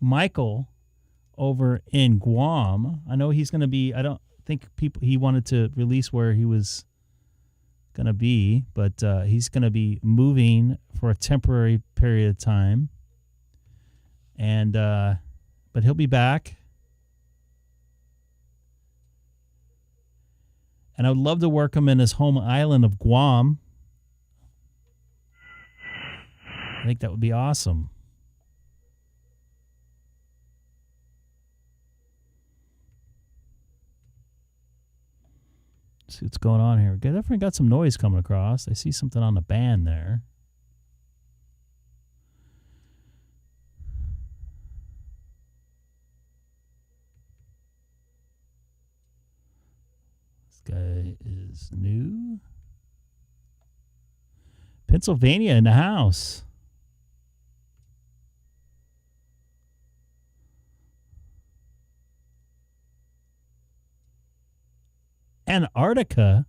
Speaker 1: Michael over in Guam. I know he's going to be, think he wanted to release where he was going to be, but he's going to be moving for a temporary period of time. And but he'll be back. And I would love to work him in his home island of Guam. I think that would be awesome. Let's see what's going on here. Definitely got some noise coming across. I see something on the band there. This guy is new. Pennsylvania in the house. Antarctica.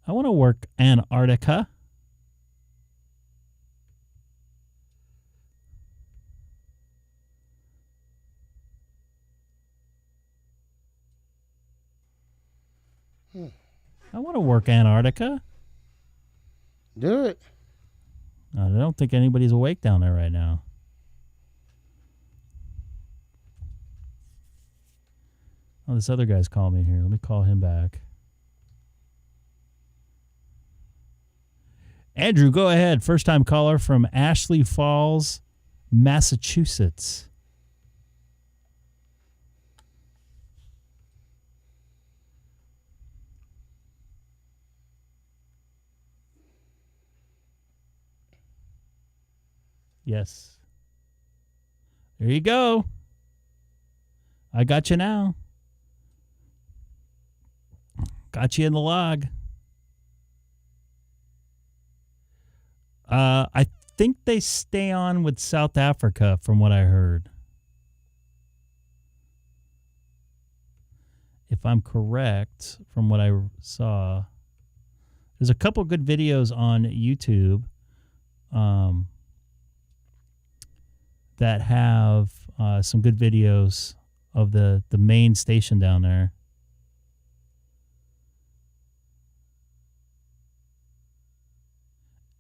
Speaker 1: I want to work Antarctica. I want to work Antarctica.
Speaker 2: Do it.
Speaker 1: I don't think anybody's awake down there right now. Oh, this other guy's calling me here. Let me call him back. Andrew, go ahead. First-time caller from Ashley Falls, Massachusetts. Yes. There you go. I got you now. Got you in the log. I think they stay on with South Africa from what I heard. If I'm correct from what I saw. There's a couple good videos on YouTube that have some good videos of the main station down there.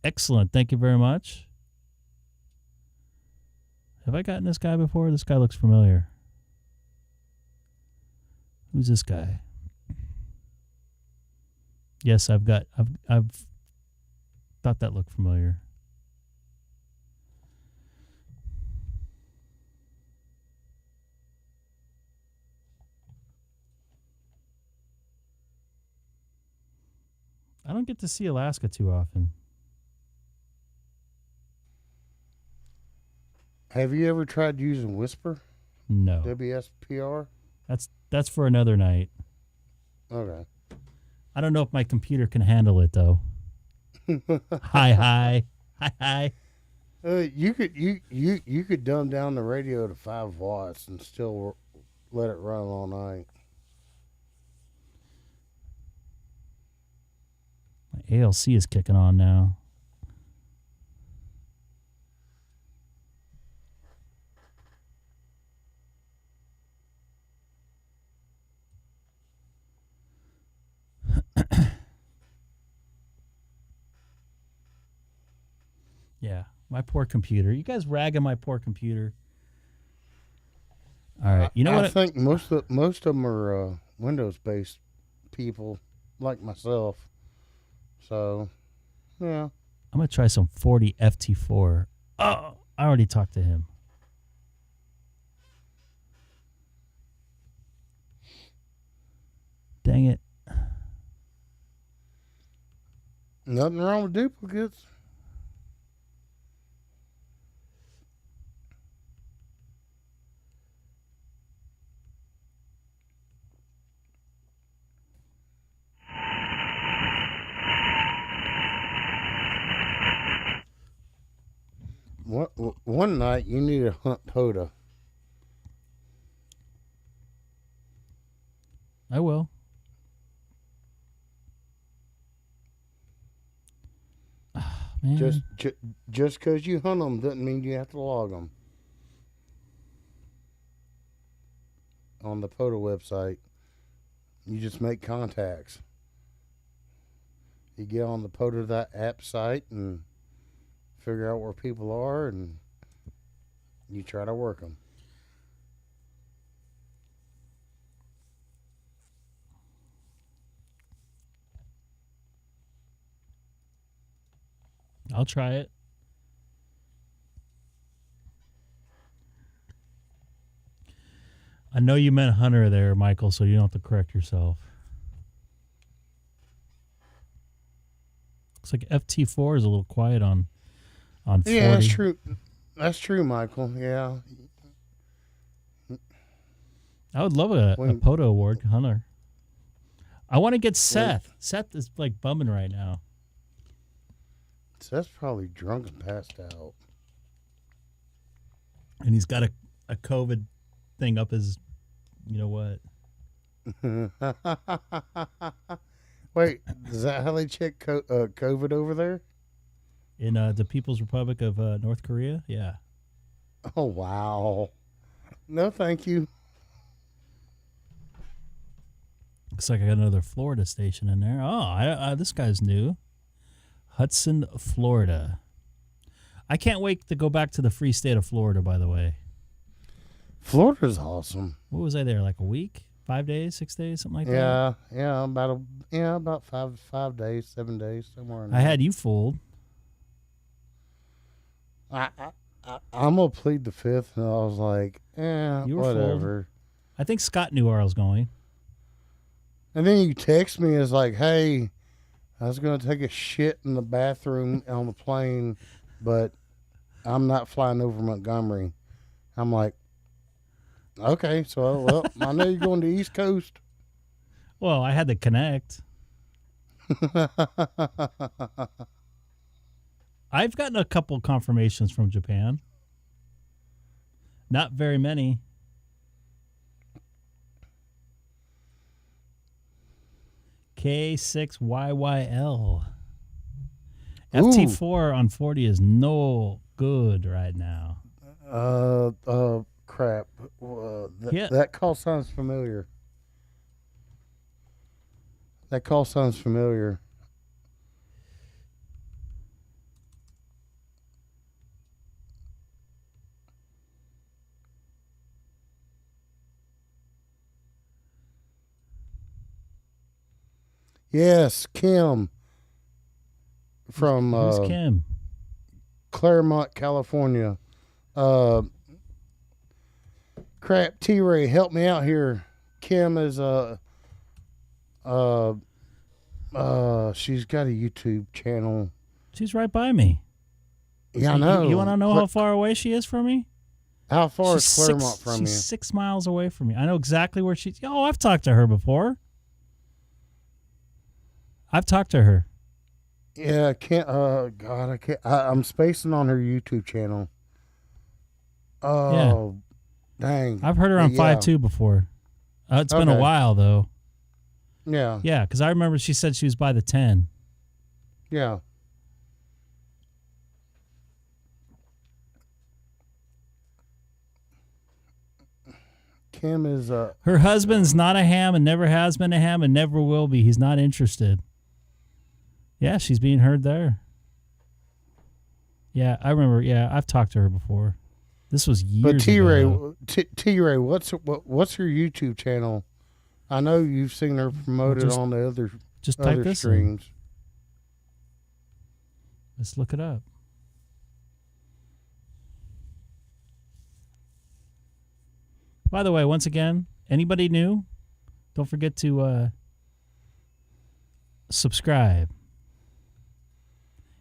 Speaker 1: Excellent. Thank you very much. Have I gotten this guy before? This guy looks familiar. Who's this guy? Yes, I've thought that looked familiar. I don't get to see Alaska too often.
Speaker 2: Have you ever tried using Whisper?
Speaker 1: No.
Speaker 2: WSPR?
Speaker 1: That's for another night.
Speaker 2: Okay.
Speaker 1: I don't know if my computer can handle it though. Hi.
Speaker 2: You could dumb down the radio to 5 watts and still let it run all night.
Speaker 1: My ALC is kicking on now. Yeah, my poor computer. You guys ragging my poor computer. All right, you know what?
Speaker 2: I think most of them are Windows-based people like myself. So, yeah.
Speaker 1: I'm gonna try some 40 FT4. Oh, I already talked to him. Dang it.
Speaker 2: Nothing wrong with duplicates. One night you need to hunt POTA.
Speaker 1: I will. Man.
Speaker 2: Just because you hunt them doesn't mean you have to log them. On the POTA website, You just make contacts. You get on the POTA app site and figure out where people are, and you try to work them.
Speaker 1: I'll try it. I know you meant Hunter there, Michael, so you don't have to correct yourself. Looks like FT4 is a little quiet on 40.
Speaker 2: Yeah, that's true. That's true, Michael. Yeah.
Speaker 1: I would love a POTA award, Hunter. I want to get Seth. Seth is like bumming right now.
Speaker 2: Seth's probably drunk and passed out.
Speaker 1: And he's got a COVID thing up his, you know what?
Speaker 2: Wait, is that how they check COVID over there?
Speaker 1: In the People's Republic of North Korea? Yeah.
Speaker 2: Oh, wow. No, thank you.
Speaker 1: Looks like I got another Florida station in there. Oh, this guy's new. Hudson, Florida. I can't wait to go back to the free state of Florida, by the way.
Speaker 2: Florida's awesome.
Speaker 1: What was I there, like a week? 5 days, 6 days, something like that?
Speaker 2: Yeah, about 5 days, 7 days, somewhere in there.
Speaker 1: I had you fooled.
Speaker 2: I'm going to plead the fifth, and I was like,
Speaker 1: You were
Speaker 2: whatever.
Speaker 1: Fooled. I think Scott knew where I was going.
Speaker 2: And then you text me as like, hey, I was going to take a shit in the bathroom on the plane, but I'm not flying over Montgomery. I'm like, okay, so, well, I know you're going to the East Coast.
Speaker 1: Well, I had to connect. I've gotten a couple confirmations from Japan. Not very many. K6YYL. FT4 on 40 is no good right now.
Speaker 2: Crap. That call sounds familiar. That call sounds familiar. Yes, Kim from
Speaker 1: Who's Kim?
Speaker 2: Claremont, California. Crap, T-Ray, help me out here. Kim is she's got a YouTube channel.
Speaker 1: She's right by me.
Speaker 2: Yeah, I know.
Speaker 1: You want to know how far away she is from me?
Speaker 2: How far is Claremont from you?
Speaker 1: She's 6 miles away from me. I know exactly where she's. Oh, I've talked to her before. I've talked to her.
Speaker 2: Yeah, I can't. God, I can't. I'm spacing on her YouTube channel. Oh, yeah. Dang.
Speaker 1: I've heard her on 5.2 before. It's been a while though.
Speaker 2: Yeah.
Speaker 1: Yeah, because I remember she said she was by the 10.
Speaker 2: Yeah. Kim is
Speaker 1: her husband's not a ham and never has been a ham and never will be. He's not interested. Yeah, she's being heard there. Yeah, I remember. Yeah, I've talked to her before. This was years ago.
Speaker 2: But T-Ray, what's her YouTube channel? I know you've seen her promoted on the other streams.
Speaker 1: Let's look it up. By the way, once again, anybody new, don't forget to subscribe.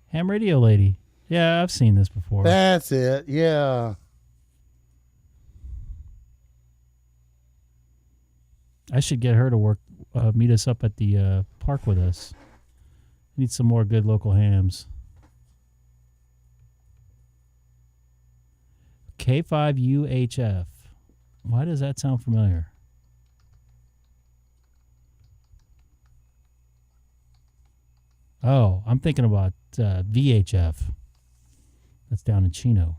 Speaker 1: Ham Radio Lady. Yeah, I've seen this before.
Speaker 2: That's it. Yeah.
Speaker 1: I should get her to work, meet us up at the park with us. Need some more good local hams. K5UHF. Why does that sound familiar? Oh, I'm thinking about VHF. That's down in Chino.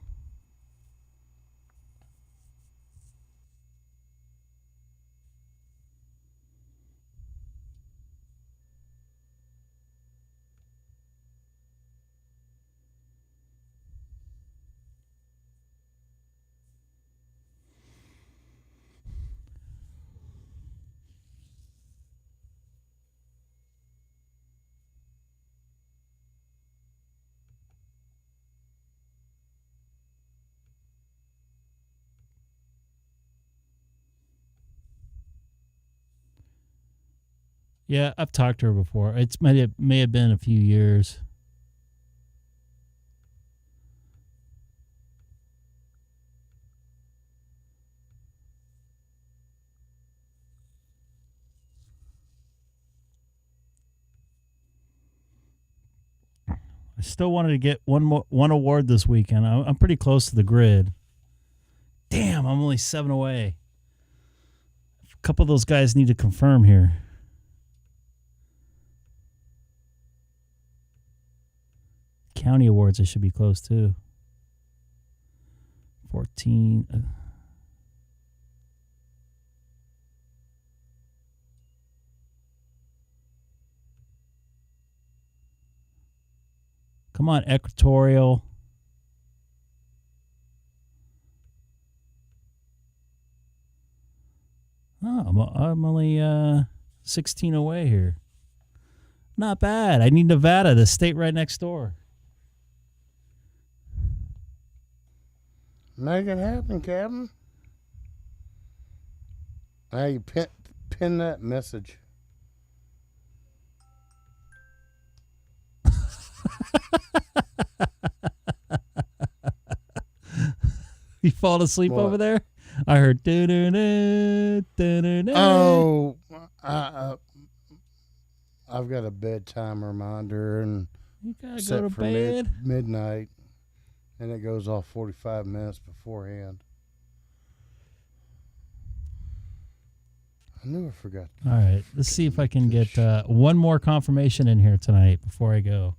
Speaker 1: Yeah, I've talked to her before. It may have been a few years. I still wanted to get one award this weekend. I'm pretty close to the grid. Damn, I'm only 7 away. A couple of those guys need to confirm here. County awards, I should be close to. 14. Come on, Equatorial. Oh, I'm only 16 away here. Not bad. I need Nevada, the state right next door.
Speaker 2: Make it happen, Captain. Now you pin that message.
Speaker 1: You fall asleep
Speaker 2: What?
Speaker 1: over there? I heard do-do-do,
Speaker 2: Oh, I've got a bedtime reminder and
Speaker 1: you gotta
Speaker 2: set
Speaker 1: go to
Speaker 2: for
Speaker 1: bed.
Speaker 2: midnight, and it goes off 45 minutes beforehand. I knew I forgot.
Speaker 1: All right, let's see if I can get one more confirmation in here tonight before I go.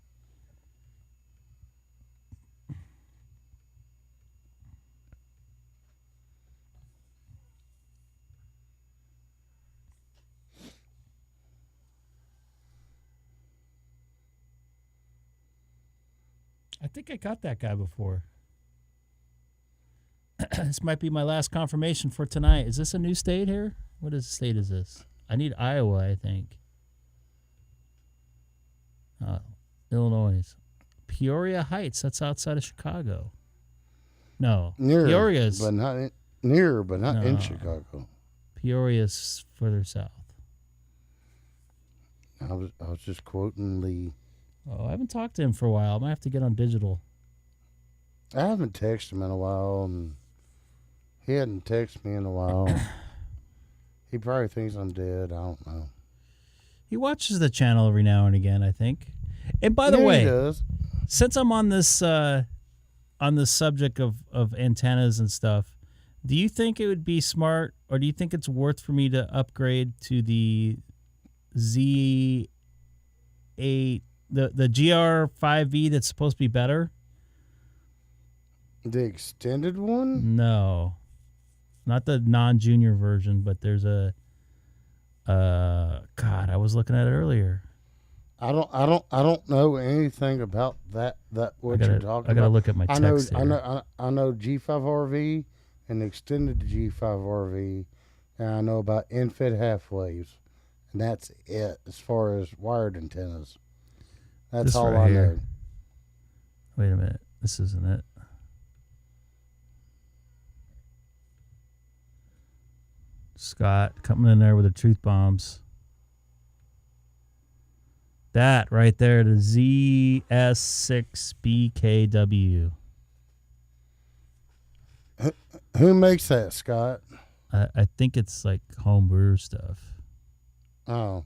Speaker 1: I think I got that guy before. This might be my last confirmation for tonight. Is this a new state here? What state is this? I need Iowa, I think. Illinois. Peoria Heights. That's outside of Chicago. No.
Speaker 2: Near,
Speaker 1: Peoria is
Speaker 2: but not in, near, but not in
Speaker 1: No.
Speaker 2: Chicago.
Speaker 1: Peoria's further south.
Speaker 2: I was just quoting the.
Speaker 1: Oh, I haven't talked to him for a while. I might have to get on digital.
Speaker 2: I haven't texted him in a while, and he hadn't texted me in a while. He probably thinks I'm dead. I don't know.
Speaker 1: He watches the channel every now and again, I think. And by the
Speaker 2: Yeah,
Speaker 1: way,
Speaker 2: he does.
Speaker 1: since I'm on this subject of antennas and stuff, do you think it would be smart, or do you think it's worth for me to upgrade to the Z8, the GR5V that's supposed to be better?
Speaker 2: The extended one?
Speaker 1: No, not the non-junior version, but there's a. God, I was looking at it earlier.
Speaker 2: I don't know anything about that what you're talking about.
Speaker 1: I gotta look at my
Speaker 2: I know
Speaker 1: text.
Speaker 2: I know G5RV and extended to G5RV, and I know about infed half waves, and that's it as far as wired antennas. That's
Speaker 1: This
Speaker 2: all
Speaker 1: right
Speaker 2: I
Speaker 1: here.
Speaker 2: know.
Speaker 1: Wait a minute, this isn't it. Scott coming in there with the truth bombs. That right there, the ZS6BKW.
Speaker 2: Who makes that, Scott?
Speaker 1: I think it's like homebrew stuff.
Speaker 2: Oh.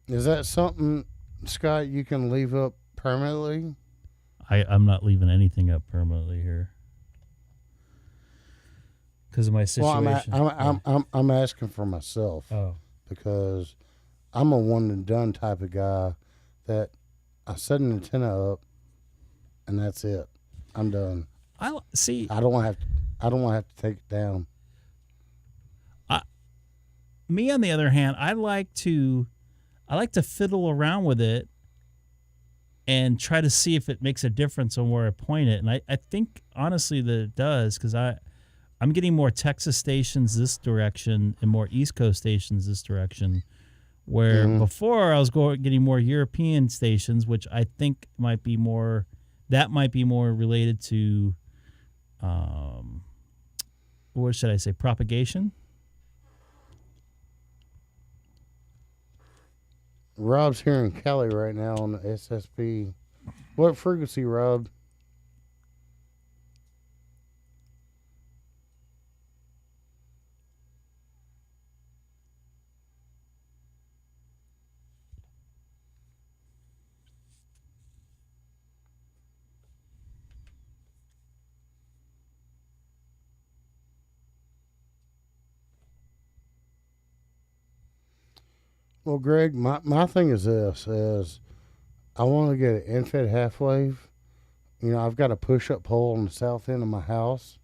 Speaker 2: Is that something, Scott, you can leave up permanently?
Speaker 1: I'm not leaving anything up permanently here because of my situation.
Speaker 2: Well, I'm asking for myself.
Speaker 1: Oh.
Speaker 2: Because I'm a one and done type of guy that I set an antenna up and that's it. I'm done.
Speaker 1: I see.
Speaker 2: I don't want to have to take it down.
Speaker 1: Me, on the other hand, I like to fiddle around with it and try to see if it makes a difference on where I point it. And I think, honestly, that it does, because I'm getting more Texas stations this direction and more East Coast stations this direction, where before I was getting more European stations, which I think might be more related to what should I say, propagation.
Speaker 2: Rob's here in Cali right now on the SSB. What frequency, Rob? Well, Greg, my thing is this, is I want to get an infed half wave. You know, I've got a push-up pole on the south end of my house,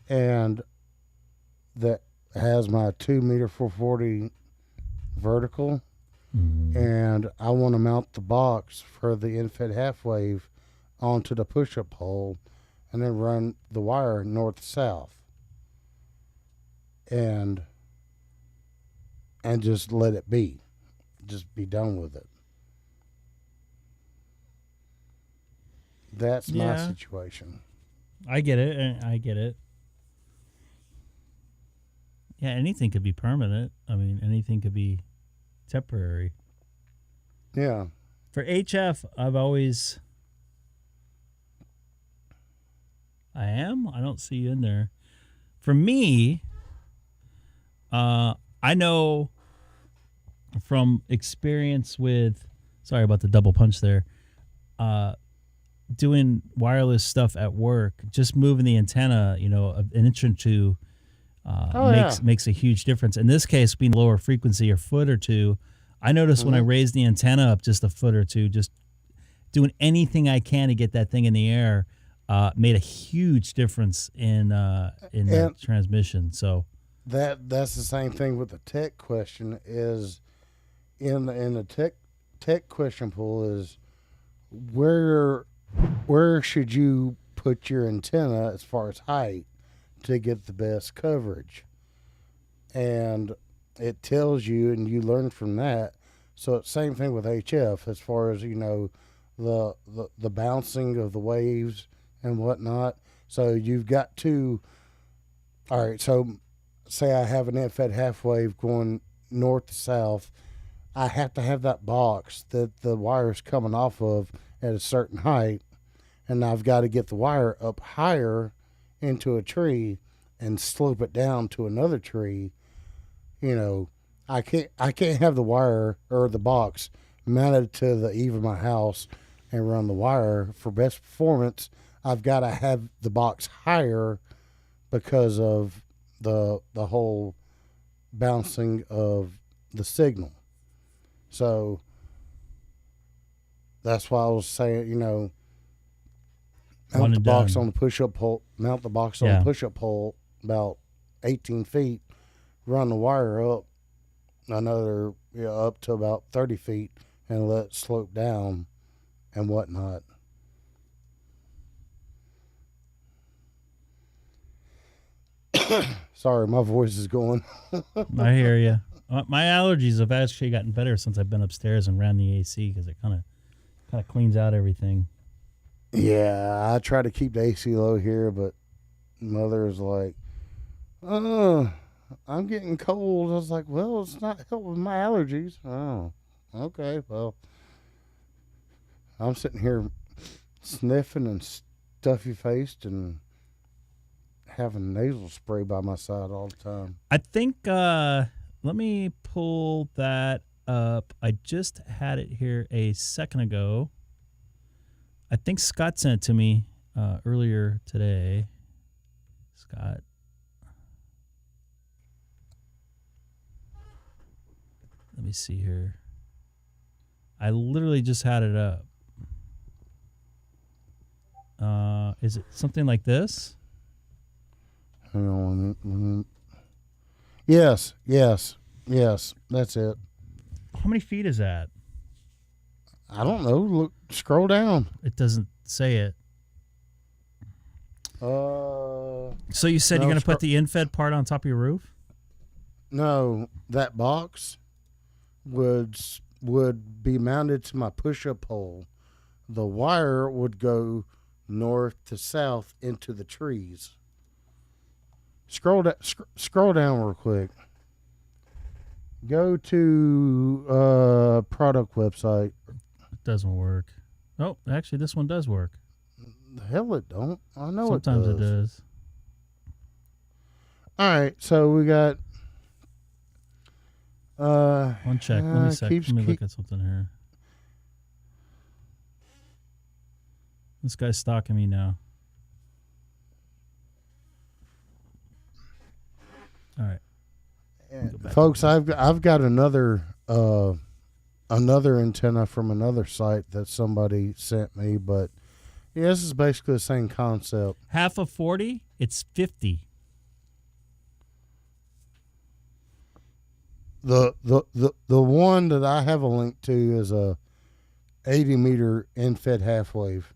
Speaker 2: and that has my 2 meter 440 vertical, and I want to mount the box for the infed half wave onto the push-up pole, and then run the wire north-south, and just let it be. Just be done with it. That's my situation.
Speaker 1: I get it. I get it. Yeah, anything could be permanent. I mean, anything could be temporary.
Speaker 2: Yeah.
Speaker 1: For HF, I've always... I don't see you in there. For me, I know from experience with, sorry about the double punch there, doing wireless stuff at work, just moving the antenna, you know, an inch or two makes a huge difference. In this case, being lower frequency, a foot or two, I noticed when I raised the antenna up just a foot or two, just doing anything I can to get that thing in the air, made a huge difference in the transmission. So
Speaker 2: that's the same thing with the tech question. Is in the tech question pool is where should you put your antenna as far as height to get the best coverage, and it tells you, and you learn from that. So it's same thing with HF as far as, you know, the bouncing of the waves and whatnot. So you've got to, all right, so say I have an infed half wave going north to south, I have to have that box that the wire is coming off of at a certain height, and I've got to get the wire up higher into a tree and slope it down to another tree. You know, I can't have the wire or the box mounted to the eave of my house and run the wire for best performance. I've got to have the box higher because of the whole bouncing of the signal. So that's why I was saying, you know, mount the box on the push-up pole, mount the box on the push-up pole about 18 feet, run the wire up another, up to about 30 feet and let it slope down and whatnot. Sorry, my voice is going.
Speaker 1: I hear you. My allergies have actually gotten better since I've been upstairs and ran the AC, because it kind of cleans out everything.
Speaker 2: Yeah, I try to keep the AC low here, but Mother is like, I'm getting cold. I was like, well, it's not helping with my allergies. Oh, okay. Well, I'm sitting here sniffing and stuffy-faced and having nasal spray by my side all the time.
Speaker 1: I think, let me pull that up. I just had it here a second ago. I think Scott sent it to me earlier today. Scott. Let me see here. I literally just had it up. Is it something like this?
Speaker 2: Hang on. Yes. That's it.
Speaker 1: How many feet is that?
Speaker 2: I don't know. Look, scroll down.
Speaker 1: It doesn't say it. So you said you're going to put the infed part on top of your roof?
Speaker 2: No, that box would be mounted to my push-up pole. The wire would go north to south into the trees. Scroll down real quick. Go to product website.
Speaker 1: It doesn't work. Oh, actually, this one does work.
Speaker 2: The hell it don't. I know
Speaker 1: Sometimes
Speaker 2: it does.
Speaker 1: it does.
Speaker 2: All right, so we got.
Speaker 1: One check. Let me look at something here. This guy's stalking me now. All right.
Speaker 2: Folks, I've got another antenna from another site that somebody sent me, but yeah, this is basically the same concept.
Speaker 1: Half of 40, it's 50.
Speaker 2: The one that I have a link to is a 80 meter end-fed half wave.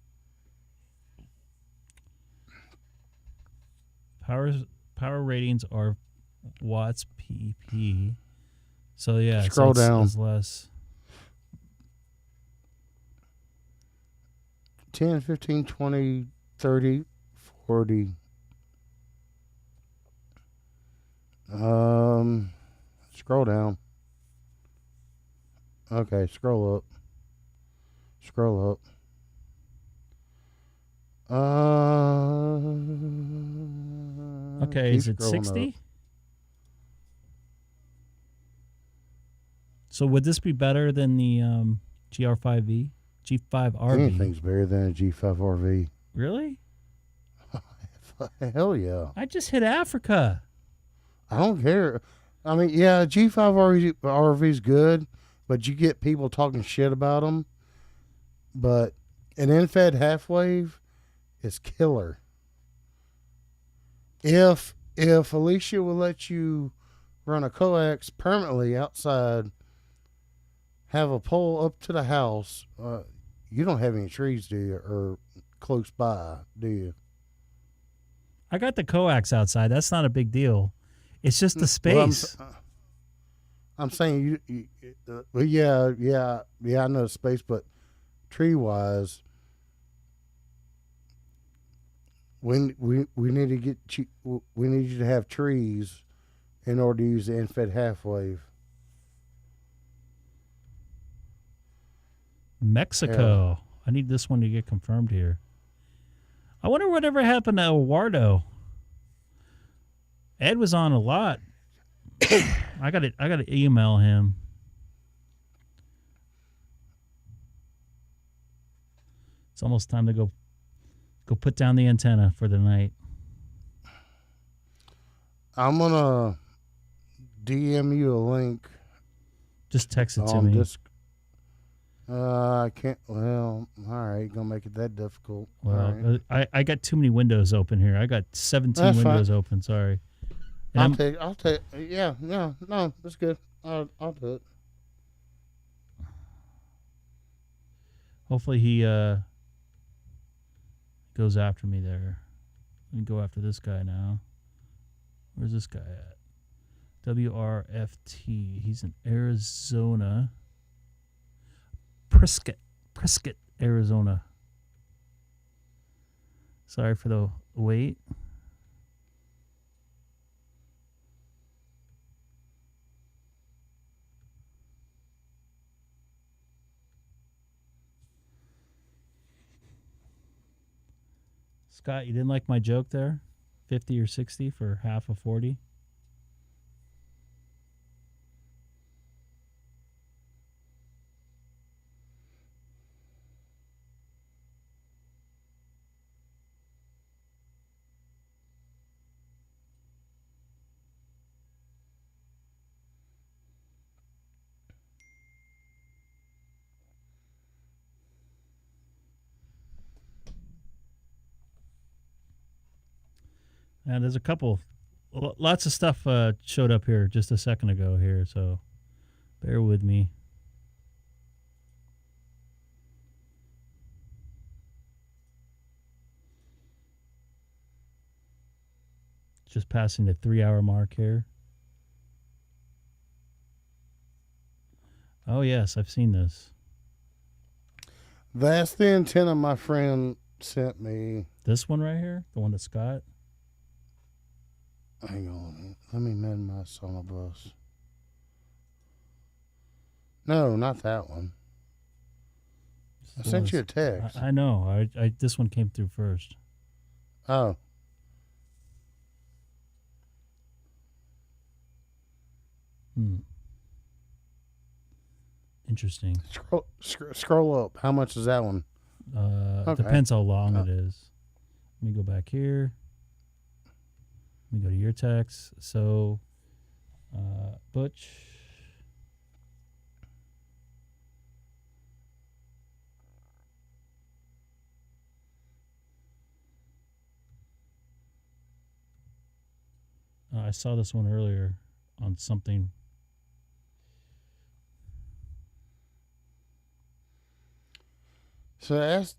Speaker 1: Power ratings are watts PP. So yeah,
Speaker 2: scroll down.
Speaker 1: It's less.
Speaker 2: 10, 15, 20, 30, 40. Scroll down. Okay, scroll up. Scroll up.
Speaker 1: Okay, is it 60? So would this be better than the GR5V? G5RV?
Speaker 2: Anything's better than a G5RV.
Speaker 1: Really?
Speaker 2: Hell yeah.
Speaker 1: I just hit Africa.
Speaker 2: I don't care. I mean, yeah, G5RV is good, but you get people talking shit about them. But an end-fed half wave is killer. If Alicia will let you run a coax permanently outside, have a pole up to the house, you don't have any trees, do you, or close by, do you?
Speaker 1: I got the coax outside. That's not a big deal. It's just the space.
Speaker 2: Well, I'm saying well, yeah, I know space, but tree wise, we need to get we need you to have trees in order to use the end-fed half wave.
Speaker 1: Mexico. Yeah. I need this one to get confirmed here. I wonder whatever happened to Eduardo. Ed was on a lot. I got to email him. It's almost time to go put down the antenna for the night.
Speaker 2: I'm gonna DM you a link.
Speaker 1: Just text it to me.
Speaker 2: I can't. Well, all right. Gonna make it that difficult.
Speaker 1: Well, right. I got too many windows open here. I got 17
Speaker 2: that's
Speaker 1: windows
Speaker 2: fine.
Speaker 1: Open. Sorry.
Speaker 2: I'll take. Yeah. No. That's good. I'll do it.
Speaker 1: Hopefully he goes after me there. Let me go after this guy now. Where's this guy at? WRFT. He's in Arizona. Prescott, Arizona. Sorry for the wait. Scott, you didn't like my joke there? 50 or 60 for half of 40? And there's lots of stuff showed up here just a second ago here, so bear with me. Just passing the 3-hour mark here. Oh, yes, I've seen this.
Speaker 2: That's the antenna my friend sent me.
Speaker 1: This one right here? The one that Scott?
Speaker 2: Hang on. Let me mend my SonoBus. No, not that one. I sent you a text.
Speaker 1: I know. I this one came through first.
Speaker 2: Oh.
Speaker 1: Interesting.
Speaker 2: Scroll up. How much is that one? Okay.
Speaker 1: Depends how long it is. Let me go back here. Let me go to your text. So, Butch. I saw this one earlier on something.
Speaker 2: So that's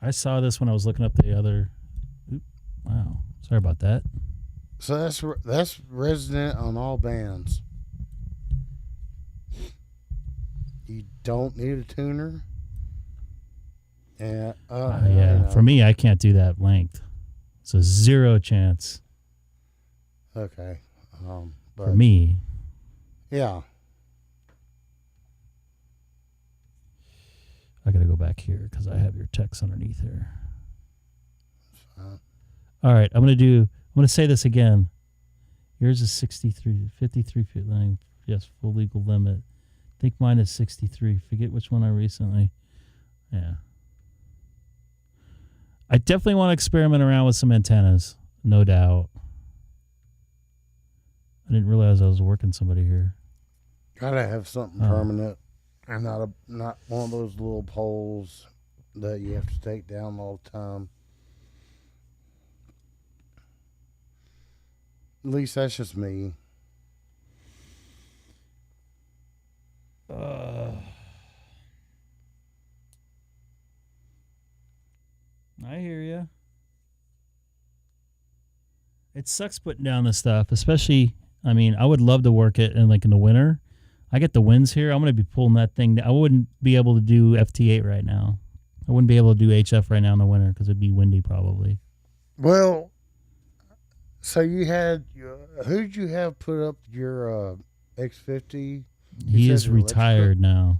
Speaker 1: I saw this when I was looking up the other. Wow, sorry about that.
Speaker 2: So that's resident on all bands. You don't need a tuner. And
Speaker 1: Yeah,
Speaker 2: you know.
Speaker 1: for me, I can't do that length. So 0 chance
Speaker 2: Okay. But
Speaker 1: for me.
Speaker 2: Yeah.
Speaker 1: I gotta go back here because I have your text underneath here. All right, I'm gonna say this again. Yours is 53 feet length. Yes, full legal limit. I think mine is 63. Forget which one I recently. Yeah. I definitely want to experiment around with some antennas, no doubt. I didn't realize I was working somebody here.
Speaker 2: Gotta have something permanent, and not one of those little poles that you have to take down all the time. At least that's just me.
Speaker 1: I hear you. It sucks putting down this stuff, especially. I mean, I would love to work it in the winter. I get the winds here. I'm going to be pulling that thing down. I wouldn't be able to do FT8 right now. I wouldn't be able to do HF right now in the winter because it'd be windy probably.
Speaker 2: Well, so you had who'd you have put up your X50?
Speaker 1: He is retired now.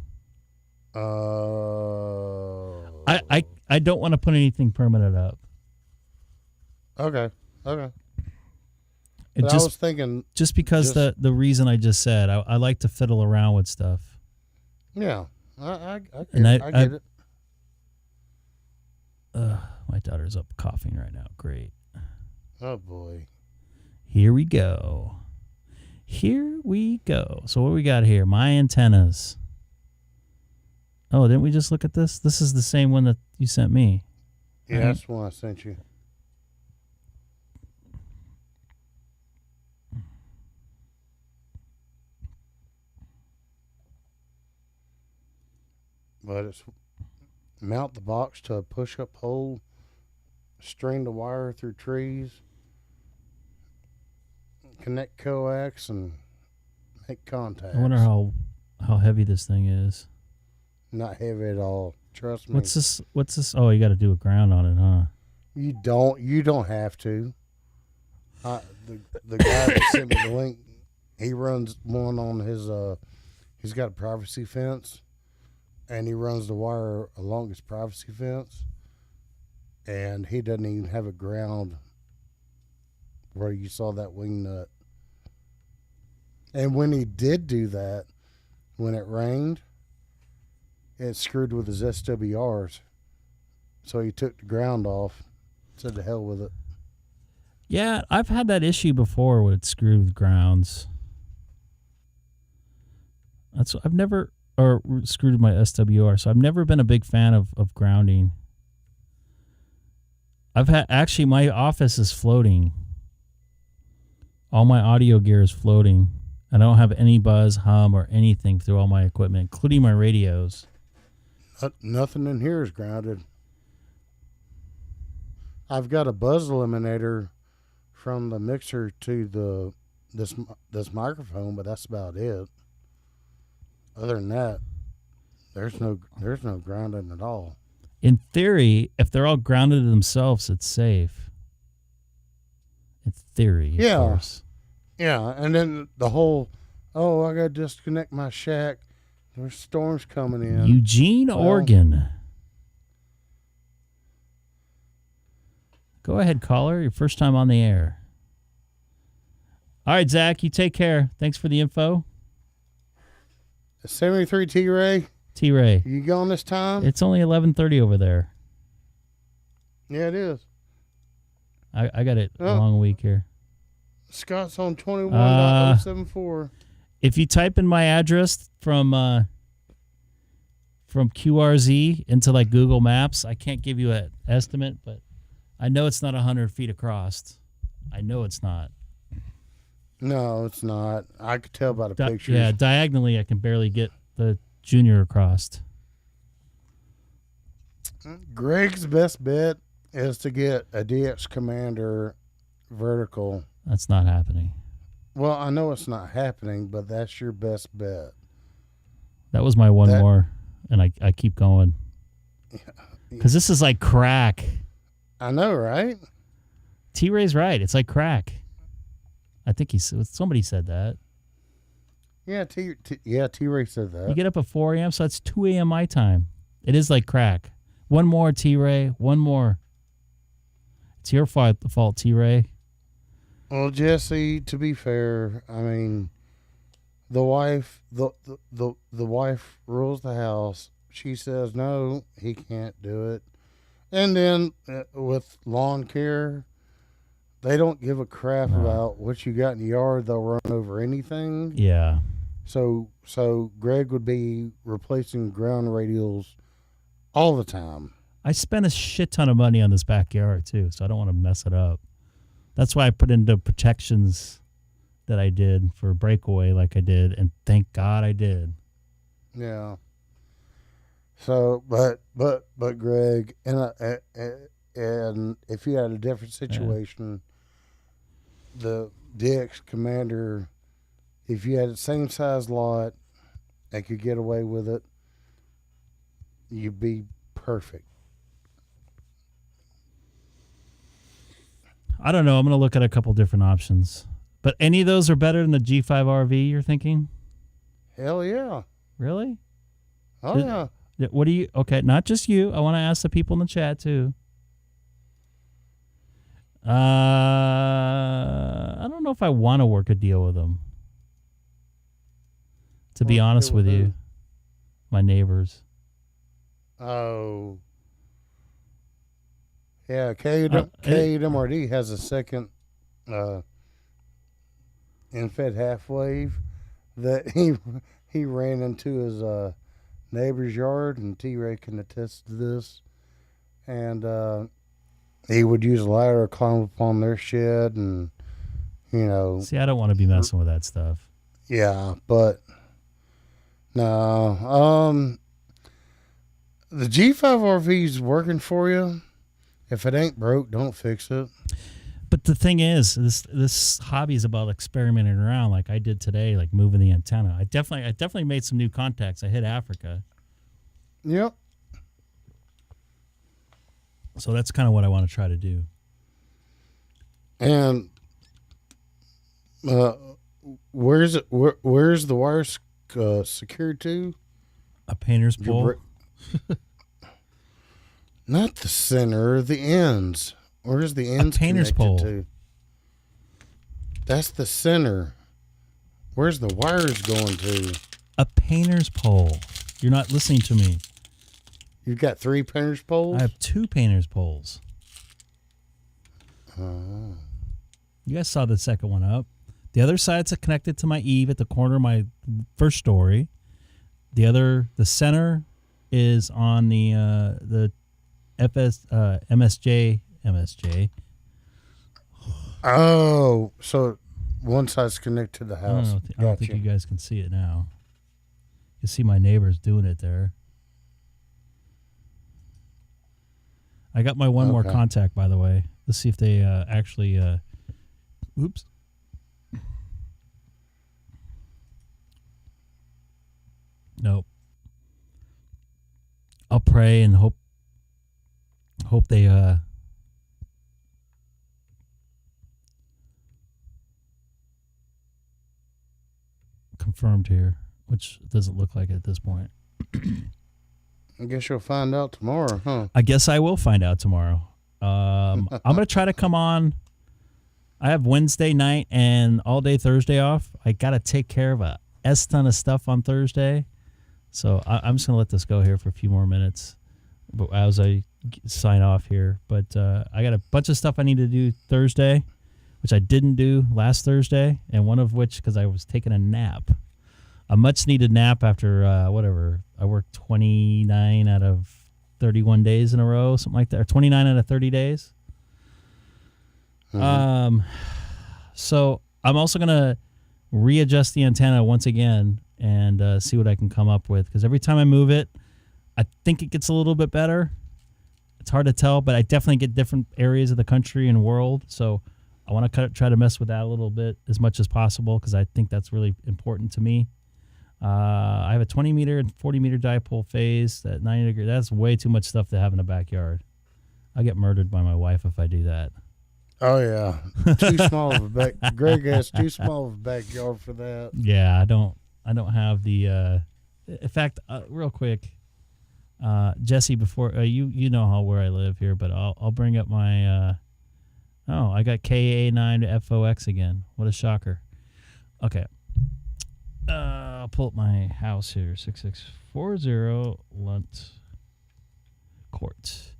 Speaker 1: I don't want to put anything permanent up.
Speaker 2: Okay.
Speaker 1: It
Speaker 2: I was thinking
Speaker 1: just because the reason I just said I like to fiddle around with stuff.
Speaker 2: Yeah, I get it.
Speaker 1: My daughter's up coughing right now. Great.
Speaker 2: Oh boy.
Speaker 1: Here we go. So what we got here? My antennas. Oh, didn't we just look at this? This is the same one that you sent me.
Speaker 2: Yeah,
Speaker 1: right?
Speaker 2: That's the one I sent you. But it's mount the box to a push-up hole, string the wire through trees, connect coax, and make contacts.
Speaker 1: I wonder how heavy this thing is.
Speaker 2: Not heavy at all. Trust me.
Speaker 1: What's this? Oh, you got to do a ground on it, huh?
Speaker 2: You don't have to. The guy that sent me the link, he runs one on his. He's got a privacy fence, and he runs the wire along his privacy fence, and he doesn't even have a ground where you saw that wing nut. And when he did do that, when it rained, it screwed with his SWRs. So he took the ground off, said to hell with it.
Speaker 1: Yeah, I've had that issue before with screwed grounds. I've never screwed my SWR, so I've never been a big fan of grounding. Actually my office is floating. All my audio gear is floating. I don't have any buzz, hum, or anything through all my equipment, including my radios.
Speaker 2: Nothing in here is grounded. I've got a buzz eliminator from the mixer to this microphone, but that's about it. Other than that, there's no grounding at all.
Speaker 1: In theory, if they're all grounded to themselves, it's safe. In theory,
Speaker 2: Yeah.
Speaker 1: of course.
Speaker 2: Yeah, and then the whole, oh, I got to disconnect my shack. There's storms coming in.
Speaker 1: Eugene, Oregon. Go ahead, caller. Your first time on the air. All right, Zach, you take care. Thanks for the info.
Speaker 2: 73 T-Ray.
Speaker 1: T-Ray.
Speaker 2: You gone this time?
Speaker 1: It's only 11:30 over there.
Speaker 2: Yeah, it is.
Speaker 1: I got it a long week here.
Speaker 2: Scott's on 21.074.
Speaker 1: If you type in my address from QRZ into like Google Maps, I can't give you an estimate, but I know it's not 100 feet across. I know it's not.
Speaker 2: No, it's not. I could tell by the pictures.
Speaker 1: Yeah, diagonally, I can barely get the junior across.
Speaker 2: Greg's best bet is to get a DX Commander vertical.
Speaker 1: That's not happening.
Speaker 2: Well, I know it's not happening, but that's your best bet.
Speaker 1: That was my one more, and I keep going. Because this is like crack.
Speaker 2: I know, right?
Speaker 1: T-Ray's right. It's like crack. I think somebody said that.
Speaker 2: Yeah, T-Ray said that.
Speaker 1: You get up at 4 a.m., so that's 2 a.m. my time. It is like crack. One more, T-Ray. One more. It's your fault, T-Ray.
Speaker 2: Well, Jesse, to be fair, I mean, the wife rules the house. She says no, he can't do it. And then with lawn care, they don't give a crap about what you got in the yard. They'll run over anything.
Speaker 1: Yeah.
Speaker 2: So Greg would be replacing ground radials all the time.
Speaker 1: I spent a shit ton of money on this backyard too, so I don't want to mess it up. That's why I put in the protections that I did for breakaway like I did, and thank God I did.
Speaker 2: Yeah. So, but Greg, and if you had a different situation, the DX Commander, if you had the same size lot and could get away with it, you'd be perfect.
Speaker 1: I don't know. I'm going to look at a couple different options. But any of those are better than the G5 RV, you're thinking?
Speaker 2: Hell yeah.
Speaker 1: Really?
Speaker 2: Oh, yeah.
Speaker 1: What do you... Okay, not just you. I want to ask the people in the chat, too. I don't know if I want to work a deal with them. To be honest with you. My neighbors.
Speaker 2: Oh. Yeah, KMRD has a second infed half wave that he ran into his neighbor's yard, and T-Ray can attest to this. And he would use a ladder to climb up on their shed, and
Speaker 1: See, I don't want to be messing with that stuff.
Speaker 2: Yeah, but no. The G5 RV's working for you. If it ain't broke, don't fix it.
Speaker 1: But the thing is, this hobby is about experimenting around, like I did today, like moving the antenna. I definitely made some new contacts. I hit Africa.
Speaker 2: Yep.
Speaker 1: So that's kind of what I want to try to do.
Speaker 2: And where's the wire secured to?
Speaker 1: A painter's pole.
Speaker 2: Not the center, the ends. Where's the ends?
Speaker 1: A painter's pole.
Speaker 2: To? That's the center. Where's the wires going to?
Speaker 1: A painter's pole. You're not listening to me.
Speaker 2: You've got 3 painter's poles?
Speaker 1: I have 2 painter's poles.
Speaker 2: Oh.
Speaker 1: You guys saw the second one up. The other side's connected to my eave at the corner of my first story. The center is on the MSJ.
Speaker 2: Oh, so one side's connected to the house.
Speaker 1: I don't think you guys can see it now. You see my neighbors doing it there. I got my one more contact, by the way. Let's see if they actually... oops. Nope. I'll pray and hope they confirmed here, which doesn't look like it at this point.
Speaker 2: I guess you'll find out tomorrow, huh?
Speaker 1: I guess I will find out tomorrow. I'm going to try to come on. I have Wednesday night and all day Thursday off. I got to take care of a ton of stuff on Thursday. So I'm just going to let this go here for a few more minutes as I sign off here. But I got a bunch of stuff I need to do Thursday, which I didn't do last Thursday, and one of which because I was taking a nap. A much-needed nap after, whatever, I worked 29 out of 31 days in a row, something like that, or 29 out of 30 days. Mm-hmm. So I'm also going to readjust the antenna once again and see what I can come up with, because every time I move it, I think it gets a little bit better. It's hard to tell, but I definitely get different areas of the country and world, so I want to try to mess with that a little bit as much as possible, because I think that's really important to me. I have a 20 meter and 40 meter dipole phase at 90 degrees. That's way too much stuff to have in the backyard. I'll get murdered by my wife if I do that.
Speaker 2: Oh yeah, too small of a back. Greg has too small of a backyard for that.
Speaker 1: Yeah, I don't have the. In fact, real quick, Jesse, before you know where I live here, but I'll bring up my. I got KA9FOX again. What a shocker. Okay. I'll pull up my house here, 6640 Lunt Court.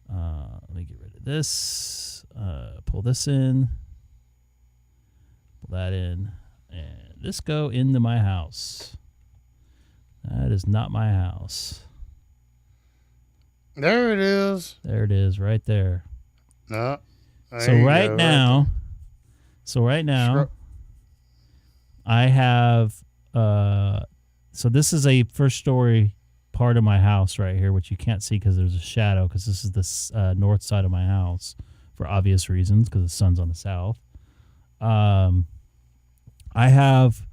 Speaker 1: Let me get rid of this. Pull this in. Pull that in. And this go into my house. That is not my house.
Speaker 2: There it is.
Speaker 1: There it is, right there.
Speaker 2: No.
Speaker 1: So right now, I have, so this is a first story part of my house right here, which you can't see because there's a shadow, because this is the north side of my house for obvious reasons, because the sun's on the south. I have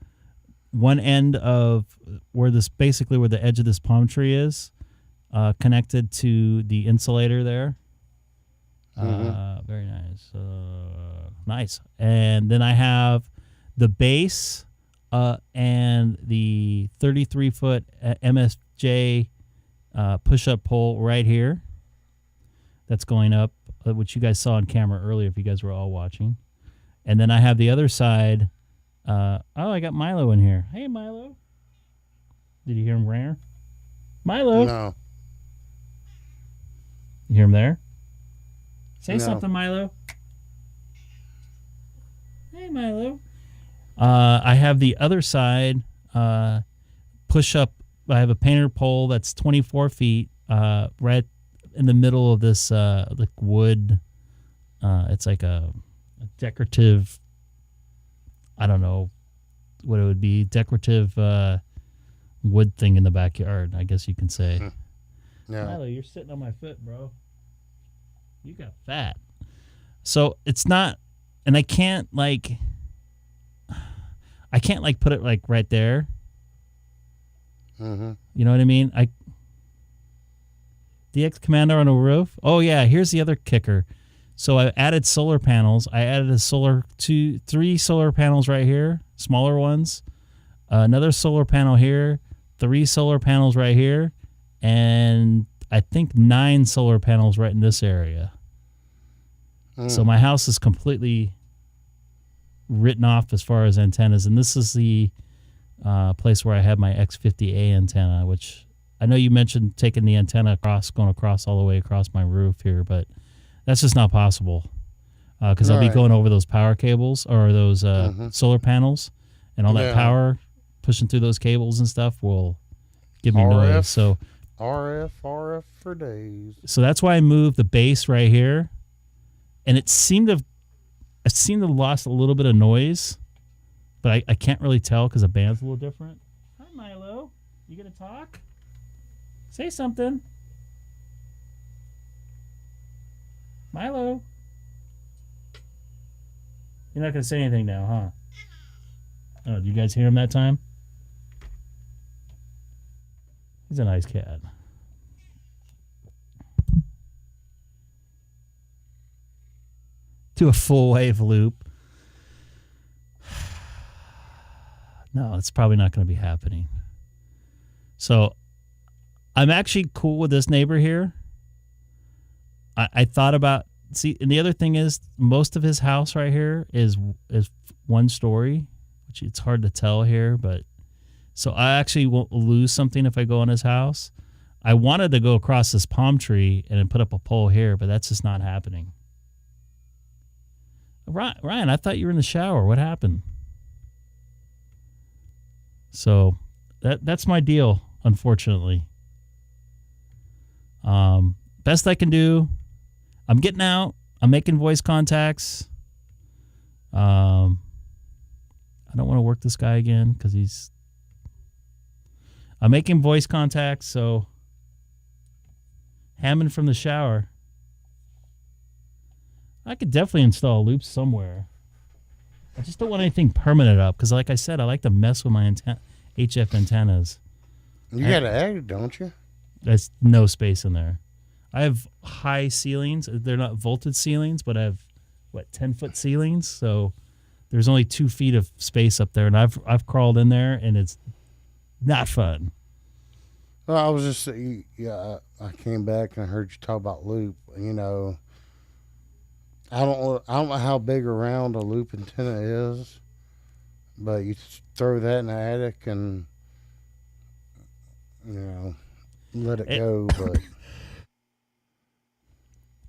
Speaker 1: one end of where the edge of this palm tree is connected to the insulator there. Mm-hmm. Very nice. Nice. And then I have the base and the 33-foot MSJ push-up pole right here. That's going up, which you guys saw on camera earlier if you guys were all watching. And then I have the other side. I got Milo in here. Hey, Milo. Did you hear him rare? Milo.
Speaker 2: No.
Speaker 1: You hear him there? Say
Speaker 2: No.
Speaker 1: something, Milo. Hey, Milo. I have the other side push up. I have a painter pole that's 24 feet right in the middle of this like wood. It's like a decorative, I don't know what it would be, decorative wood thing in the backyard, I guess you can say.
Speaker 2: Yeah.
Speaker 1: Milo, you're sitting on my foot, bro. You got fat. So it's not, and I can't put it like right there.
Speaker 2: Mm-hmm.
Speaker 1: You know what I mean? DX Commander on a roof. Oh yeah, here's the other kicker. So I added solar panels. I added three solar panels right here, smaller ones. Another solar panel here, 3 solar panels right here, and I think 9 solar panels right in this area. So my house is completely written off as far as antennas, and this is the place where I have my X50A antenna, which I know you mentioned taking the antenna going across all the way across my roof here, but that's just not possible because I'll be going over those power cables or those solar panels, and all that power pushing through those cables and stuff will give me noise. So
Speaker 2: RF for days.
Speaker 1: So that's why I moved the base right here, and it seemed to lost a little bit of noise, but I can't really tell because the band's a little different. Hi, Milo. You gonna talk? Say something. Milo. You're not gonna say anything now, huh? Oh, did you guys hear him that time? He's a nice cat. Do a full wave loop. No, it's probably not going to be happening. So I'm actually cool with this neighbor here. I thought about, and the other thing is most of his house right here is one story, which it's hard to tell here, but so I actually won't lose something if I go in his house. I wanted to go across this palm tree and then put up a pole here, but that's just not happening. Ryan, I thought you were in the shower. What happened? So that's my deal, unfortunately. Best I can do. I'm getting out. I'm making voice contacts. I don't want to work this guy again because I'm making voice contacts, so Hammond from the shower. I could definitely install a loop somewhere. I just don't want anything permanent up because, like I said, I like to mess with my HF antennas.
Speaker 2: You got to add it, don't you?
Speaker 1: There's no space in there. I have high ceilings. They're not vaulted ceilings, but I have 10-foot ceilings. So there's only 2 feet of space up there, and I've crawled in there, and it's not fun.
Speaker 2: Well, I was just I came back and I heard you talk about loop. You know, I don't know how big around a loop antenna is, but you throw that in the attic and let it go. But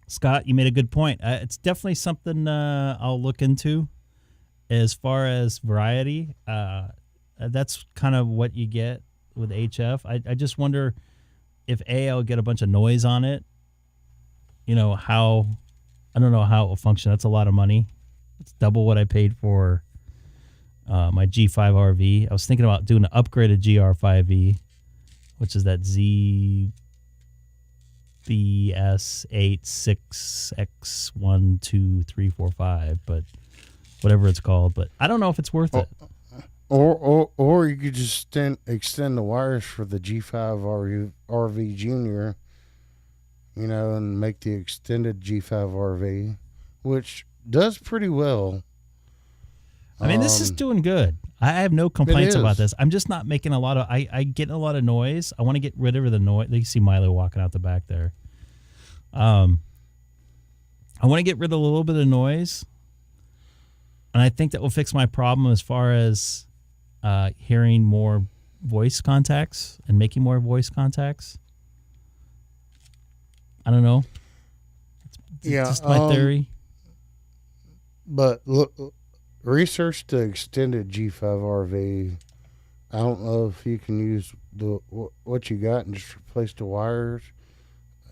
Speaker 1: Scott, you made a good point. It's definitely something I'll look into. As far as variety, that's kind of what you get with HF. I just wonder if I'll get a bunch of noise on it. I don't know how it will function. That's a lot of money. It's double what I paid for my G5RV. I was thinking about doing an upgraded GR5E, which is that ZBS86X12345, but whatever it's called. But I don't know if it's worth it.
Speaker 2: Or you could just extend the wires for the G5 RV Junior, and make the extended G5 RV, which does pretty well.
Speaker 1: I mean, this is doing good. I have no complaints about this. I'm just not making a lot of. I get a lot of noise. I want to get rid of the noise. You see Milo walking out the back there. I want to get rid of a little bit of noise, and I think that will fix my problem as far as hearing more voice contacts and making more voice contacts. I don't know. It's just my theory.
Speaker 2: But look, research the extended G5RV. I don't know if you can use what you got and just replace the wires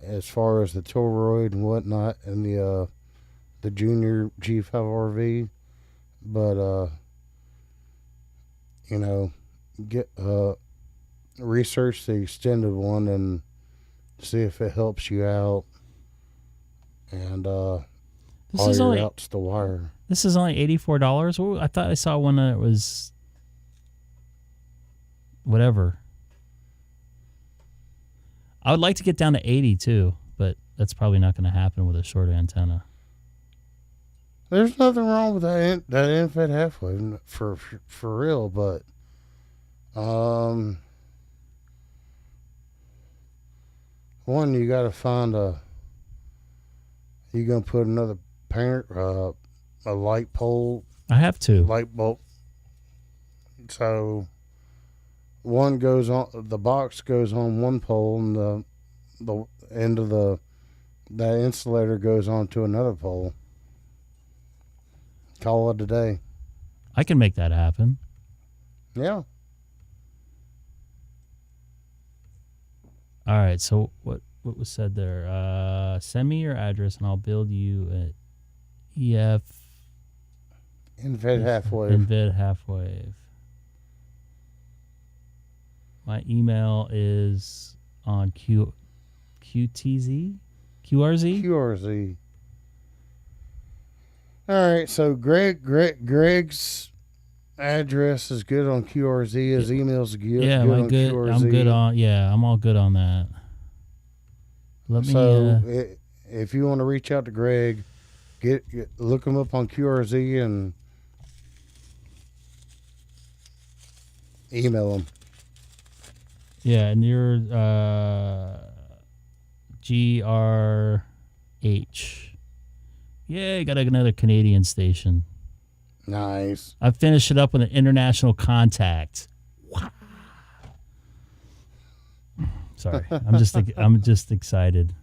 Speaker 2: as far as the toroid and whatnot and the junior G5RV. But get research the extended one and see if it helps you out. And
Speaker 1: this is only
Speaker 2: out's the wire.
Speaker 1: This is only $84. Ooh, I thought I saw one that was whatever. I would like to get down to 80 too, but that's probably not going to happen with a short antenna.
Speaker 2: There's nothing wrong with that infrared half-wave for real, but one, you got to find you gonna put another parent a light pole.
Speaker 1: I have to
Speaker 2: light bulb. So one goes on, the box goes on one pole, and the end of that insulator goes on to another pole. Call it a day.
Speaker 1: I can make that happen.
Speaker 2: Yeah.
Speaker 1: All right. So what was said there? Send me your address and I'll build you an EF
Speaker 2: Infrared half-wave.
Speaker 1: Infrared half-wave. My email is on QRZ.
Speaker 2: QRZ. All right, so Greg's address is good on QRZ. His email's good.
Speaker 1: Yeah,
Speaker 2: good on
Speaker 1: good.
Speaker 2: QRZ.
Speaker 1: I'm good on. Yeah, I'm all good on that.
Speaker 2: If you want to reach out to Greg, look him up on QRZ and email them.
Speaker 1: Yeah, and you're GRH. Yeah, got another Canadian station.
Speaker 2: Nice.
Speaker 1: I finished it up with an international contact. Wow. Sorry, I'm just excited.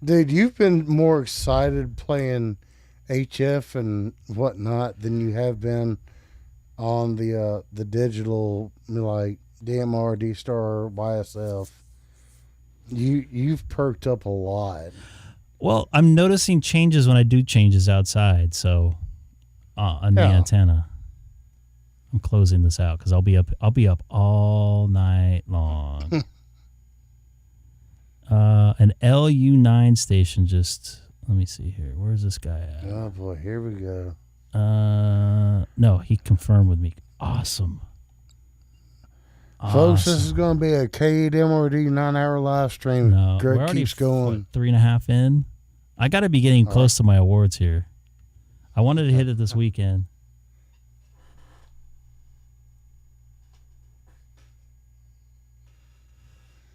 Speaker 2: Dude, you've been more excited playing HF and whatnot than you have been on the digital, like DMR, DStar, YSF. You've perked up a lot.
Speaker 1: Well, I'm noticing changes when I do changes outside. So on the antenna, I'm closing this out because I'll be up all night long. An LU9 station just. Let me see here. Where's this guy at?
Speaker 2: Oh boy, here we go.
Speaker 1: No, he confirmed with me. Awesome.
Speaker 2: Folks, this is going to be a KDMRD 9-hour live stream.
Speaker 1: No,
Speaker 2: Greg
Speaker 1: we're already
Speaker 2: keeps going.
Speaker 1: 3.5 in. I got to be getting close to my awards here. I wanted to hit it this weekend.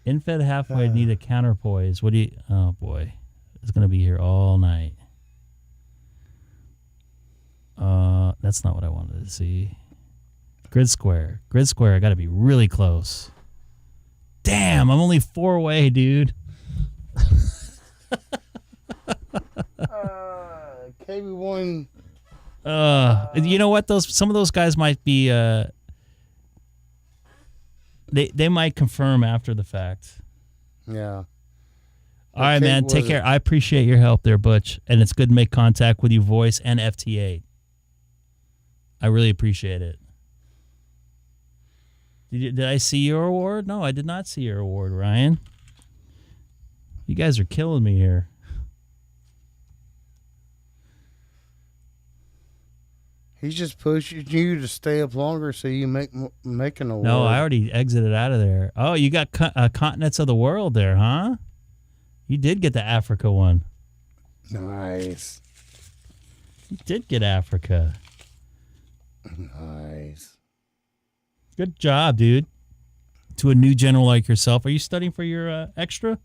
Speaker 1: Infed halfway need a counterpoise. What do you? Oh boy, it's going to be here all night. That's not what I wanted to see. Grid square. I got to be really close. Damn, I'm only 4 away, dude.
Speaker 2: KB1.
Speaker 1: You know what? Some of those guys might be. They might confirm after the fact.
Speaker 2: Yeah.
Speaker 1: All right, man. Take care. I appreciate your help there, Butch, and it's good to make contact with you, voice and FT8. I really appreciate it. Did I see your award? No, I did not see your award, Ryan. You guys are killing me here.
Speaker 2: He's just pushing you to stay up longer so you make an award.
Speaker 1: No, I already exited out of there. Oh, you got continents of the world there, huh? You did get the Africa one.
Speaker 2: Nice.
Speaker 1: You did get Africa.
Speaker 2: Nice.
Speaker 1: Good job, dude. To a new general like yourself. Are you studying for your extra?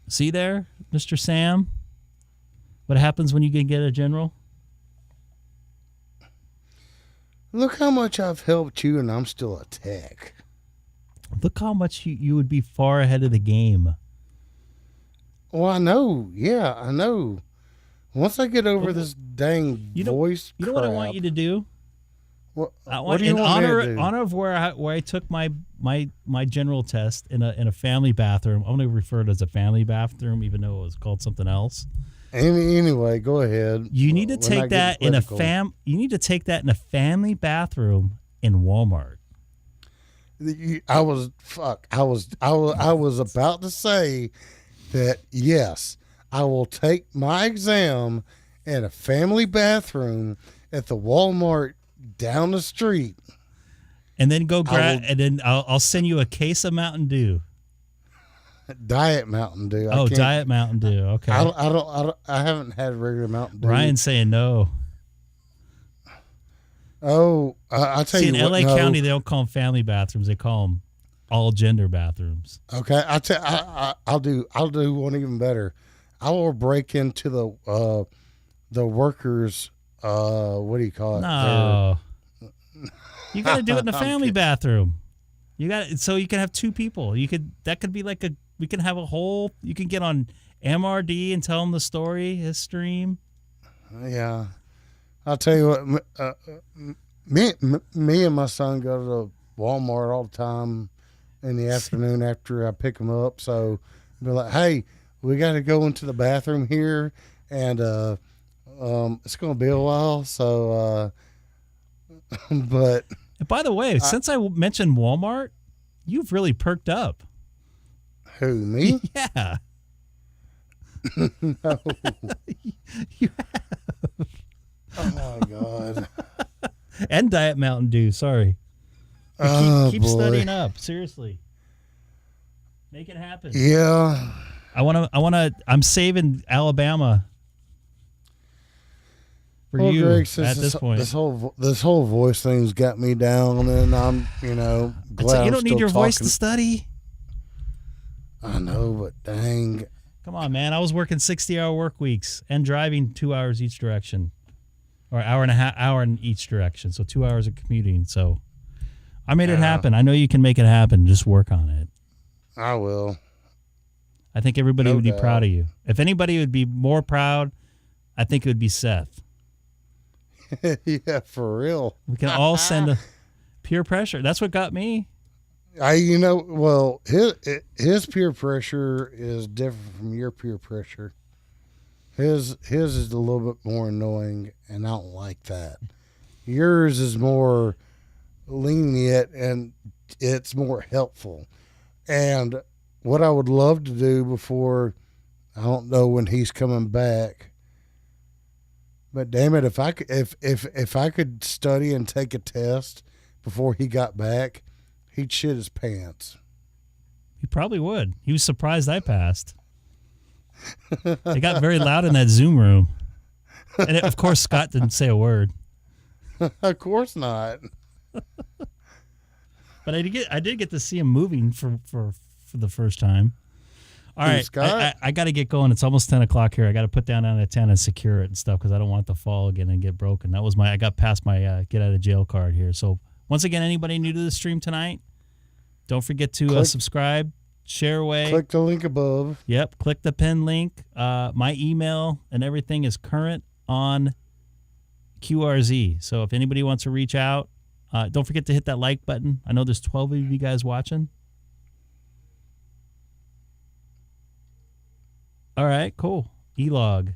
Speaker 1: See there, Mr. Sam? What happens when you can get a general?
Speaker 2: Look how much I've helped you, and I'm still a tech.
Speaker 1: Look how much you would be far ahead of the game.
Speaker 2: Well, I know. Yeah, I know. Once I get over this dang voice
Speaker 1: You know what I want you to do?
Speaker 2: What
Speaker 1: do
Speaker 2: you
Speaker 1: in
Speaker 2: want me to do?
Speaker 1: honor of where I took my general test in a family bathroom. I'm going to refer to it as a family bathroom, even though it was called something else.
Speaker 2: Anyway, go ahead.
Speaker 1: You need to take that in a You need to take that in a family bathroom in Walmart.
Speaker 2: I was about to say that. Yes, I will take my exam in a family bathroom at the Walmart down the street,
Speaker 1: and then go grab. And then I'll send you a case of Mountain Dew.
Speaker 2: Diet Mountain Dew.
Speaker 1: Oh, Diet Mountain Dew. Okay.
Speaker 2: I haven't had regular Mountain Dew.
Speaker 1: Ryan's saying no.
Speaker 2: Oh, I'll tell you
Speaker 1: what. In LA County, they don't call them family bathrooms. They call them all gender bathrooms.
Speaker 2: Okay, I'll do one even better. I will break into the workers. What do you call it?
Speaker 1: No. You got to do it in the family bathroom. You got so you can have 2 people. That could be like we can have a whole. You can get on MRD and tell them the story, his stream.
Speaker 2: Yeah, I'll tell you what. Me and my son go to Walmart all the time in the afternoon after I pick him up. So be like, hey, we got to go into the bathroom here, and it's going to be a while. So, but.
Speaker 1: And by the way, since I mentioned Walmart, you've really perked up.
Speaker 2: Who, me?
Speaker 1: Yeah.
Speaker 2: No.
Speaker 1: You have.
Speaker 2: Oh, my God.
Speaker 1: And Diet Mountain Dew, sorry. Keep studying up, seriously. Make it happen.
Speaker 2: Yeah.
Speaker 1: I'm saving Alabama. for
Speaker 2: well,
Speaker 1: you
Speaker 2: Greg, since
Speaker 1: at this point.
Speaker 2: this whole voice thing's got me down, and I'm glad
Speaker 1: You
Speaker 2: I'm
Speaker 1: don't need
Speaker 2: still
Speaker 1: your voice to
Speaker 2: talking.
Speaker 1: study.
Speaker 2: I know, but dang,
Speaker 1: Come on, man. I was working 60-hour work weeks and driving 2 hours each direction, or hour in each direction. So 2 hours of commuting. So I made it happen. I know you can make it happen. Just work on it.
Speaker 2: I will.
Speaker 1: I think everybody
Speaker 2: No
Speaker 1: would be
Speaker 2: doubt.
Speaker 1: proud of you. If anybody would be more proud, I think it would be Seth.
Speaker 2: Yeah, for real.
Speaker 1: We can all send a peer pressure. That's what got me.
Speaker 2: Well, his peer pressure is different from your peer pressure. His is a little bit more annoying, and I don't like that. Yours is more lenient, and it's more helpful. And what I would love to do before, I don't know when he's coming back, but damn it, if I could study and take a test before he got back, he'd shit his pants.
Speaker 1: He probably would. He was surprised I passed. It got very loud in that Zoom room. And of course, Scott didn't say a word.
Speaker 2: Of course not.
Speaker 1: But I did get to see him moving for the first time. All
Speaker 2: Who,
Speaker 1: right,
Speaker 2: Scott?
Speaker 1: I got to get going. It's almost 10 o'clock here. I got to put down an antenna and secure it and stuff because I don't want it to fall again and get broken. I got past my get out of jail card here. So once again, anybody new to the stream tonight, don't forget to subscribe, share away.
Speaker 2: Click the link above.
Speaker 1: Yep, click the pin link. My email and everything is current on QRZ. So if anybody wants to reach out, don't forget to hit that like button. I know there's 12 of you guys watching. All right, cool. E-log,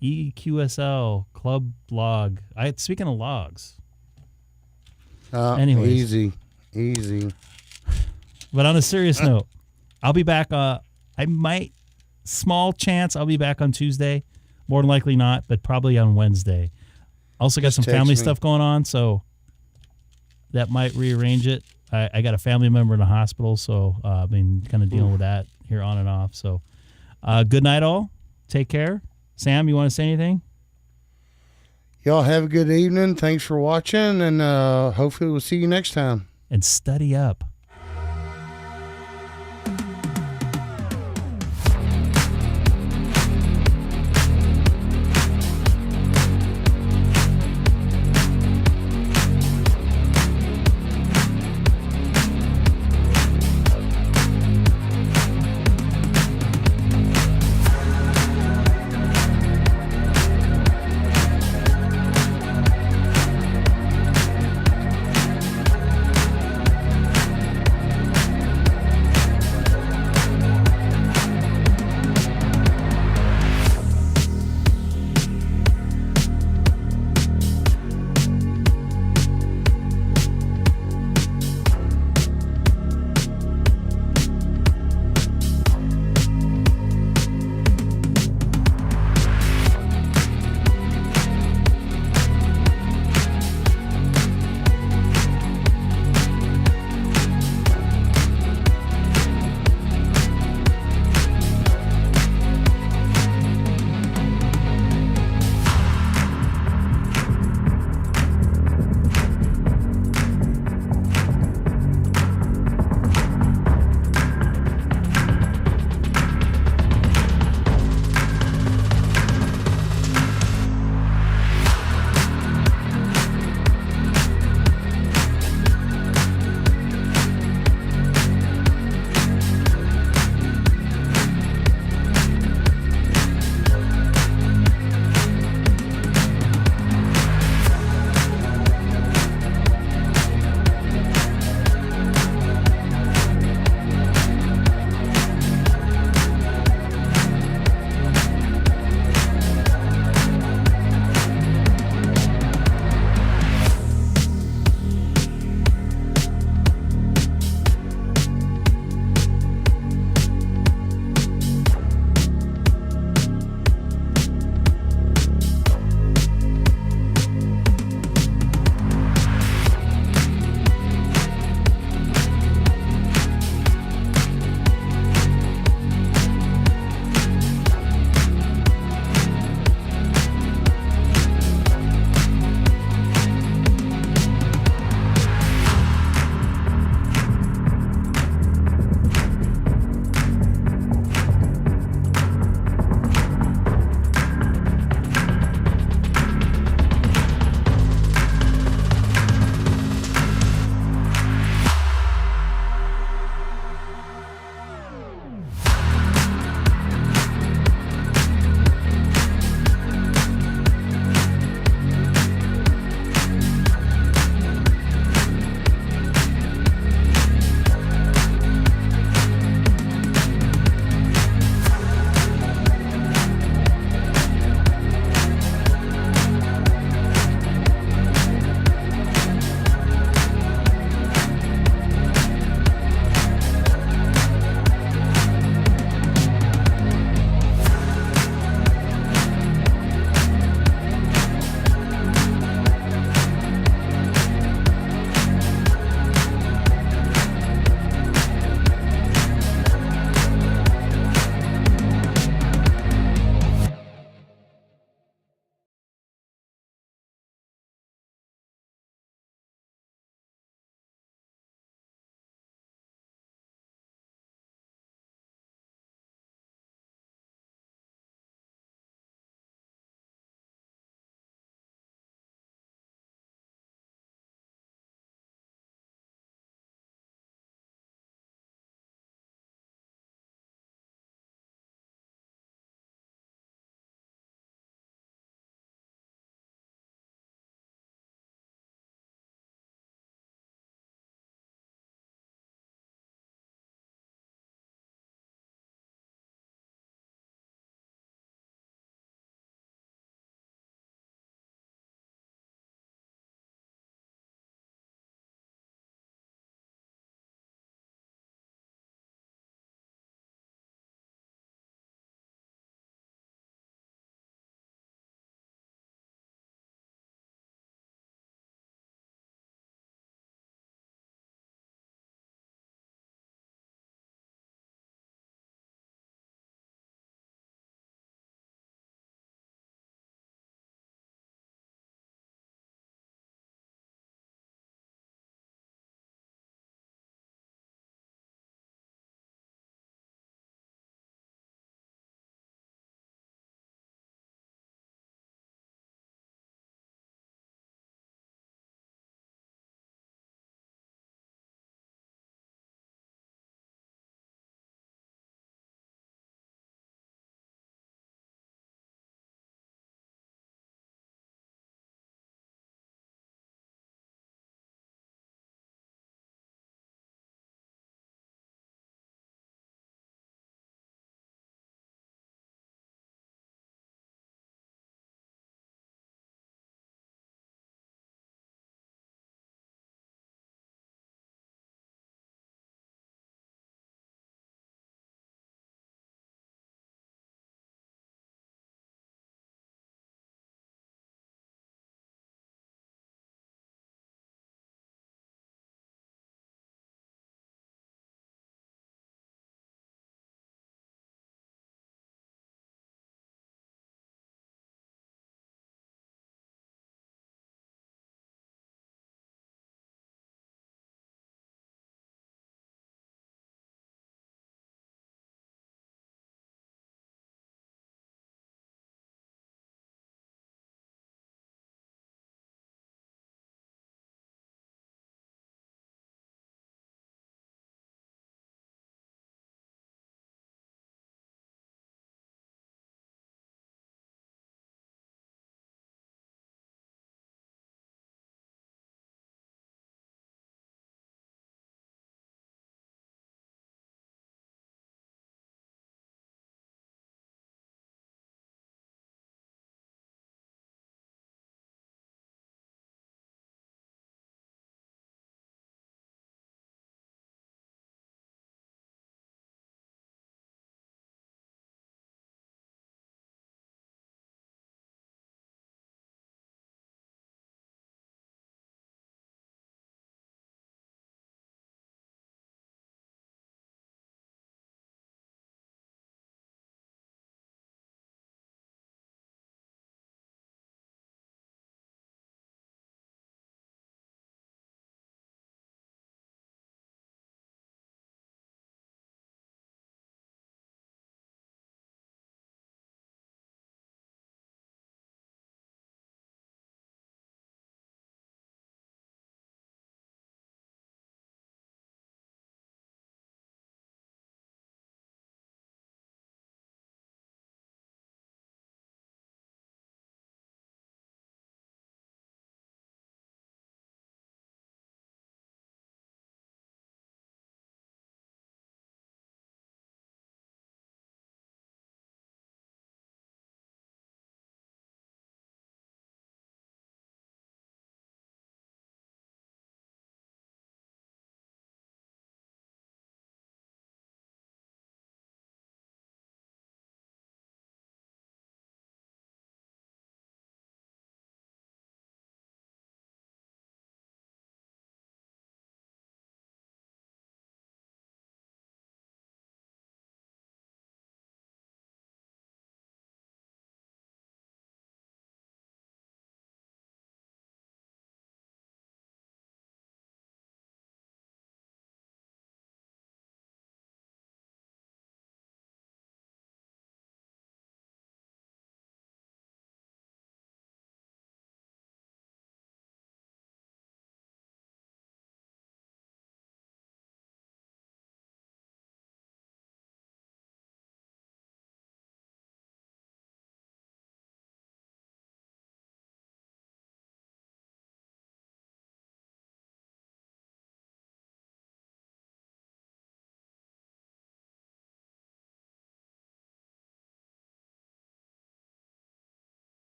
Speaker 1: EQSL, club log. Speaking of logs. Anyways.
Speaker 2: Easy.
Speaker 1: But on a serious note, I'll be back. Small chance I'll be back on Tuesday. More than likely not, but probably on Wednesday. Also got
Speaker 2: Just
Speaker 1: some
Speaker 2: text
Speaker 1: family
Speaker 2: me.
Speaker 1: stuff going on, so that might rearrange it. I got a family member in the hospital, so I've been kind of dealing with that here on and off. So good night, all. Take care. Sam, you want to say anything?
Speaker 2: Y'all have a good evening. Thanks for watching, and hopefully we'll see you next time.
Speaker 1: And study up.